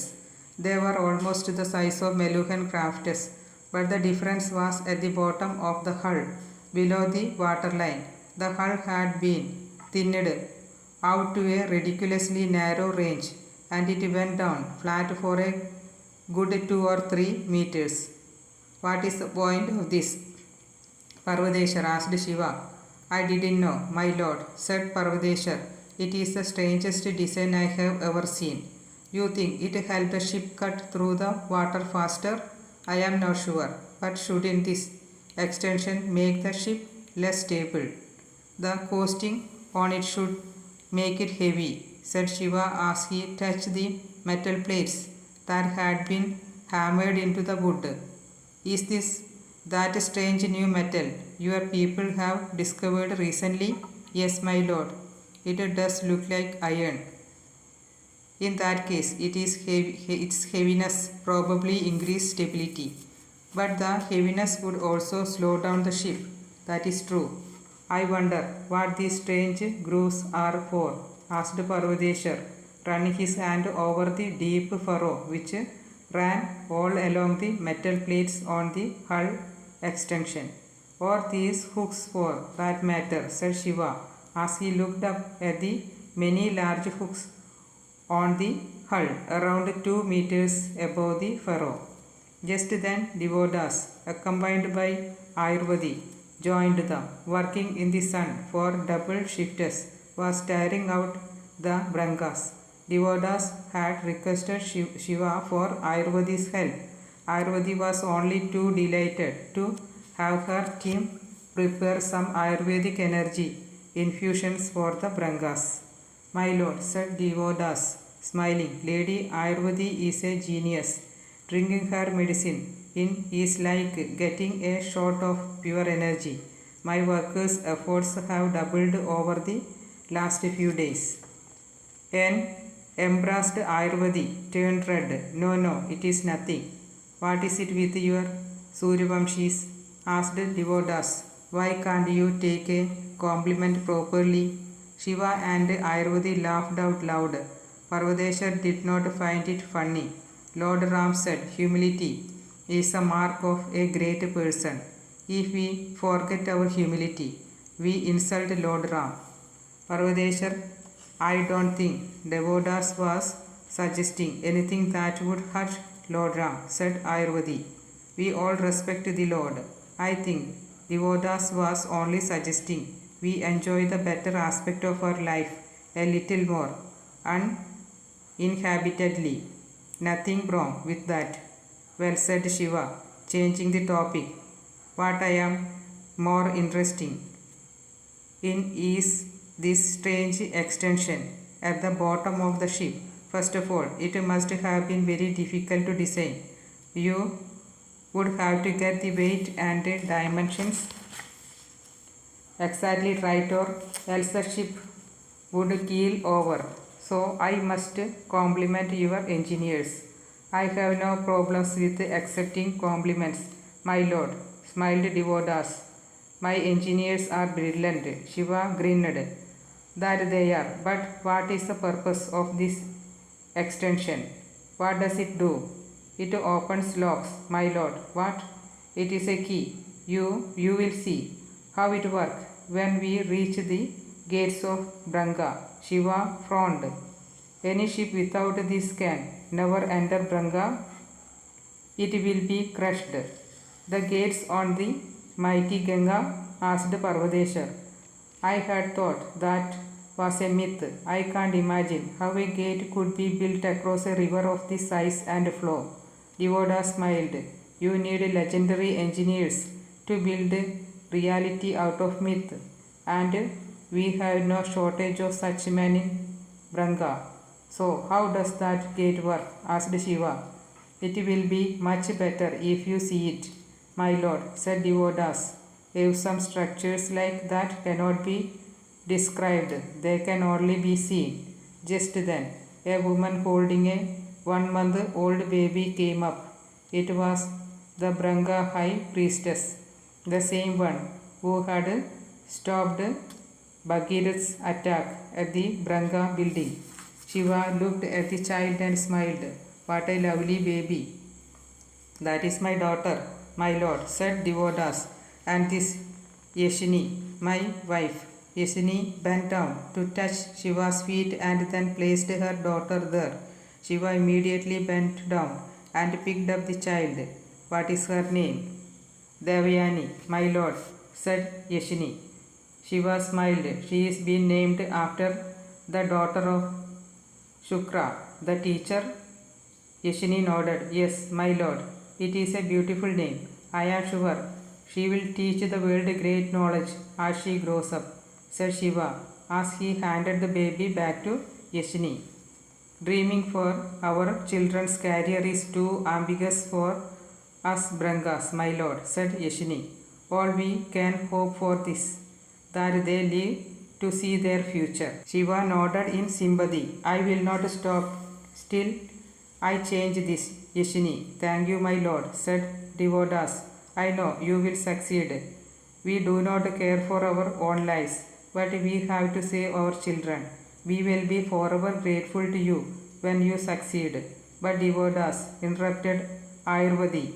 They were almost the size of Meluhan crafts, but the difference was at the bottom of the hull, below the waterline. The hull had been thinned out to a ridiculously narrow range, and it went down flat for a good 2 or 3 meters. What is the point of this? Parvadeshwar asked Shiva. I didn't know, my lord, said Parvadeshwar. It is the strangest design I have ever seen. You think it helped a ship cut through the water faster? I am not sure, but shouldn't this extension make the ship less stable? The coasting on it should make it heavy, said Shiva as he touched the metal plates that had been hammered into the wood. Is this that strange new metal your people have discovered recently? Yes, my lord. It does look like iron. In that case, its heaviness probably increased stability. But the heaviness would also slow down the ship. That is true. I wonder what these strange grooves are for, asked Parvadeshwar, running his hand over the deep furrow which ran all along the metal plates on the hull extension. Or these hooks for that matter, said Shiva, as he looked up at the many large hooks on the hull around 2 meters above the furrow. Just then Devodas, accompanied by Ayurvedi, joined them. Working in the sun for double shifts was tiring out the Brangas. Devodas had requested Shiva for Ayurvedi's help. Ayurvedi was only too delighted to have her team prepare some Ayurvedic energy infusions for the Brangas. My lord, said Devodas, smiling, Lady Ayurvedi is a genius. Drinking her medicine in is like getting a shot of pure energy. My workers' efforts have doubled over the last few days. An embraced Ayurvedi turned red. No, it is nothing. What is it with your Suryavamshis? Asked Devodas. Why can't you take a compliment properly? Shiva and Ayurvedi laughed out loud. Parvadeshwar did not find it funny. Lord Ram said, humility is a mark of a great person. If we forget our humility, we insult Lord Ram. Parvadeshwar, I don't think Devodas was suggesting anything that would hurt Lord Ram, said Ayurvedi. We all respect the Lord. I think Devodas was only suggesting we enjoy the better aspect of our life a little more uninhabitedly. Nothing wrong with that. Well, said Shiva, changing the topic. What I am more interested in is this strange extension at the bottom of the ship. First of all, it must have been very difficult to design. You would have to get the weight and dimensions exactly right, or else the ship would keel over. So I must compliment your engineers. I have no problems with accepting compliments, my lord, smiled Devodas. My engineers are brilliant, Shiva grinned. That they are, but what is the purpose of this extension? What does it do? It opens locks, my lord. What? It is a key. You will see how it works when we reach the gates of Branga. Shiva frowned. Any ship without this can never enter Branga. It will be crushed. The gates on the mighty Ganga? Asked Parvadeshwar. I had thought that was a myth. I can't imagine how a gate could be built across a river of this size and flow. Devoda smiled. You need legendary engineers to build reality out of myth, and we have no shortage of such men in Branga. So how does that gate work? Asked Shiva. It will be much better if you see it, my lord, said Devodas. If some structures like that cannot be described, they can only be seen. Just then, a woman holding a 1-month-old baby came up. It was the Branga high priestess, the same one who had stopped Bhagirath's attack at the Branga building. Shiva looked at the child and smiled. What a lovely baby. That is my daughter, my lord, said Devodas. And this Yeshini, my wife. Yeshini bent down to touch Shiva's feet and then placed her daughter there. Shiva immediately bent down and picked up the child. What is her name? Devayani, my lord, said Yeshini. Shiva smiled. She is being named after the daughter of Shukra, the teacher. Yeshini nodded. Yes, my lord. It is a beautiful name. I am sure she will teach the world great knowledge as she grows up, said Shiva as he handed the baby back to Yeshini. Dreaming for our children's career is too ambiguous for us Brangas, my lord, said Yeshini. All we can hope for this, that they live to see their future. Shiva nodded in sympathy. I will not stop still I change this, Yeshini. Thank you, my lord, said Devodas. I know you will succeed. We do not care for our own lives, but we have to save our children. We will be forever grateful to you when you succeed. But Devodas, interrupted Ayurvedi,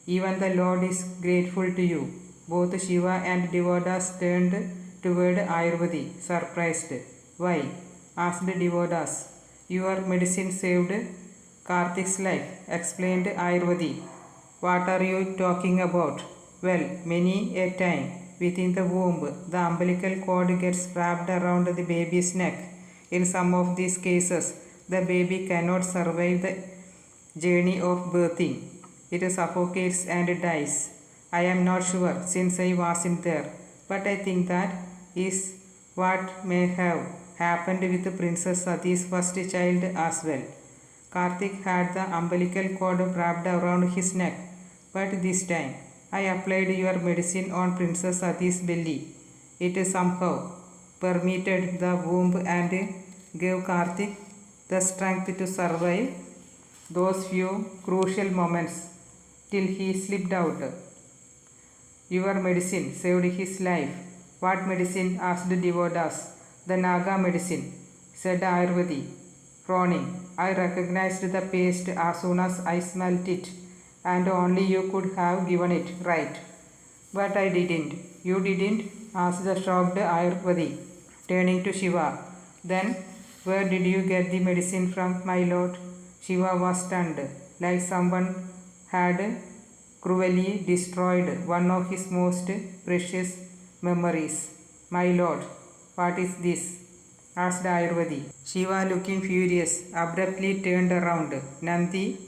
even the Lord is grateful to you. Both Shiva and Devodas turned toward Ayurvedi, surprised. Why? Asked Devodas. Your medicine saved Karthik's life, explained Ayurvedi. What are you talking about? Well, many a time within the womb, the umbilical cord gets wrapped around the baby's neck. In some of these cases, the baby cannot survive the journey of birthing. It suffocates and dies. I am not sure since I wasn't there, but I think that is what may have happened with Princess Sati's first child as well. Karthik had the umbilical cord wrapped around his neck, but this time I applied your medicine on Princess Sati's belly. It somehow permeated the womb and gave Karthik the strength to survive those few crucial moments till he slipped out. Your medicine saved his life. What medicine? Asked Devodas. The Naga medicine, said Ayurvedi, frowning. I recognized the paste as soon as I smelt it, and only you could have given it, right? But I didn't. You didn't? Asked the shocked Ayurvedi, turning to Shiva. Then, where did you get the medicine from, my lord? Shiva was stunned, like someone had cruelly destroyed one of his most precious memories. My lord, what is this? Asked Ayurvedi. Shiva, looking furious, abruptly turned around. Nandi,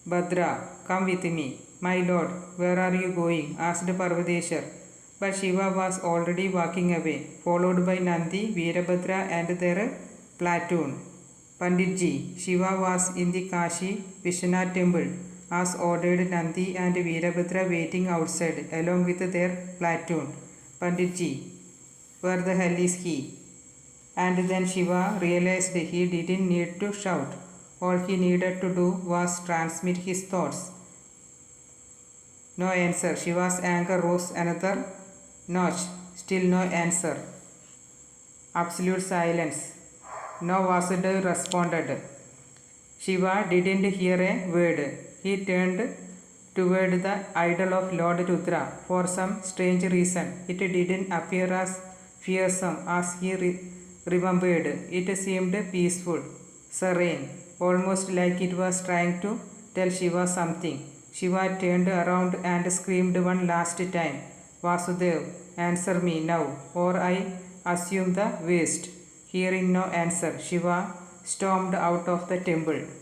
Bhadra, come with me. My lord, where are you going? Asked Parvadeshwar. But Shiva was already walking away, followed by Nandi, Veerabhadra and their platoon. Panditji, Shiva was in the Kashi Vishwanath temple as ordered. Nandi and Veerabhadra waiting outside along with their platoon. Panditji, where the hell is he? And then Shiva realized he didn't need to shout. All he needed to do was transmit his thoughts. No answer. Shiva's anger rose another notch. Still no answer. Absolute silence. No Vasudev responded. Shiva didn't hear a word. He turned toward the idol of Lord Rudra. For some strange reason, it didn't appear as fearsome as he remembered. It seemed peaceful, serene, almost like it was trying to tell Shiva something. Shiva turned around and screamed one last time, Vasudev, answer me now, or I assume the worst. Hearing no answer, Shiva stormed out of the temple.